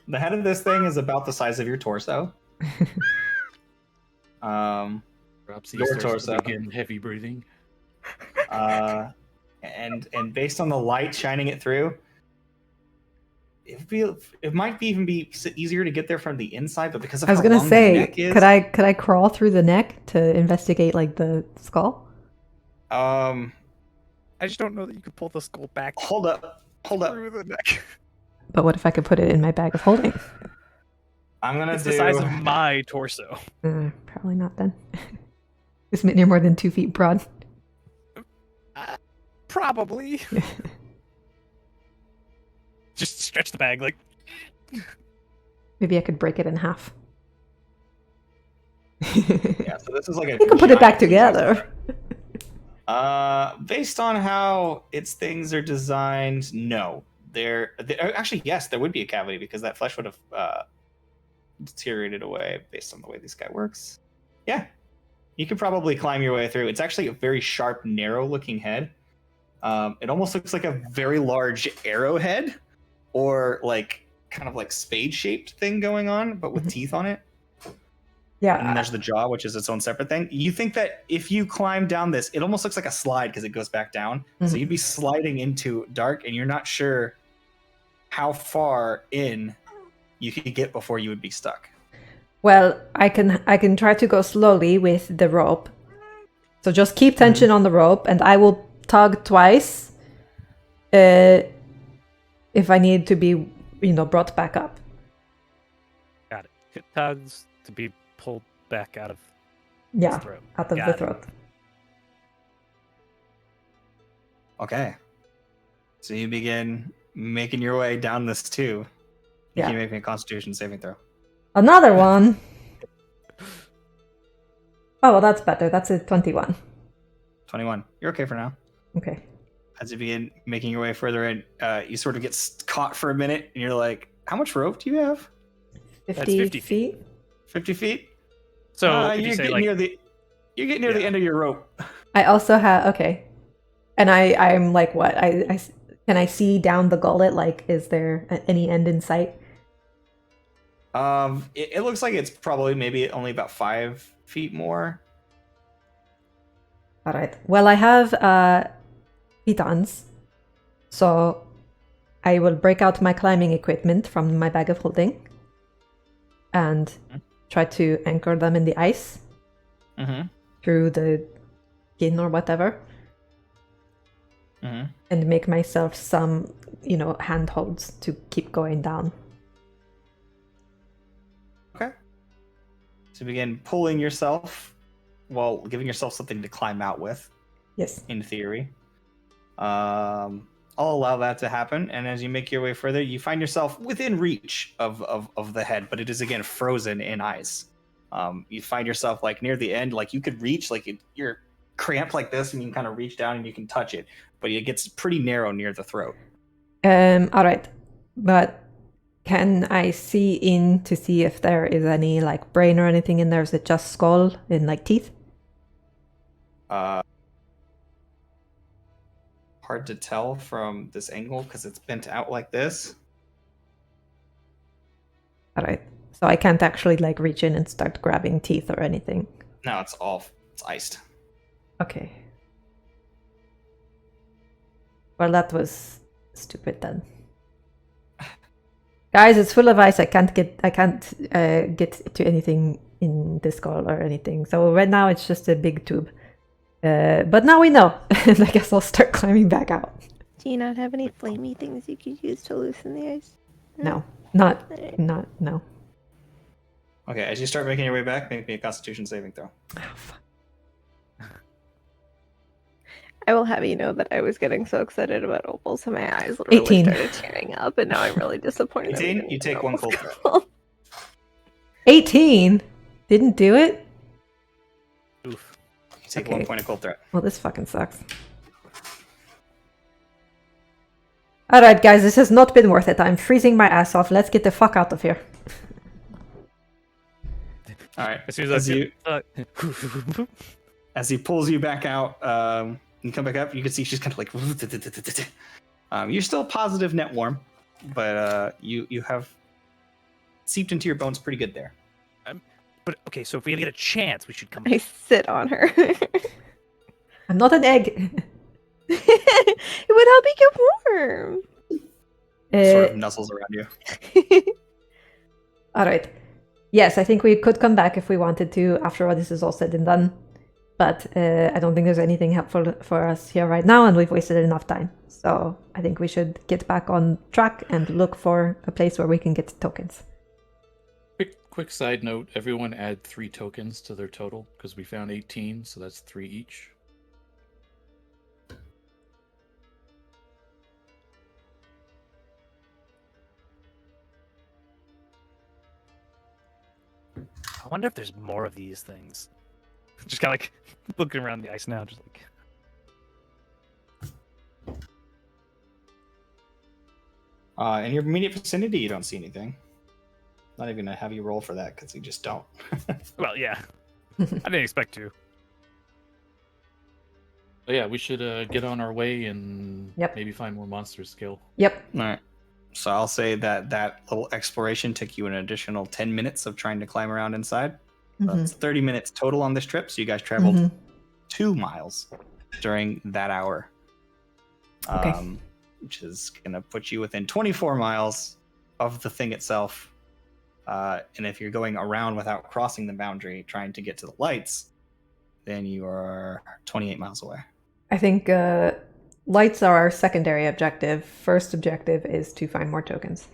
The head of this thing is about the size of your torso. Perhaps he Your starts torso. to begin heavy breathing. And based on the light shining it through, it might even be easier to get there from the inside, but because of I was how gonna long the say, neck is, could I crawl through the neck to investigate like the skull? I just don't know that you could pull the skull back hold up. through the neck. But what if I could put it in my bag of holding? I'm gonna It's do the size of my torso. Probably not then. Is Mitnir more than 2 feet broad? Probably. Just stretch the bag like. Maybe I could break it in half. Yeah, so this is like a You can put it back giant together. Based on how its things are designed, no. Actually, yes, there would be a cavity because that flesh would have deteriorated away based on the way this guy works. Yeah, you could probably climb your way through. It's actually a very sharp, narrow-looking head. It almost looks like a very large arrowhead, or like kind of like spade-shaped thing going on, but with teeth on it. Yeah. And then there's the jaw, which is its own separate thing. You think that if you climb down this, it almost looks like a slide because it goes back down. So you'd be sliding into dark, and you're not sure how far in you could get before you would be stuck. Well, I can try to go slowly with the rope. So just keep tension on the rope, and I will tug twice if I need to be, brought back up. Got it. Hit tugs to be pulled back out of Yeah, its throat. out of Got the it. throat. Okay. So you begin making your way down this tube. You Yeah. can make me a Constitution saving throw. Another one. Oh, well, that's better. That's a 21. 21. You're okay for now. Okay. As you begin making your way further in, you sort of get caught for a minute, and you're like, "How much rope do you have? 50, 50 feet. 50 feet? So if you're you say getting like near the the end of your rope. I also have okay, and I'm like what I can I see down the gullet? Like, is there any end in sight? It looks like it's probably maybe only about 5 feet more. All right. Well, I have pitons, so I will break out my climbing equipment from my bag of holding and try to anchor them in the ice through the skin or whatever. And make myself some, handholds to keep going down. Okay. So begin pulling yourself while giving yourself something to climb out with. Yes. In theory. I'll allow that to happen, and as you make your way further, you find yourself within reach of the head, but it is again frozen in ice. You find yourself like near the end, like you could reach, like you're cramped like this, and you can kind of reach down and you can touch it, but it gets pretty narrow near the throat. All right, but can I see in to see if there is any like brain or anything in there? Is it just skull and like teeth? Hard to tell from this angle because it's bent out like this. All right, so I can't actually like reach in and start grabbing teeth or anything. No, it's iced. Okay. Well, that was stupid then. Guys, it's full of ice. I can't get to anything in the skull or anything. So right now it's just a big tube. But now we know. And I guess I'll start climbing back out. Do you not have any flamey things you could use to loosen the ice? No. No. Okay, as you start making your way back, make me a Constitution saving throw. Oh, fuck. I will have you know that I was getting so excited about opals, so my eyes literally 18. started tearing up, and now I'm really disappointed. that we 18? didn't You get take one opals cold roll. 18? Didn't do it? Oof. You take Okay. 1 point of cold threat. Well, this fucking sucks. Alright, guys, this has not been worth it. I'm freezing my ass off. Let's get the fuck out of here. Alright, As soon as as he pulls you back out, you come back up, you can see she's kind of like... you're still positive net warm, but you have seeped into your bones pretty good there. But okay, so if we get a chance, we should come. I sit on her. I'm not an egg. It would help you get warm. Sort of nuzzles around you. Alright. Yes, I think we could come back if we wanted to after all this is all said and done. But I don't think there's anything helpful for us here right now, and we've wasted enough time. So I think we should get back on track and look for a place where we can get tokens. Quick side note, everyone add 3 tokens to their total, because we found 18, so that's 3 each. I wonder if there's more of these things. Just kind of like looking around the ice now, just like. In your immediate vicinity, you don't see anything. Not even gonna have you roll for that because you just don't. Well, yeah. I didn't expect to. But yeah, we should get on our way and Yep. maybe find more monsters to kill. Yep. All right. So I'll say that little exploration took you an additional 10 minutes of trying to climb around inside. That's 30 minutes total on this trip. So you guys traveled 2 miles during that hour. Okay. Which is going to put you within 24 miles of the thing itself. And if you're going around without crossing the boundary, trying to get to the lights, then you are 28 miles away. I think lights are our secondary objective. First objective is to find more tokens.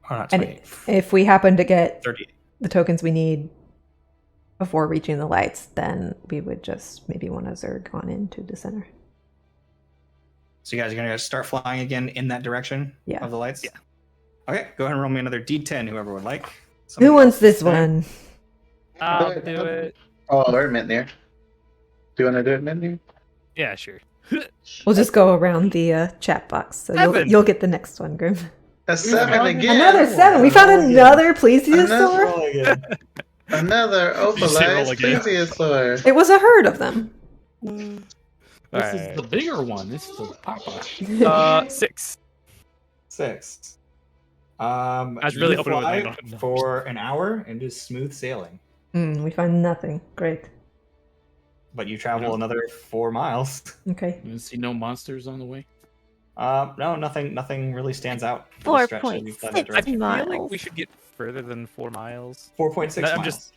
Oh, not And 28. if we happen to get 30. the tokens we need before reaching the lights, then we would just maybe want to zerg on into the center. So you guys are going to start flying again in that direction of the lights? Yeah. Okay, go ahead and roll me another D10, whoever would like. Who wants this one? I'll do it. Oh, or Mitnir. Do you want to do it, Mitnir? Yeah, sure. We'll just go around the chat box, so you'll get the next one, Grim. A 7 again. Another 7. We found another plesiosaur. Roll again. Another roll opalized again. plesiosaur. It was a herd of them. This is the bigger one. This is the Papa. 6. 6. I was really you hoping it would fly land on- for an hour and just smooth sailing. We find nothing. Great. But you travel another 4 miles. Okay. You didn't see no monsters on the way? No, nothing really stands out. For the stretch that we've done that 4.6 direction. I feel like miles. we should get further than 4 miles. 4.6 No, I'm miles. just-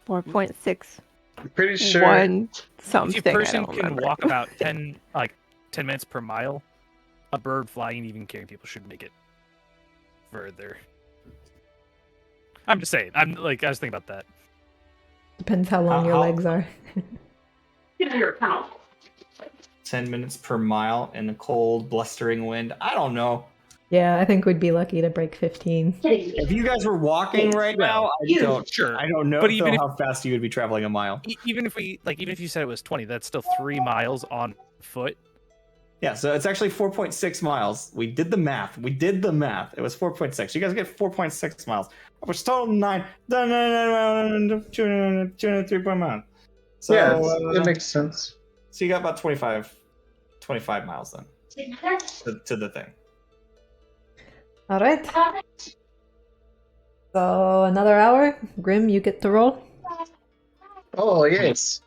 4.6. I'm pretty sure. One If something. a person I don't can remember. walk about 10 minutes per mile, a bird flying, even carrying people, should make it further. I'm just saying. I was thinking about that. Depends how long your How- legs are. 10 minutes per mile in a cold, blustering wind. I don't know. Yeah, I think we'd be lucky to break 15. If you guys were walking right now, Sure. I don't know But even if- how fast you would be traveling a mile. Even if you said it was 20, that's still 3 miles on foot. Yeah, so it's actually 4.6 miles. We did the math. It was 4.6. You guys get 4.6 miles. Which total 203 miles. So, Yeah, it makes sense. so you got about 25 miles then to the thing. All right. So another hour. Grim, you get to roll. Oh, yes.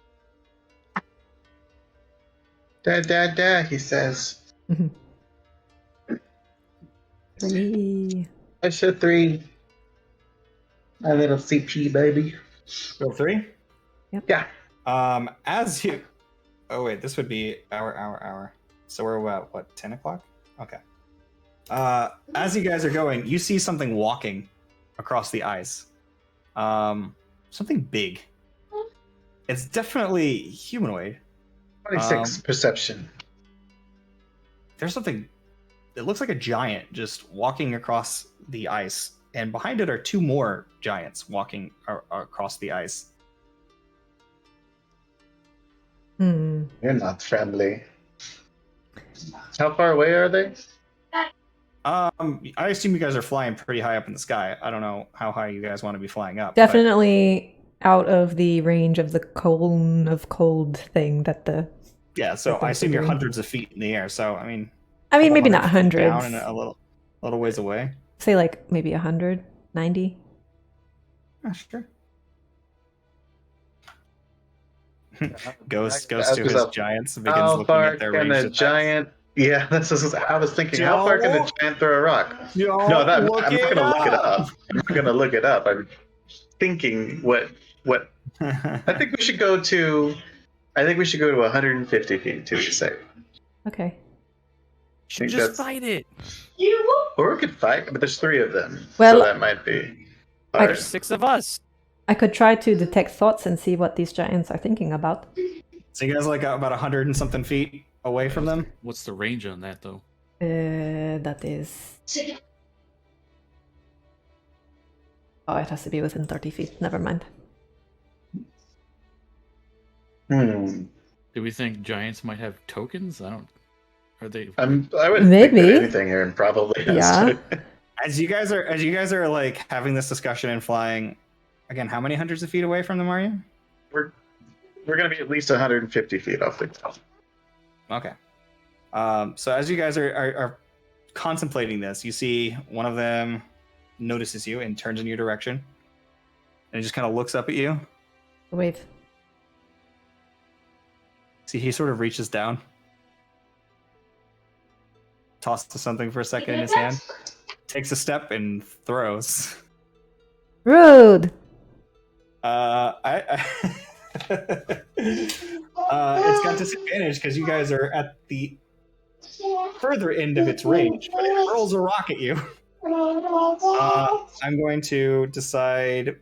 Da, he says. 3. I said 3. My little CP, baby. Roll 3. Yeah. As you. Oh wait, this would be hour. So we're what 10 o'clock? Okay. As you guys are going, you see something walking across the ice. Something big. It's definitely humanoid. 26 perception. There's something. It looks like a giant just walking across the ice, and behind it are 2 more giants walking across the ice. Hmm. You're not friendly. How far away are they? I assume you guys are flying pretty high up in the sky. I don't know how high you guys want to be flying up. Definitely out of the range of the cone of cold thing that the. Yeah, so That I thing's assume you're green. hundreds of feet in the air. So I mean, Maybe not 100 feet hundreds. down and a little ways away. Say like maybe 100, 90. Yeah, sure. goes Ask to his yourself, giants and begins How looking far at their can range a attacks. giant? Yeah, I was thinking. How far can a giant throw a rock? No, I'm not gonna look it up. I'm not gonna look it up. I'm thinking what. I think we should go to 150 feet to be safe. Okay. Should think just that's- fight it. Or we could fight, but there's 3 of them, Well, so that might be hard. There's 6 of us. I could try to detect thoughts and see what these giants are thinking about. So you guys like about 100 and something feet away from them. What's the range on that though? That is. Oh, it has to be within 30 feet. Never mind. Hmm. Do we think giants might have tokens? I don't. Are they? I would Maybe. think that anything here probably has Yeah. As you guys are like having this discussion and flying, again, how many hundreds of feet away from them are you? We're gonna be at least 150 feet off the top. Okay. So as you guys are contemplating this, you see one of them notices you and turns in your direction, and he just kind of looks up at you. Wave. See, he sort of reaches down, tosses something for a second in his hand, takes a step, and throws. Rude. It's got disadvantage because you guys are at the further end of its range, but it hurls a rock at you. I'm going to decide.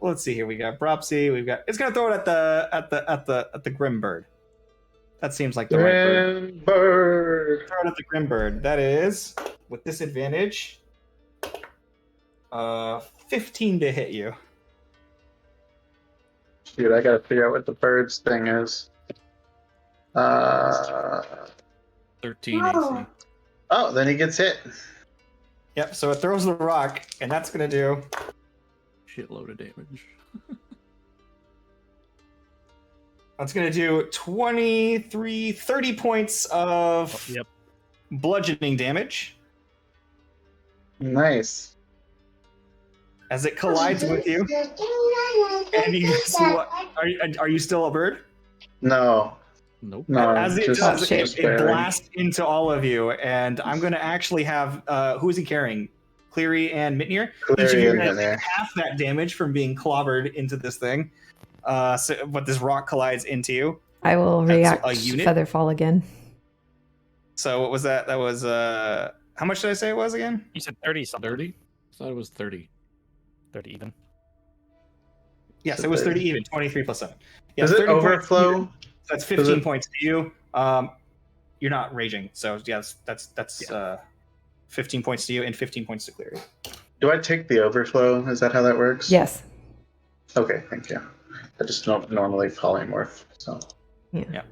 Let's see here. We got Bropsy. It's gonna throw it at the Grim Bird. That seems like the right bird. Bird. Throw it at the Grim Bird. That is with disadvantage. 15 to hit you. Dude, I gotta figure out what the bird's thing is. 13 AC. Oh, then he gets hit. Yep. So it throws the rock, and that's gonna do. Shitload of damage. That's gonna do 30 points of Yep. bludgeoning damage Nice. as it collides with you. And you guess what? Are you still a bird? No. Nope. No, As it just, does, shit. just it barely. blasts into all of you, and I'm going to actually have who is he carrying? Cleary and Mitnir. Each of Cleary you and guys Mitnir. take half that damage from being clobbered into this thing. But this rock collides into you. I will That's react a unit? Featherfall again. So what was that? That was how much did I say it was again? You said 30 something. 30? I thought it was 30. 30 even. Yes, it was 30 even. 23 plus 7. Yeah, Does it 30 points overflow? even. That's 15 points to you. You're not raging, so yes, that's 15 points to you and 15 points to Cleary. Do I take the overflow? Is that how that works? Yes. Okay, thank you. I just don't normally polymorph, so. Yeah.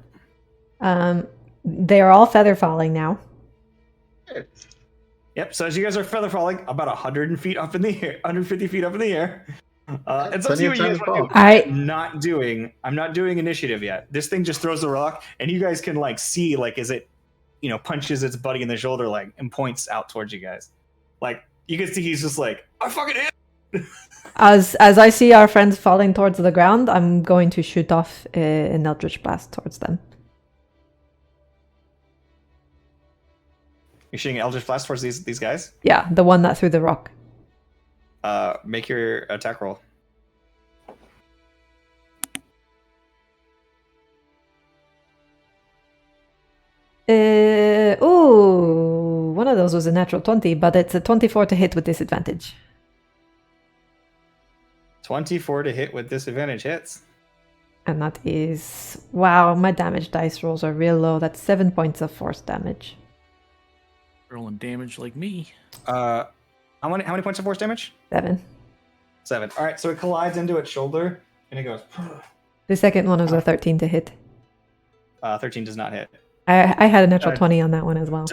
They are all feather falling now. Yep. So as you guys are feather falling, about 100 feet up in the air, 150 feet up in the air. It's up to Plenty you of what you time guys to want to fall. do. I'm not doing initiative yet. This thing just throws the rock, and you guys can like see like as it, punches its buddy in the shoulder like and points out towards you guys. Like you can see he's just like, I fucking hit. As I see our friends falling towards the ground, I'm going to shoot off an Eldritch Blast towards them. You're shooting Eldritch Blast towards these guys. Yeah, the one that threw the rock. Make your attack roll. One of those was a natural 20, but it's a 24 to hit with disadvantage. 24 to hit with disadvantage hits. And that is... Wow, my damage dice rolls are real low. That's 7 points of force damage. Rolling damage like me. How many points of force damage? 7. 7. All right, so it collides into its shoulder, and it goes. The second one was a 13 to hit. 13 does not hit. I had a natural 20 on that one as well.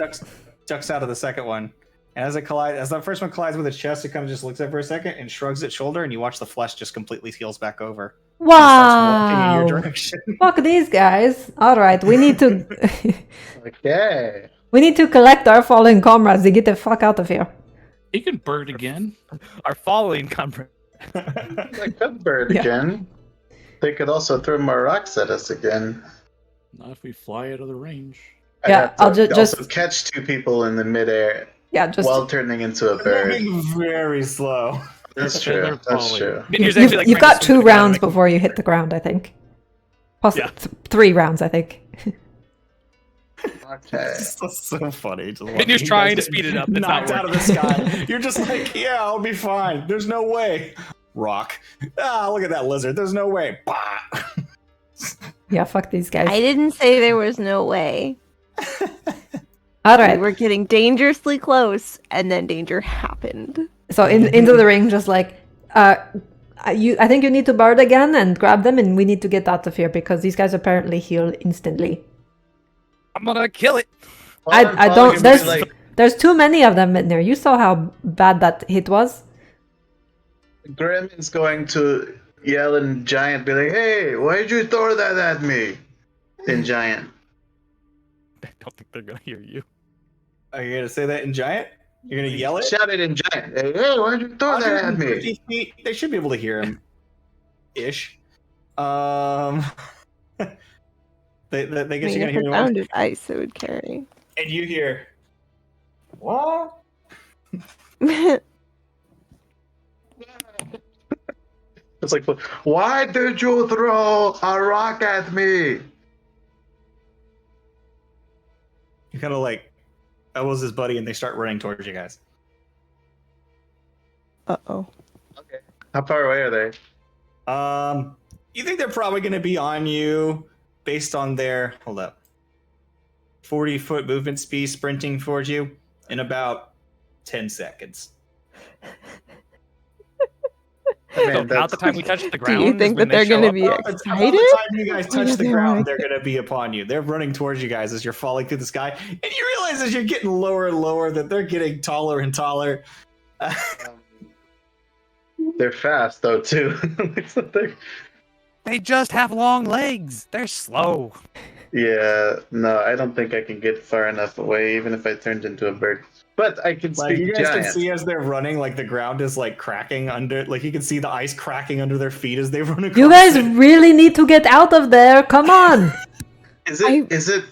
Ducks out of the second one, and as the first one collides with its chest, it kind of just looks at it for a second and shrugs its shoulder, and you watch the flesh just completely heals back over. Wow! Starts walking in your direction. Fuck these guys! All right, we need to Okay. we need to collect our fallen comrades to get the fuck out of here. He can bird again. Our following conference. I could bird Yeah. again. They could also throw more rocks at us again. Not if we fly out of the range. I'd Yeah, have to I'll just also catch two people in the midair yeah, just while turning into a bird. Moving very slow. That's Feather true. That's falling. true. you've got 2 rounds before you hit the ground, I think. Possibly Yeah. 3 rounds, I think. Okay. It's so funny. Minier's trying to speed it up. It's not knocked out of the sky. You're just like, yeah, I'll be fine. There's no way. Rock. Look at that lizard. There's no way. Bah. Yeah, fuck these guys. I didn't say there was no way. All We right, were getting dangerously close, and then danger happened. so into the ring, just like I think you need to bird again and grab them, and we need to get out of here because these guys apparently heal instantly. I'm gonna kill it. I don't. There's too many of them in there. You saw how bad that hit was. Grim is going to yell in Giant, be like, "Hey, why'd you throw that at me?" In Giant. I don't think they're gonna hear you. Are you gonna say that in Giant? You're gonna yell it? Shout it in Giant. Hey, why'd you throw that at me? 150 feet. They should be able to hear him. Ish. They guess I mean, you're gonna if hear it me. sounded ice, it would carry. And you hear, what? It's like, why did you throw a rock at me? He kind of like elbows his buddy, and they start running towards you guys. Uh-oh. Okay. How far away are they? You think they're probably gonna be on you based on their 40-foot movement speed, sprinting towards you in about 10 seconds. So about the time we touch the ground. Do you is think when that they're they show going to up? be About the excited? time you guys touch Or the they're ground, like- they're gonna be upon you. They're running towards you guys as you're falling through the sky, and you realize as you're getting lower and lower that they're getting taller and taller. They're fast though too. They just have long legs. They're slow. Yeah, no, I don't think I can get far enough away, even if I turned into a bird. But I can Like speak you guys giant. can see as they're running, like the ground is like cracking under. Like you can see the ice cracking under their feet as they run across. You guys it. really need to get out of there. Come on. Is the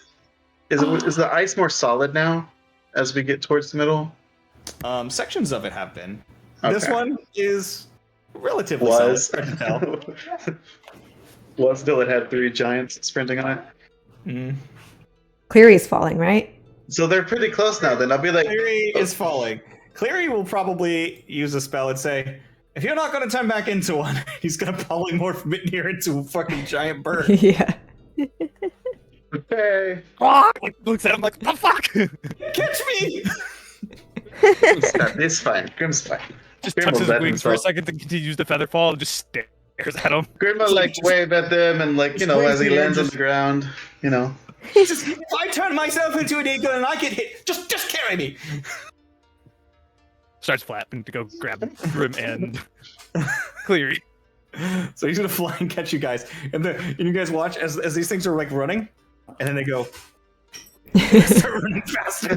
ice more solid now as we get towards the middle? Sections of it have been. Okay. This one is relatively Was solid. Hard to tell. was still it had 3 giants sprinting on it. Mm. Cleary's falling, right? So they're pretty close now. Then I'll be like, Cleary is falling. Cleary will probably use a spell and say, if you're not going to turn back into one, he's going to polymorph Mitnir into a fucking giant bird. Yeah. okay, Looks at him like, the fuck? Catch me! it's fine. Grim's fine. Just Grim will touches his let wings for a himself. second, then continues to feather fall and just stares at him. Grim will like wave at them and like as he lands on the ground, Just, if I turn myself into an eagle and I get hit, just carry me. Starts flapping to go grab Grim and Cleary. So he's gonna fly and catch you guys, and you guys watch as these things are like running, and then they go. They start running faster.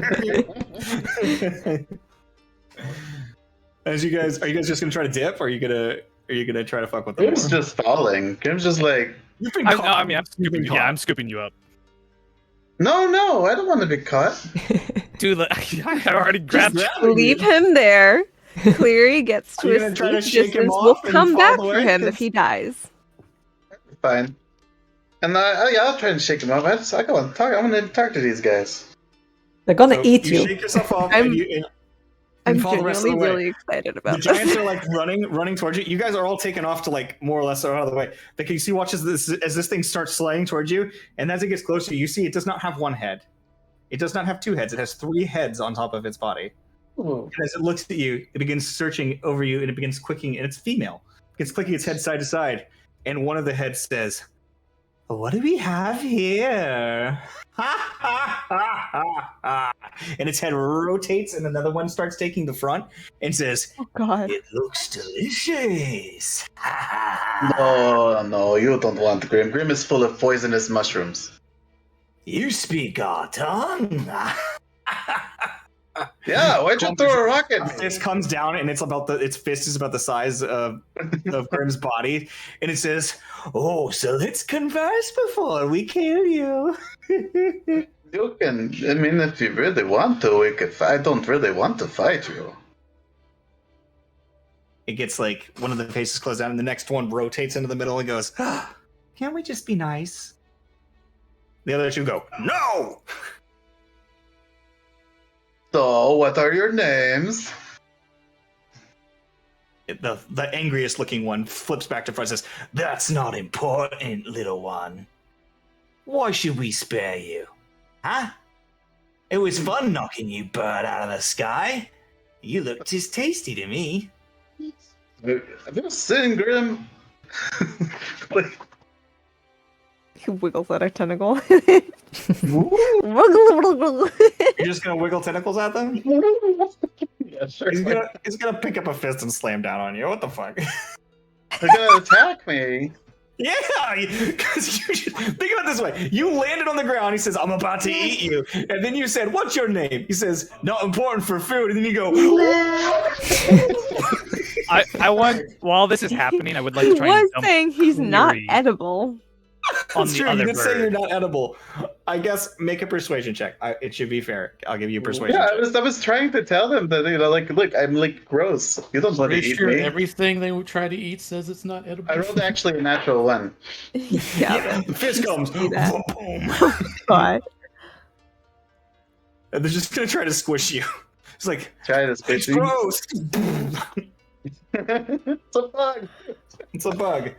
Are you guys just gonna try to dip, or are you gonna try to fuck with them? Grim's just falling. Grim's just like, You've been I'm caught. scooping you. Yeah, I'm scooping you up. no, I don't want to be caught. Dude, I already grabbed you. Leave him there. Cleary gets Are you to gonna a try to safe shake him distance. We'll off and come fall back away? for him 'Cause- if he dies. Fine. And I'll try and shake him up. I go and talk. I'm gonna talk to these guys. They're gonna So eat you you. shake yourself off, I'm- and you I'm fall the rest of genuinely the way. really excited The about giants this. are like running towards you. You guys are all taken off to like more or less out of the way. But you see, watches this as this thing starts sliding towards you, and as it gets closer, you see it does not have one head. It does not have 2 heads. It has 3 heads on top of its body. Ooh. And as it looks at you, it begins searching over you, and it begins clicking. And it's female. It's clicking its head side to side, and one of the heads says, "What do we have here?" Ha ha ha ha ha! And its head rotates, and another one starts taking the front and says, Oh God. "It looks delicious." Ha ha ha! No, you don't want Grim. Grim is full of poisonous mushrooms. You speak our tongue. Yeah, why'd you throw a rocket? This comes down, and its fist is about the size of Grim's body, and it says, "Oh, so let's converse before we kill you." You can. I mean, if you really want to, we could. I don't really want to fight you. It gets like one of the faces closed down, and the next one rotates into the middle and goes, "Can't we just be nice?" The other 2 go, "No!" So, what are your names? The angriest looking one flips back to front and says, "That's not important, little one. Why should we spare you? Huh? It was fun knocking you bird out of the sky. You looked as tasty to me." Have you seen Grim? Like, He wiggles at a tentacle. You're just gonna wiggle tentacles at them? yeah, sure. He's gonna pick up a fist and slam down on you. What the fuck? They're gonna attack me. Yeah, because you should think about it this way. You landed on the ground. He says, "I'm about to eat you," and then you said, "What's your name?" He says, "Not important for food," and then you go, I want, while this is happening, I would like He to try and was dump saying he's not Cleary edible. on That's the true. You other did say you're bird. not edible. I guess make a persuasion check. It should be fair. I'll give you a persuasion Yeah, check. I was trying to tell them that like, look, I'm like gross. You don't want to Pretty eat sure me. everything they would try to eat says it's not edible. I rolled actually a natural 1. Yeah. The fist comes. See that. Boom. God. And they're just gonna try to squish you. It's like, Try this, it's bitch. gross. It's a bug. It's a bug.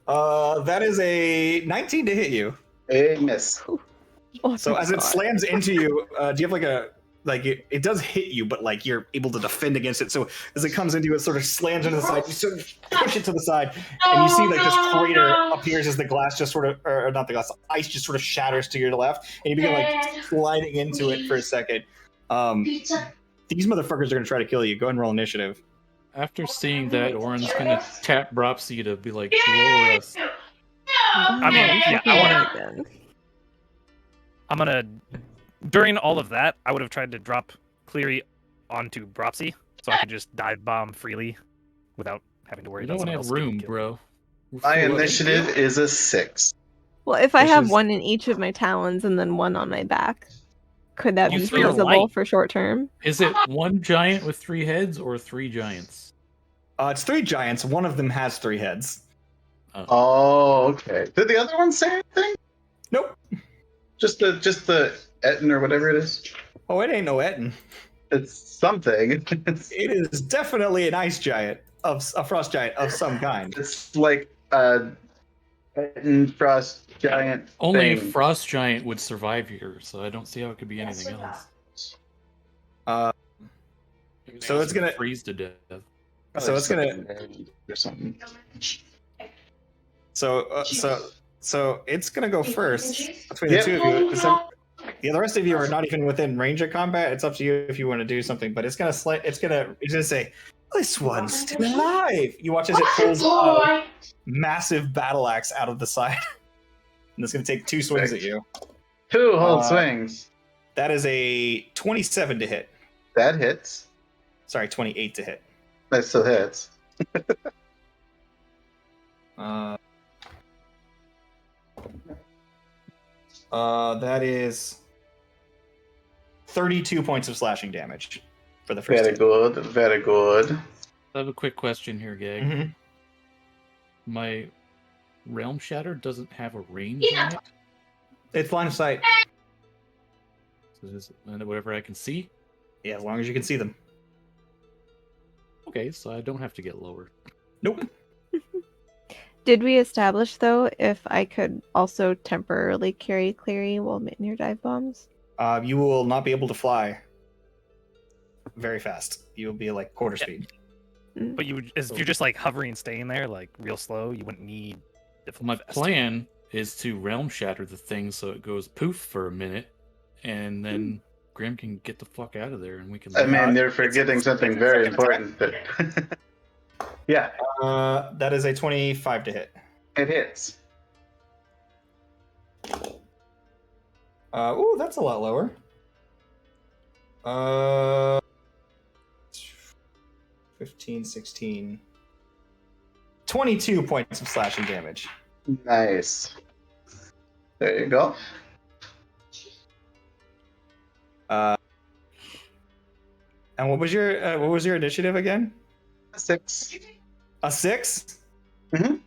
That is a 19 to hit you. A miss. Oh, So my as it God. slams into you, do you have it does hit you, but like you're able to defend against it. So as it comes into you, it sort of slams into the side. You sort of push it to the side, and you see like this crater appears as the glass just sort of, or not the glass, the ice just sort of shatters to your left, and you begin like sliding into it for a second. These motherfuckers are gonna try to kill you. Go ahead and roll initiative. After seeing that, Oren's gonna tap Bropsy to be like, lower us. I mean, yeah, I want to. Again. I'm gonna. During all of that, I would have tried to drop Cleary onto Bropsy, so I could just dive bomb freely without having to worry We about don't someone have else getting room, killed. bro. We're My full of- initiative is a 6. Well, if I Which have is- one in each of my talons and then one on my back, could that You be feel feasible light. for short term? Is it one giant with 3 heads or 3 giants? It's 3 giants. One of them has 3 heads. Oh, okay. Did the other one say anything? Nope. Just the Etten or whatever it is. Oh, it ain't no Etten. It's something. It is definitely an ice giant of a frost giant of some kind. It's like a Etten frost giant. Only a thing. frost giant would survive here, so I don't see how it could be anything else. Everything So else it's would gonna- freeze to death. So it's gonna. or something. So it's gonna go first between Yeah. the two of you. So, the rest of you are not even within range of combat. It's up to you if you want to do something. But it's gonna say, "This one's still alive." You watch as it pulls a massive battle axe out of the side, and it's gonna take 2 swings at you. 2 whole swings. That is a 27 to hit. That hits. Sorry, 28 to hit. That still hits. That is 32 points of slashing damage for the first Very hit. good. Very good. I have a quick question here, Gag. Mhm. My Realm Shatter doesn't have a range on it. It's line of sight. So is it whatever I can see? Yeah, as long as you can see them. Okay, so I don't have to get lower. Nope. Did we establish though if I could also temporarily carry Clary while near dive bombs? You will not be able to fly very fast. You will be like quarter speed. But if you're just like hovering, staying there, like real slow, you wouldn't need. My plan is to Realm Shatter the thing so it goes poof for a minute, and then Grim can get the fuck out of there, and we can. I mean, you're It's- forgetting something it's very second attack. important. Yeah, That is a 25 to hit. it hits. Ooh, that's a lot lower. 15, 16. 22 points of slashing damage. Nice. There you go. And what was your initiative again? 6. A 6? Mhm.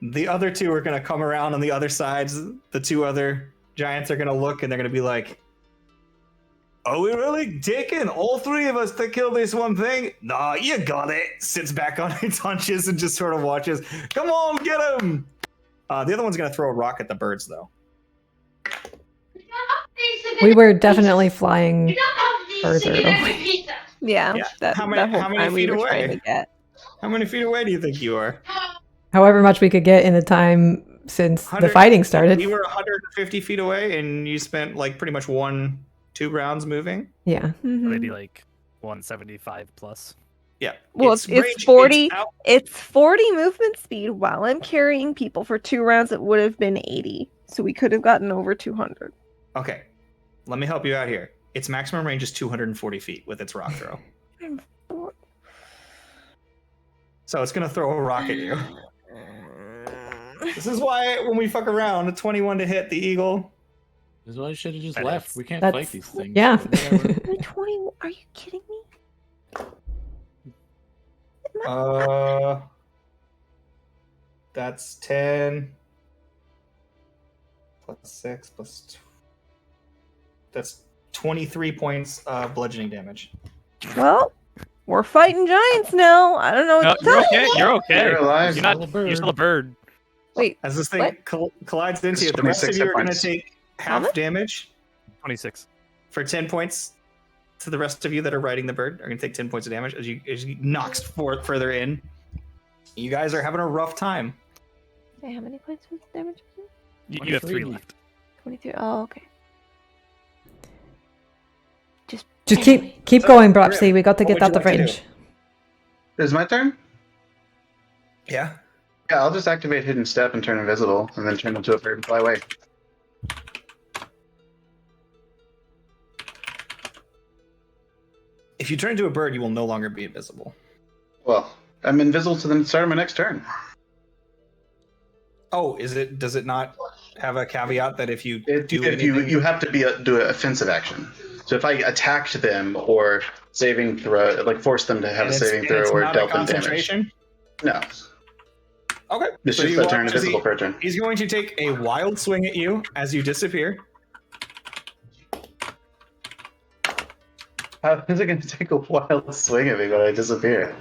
The other 2 are going to come around on the other sides. The 2 other giants are going to look and they're going to be like, "Are we really taking all 3 of us to kill this one thing?" "Nah, you got it." Sits back on its haunches and just sort of watches. "Come on, get him!" The other one's going to throw a rock at the birds, though. We were definitely flying further away. Yeah, Yeah. that How many- whole how many time we feet were trying away? to get. How many feet away do you think you are? However much we could get in the time since the 100 fighting started. You were 150 feet away, and you spent like pretty much 1-2 rounds moving. Yeah. Maybe like 175 plus. Yeah. Well, it's range- 40. out- It's 40 movement speed while I'm carrying people for 2 rounds. It would have been 80, so we could have gotten over 200. Okay, let me help you out here. Its maximum range is 240 feet with its rock throw. So it's gonna throw a rock at you. This is why when we fuck around, a 21 to hit the eagle. This is why I should have just That left. is- We can't That's- fight these things. Yeah. so whatever. Only 20. Are you kidding me? That's 10 plus 6 plus 2. That's 23 points of bludgeoning damage. Well, we're fighting giants now. I don't know No, what to you're tell okay. you. You're okay. You're alive. You're not. Still a bird. You're still a bird. Wait, As this thing What? collides into you, It's the rest of 26 you hit are going to points. take How half much? damage 26. for 10 points. To the rest of you that are riding the bird are going to take 10 points of damage as you knocks further in. You guys are having a rough time. okay, how many points was damage? You have 3 23. left. 23. Oh, okay. Just Anyway. keep So, going, Grim, Bropsy. We got to what get would out you of like to range. Is my turn? Yeah. Yeah, I'll just activate Hidden Step and turn invisible, and then turn into a bird and fly away. If you turn into a bird, you will no longer be invisible. Well, I'm invisible to the start of my next turn. Oh, does it not have a caveat that if you do If you have to do an offensive action. So if I attacked them or saving throw, like force them to have a saving throw or dealt them damage. No. Okay. It's just a turn invisible per turn. He's going to take a wild swing at you as you disappear. How is it going to take a wild swing at me when I disappear?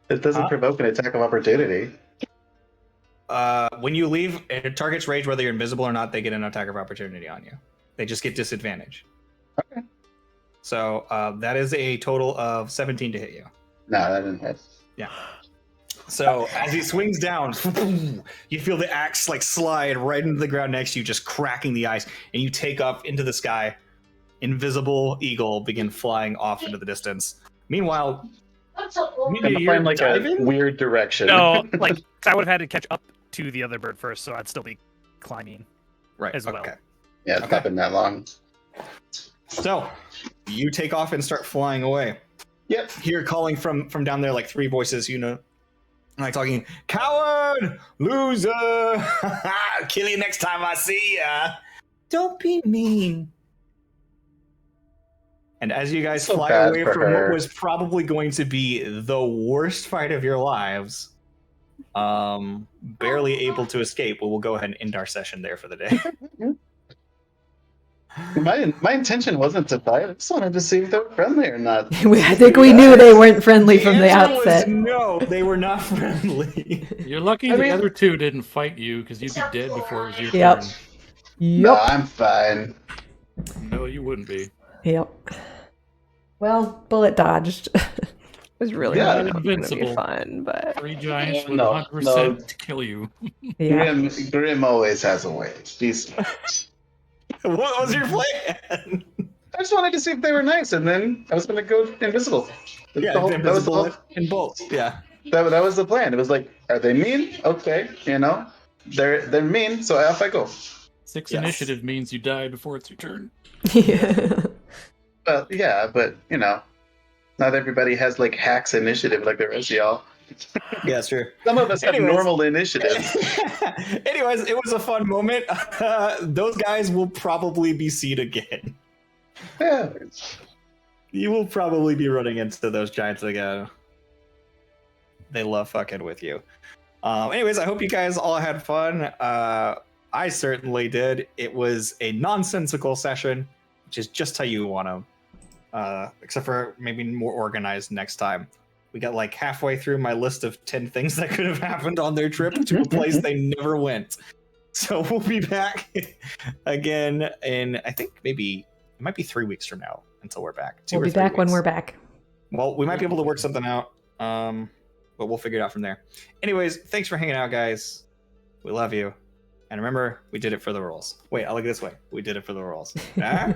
It doesn't provoke an attack of opportunity. When you leave, a target's rage, whether you're invisible or not, they get an attack of opportunity on you. They just get disadvantage. Okay. So that is a total of 17 to hit you. No, that didn't hit. Yeah. So as he swings down, you feel the axe like slide right into the ground next to you, just cracking the ice, and you take up into the sky. Invisible eagle begin flying off into the distance. Meanwhile, I'm flying like a weird direction. No, like I would have had to catch up to the other bird first, so I'd still be climbing as well. Okay. Yeah, it's not been that long. So you take off and start flying away. Yep. Here calling from down there like three voices, like talking, coward, loser, kill you next time I see ya. Don't be mean. And as you guys fly away from what was probably going to be the worst fight of your lives, barely able to escape, we'll go ahead and end our session there for the day. My intention wasn't to fight. I just wanted to see if they were friendly or not. I think we knew they weren't friendly from the outset. No, they were not friendly. You're lucky the other two didn't fight you, because you'd be dead before it was your Yep. turn. No, I'm fine. No, you wouldn't be. Yep. Well, bullet dodged. It was really invincible. fun, but 3 giants with 100% to kill you. Yeah. Grim always has a way. What was your plan? I just wanted to see if they were nice, and then I was going to go invisible. Invisible and bolt. Yeah. That was the plan. It was like, are they mean? Okay, they're mean, so off I go. 6 initiative means you die before it's your turn. Yeah. Well, yeah, but not everybody has like hacks initiative like the rest of y'all. Yeah, it's true. Some of us have normal initiative. Anyways, it was a fun moment. Those guys will probably be seen again. Yeah. You will probably be running into those giants again. They love fucking with you. Anyways, I hope you guys all had fun. I certainly did. It was a nonsensical session, which is just how you want to, except for maybe more organized next time. We got like halfway through my list of 10 things that could have happened on their trip to a place they never went. So we'll be back again in, I think maybe it might be 3 weeks from now until we're back. We'll be back when we're back. Well, we might be able to work something out, but we'll figure it out from there. Anyways, thanks for hanging out, guys. We love you. And remember, we did it for the rules. Wait, I'll look this way. We did it for the rules. Ah?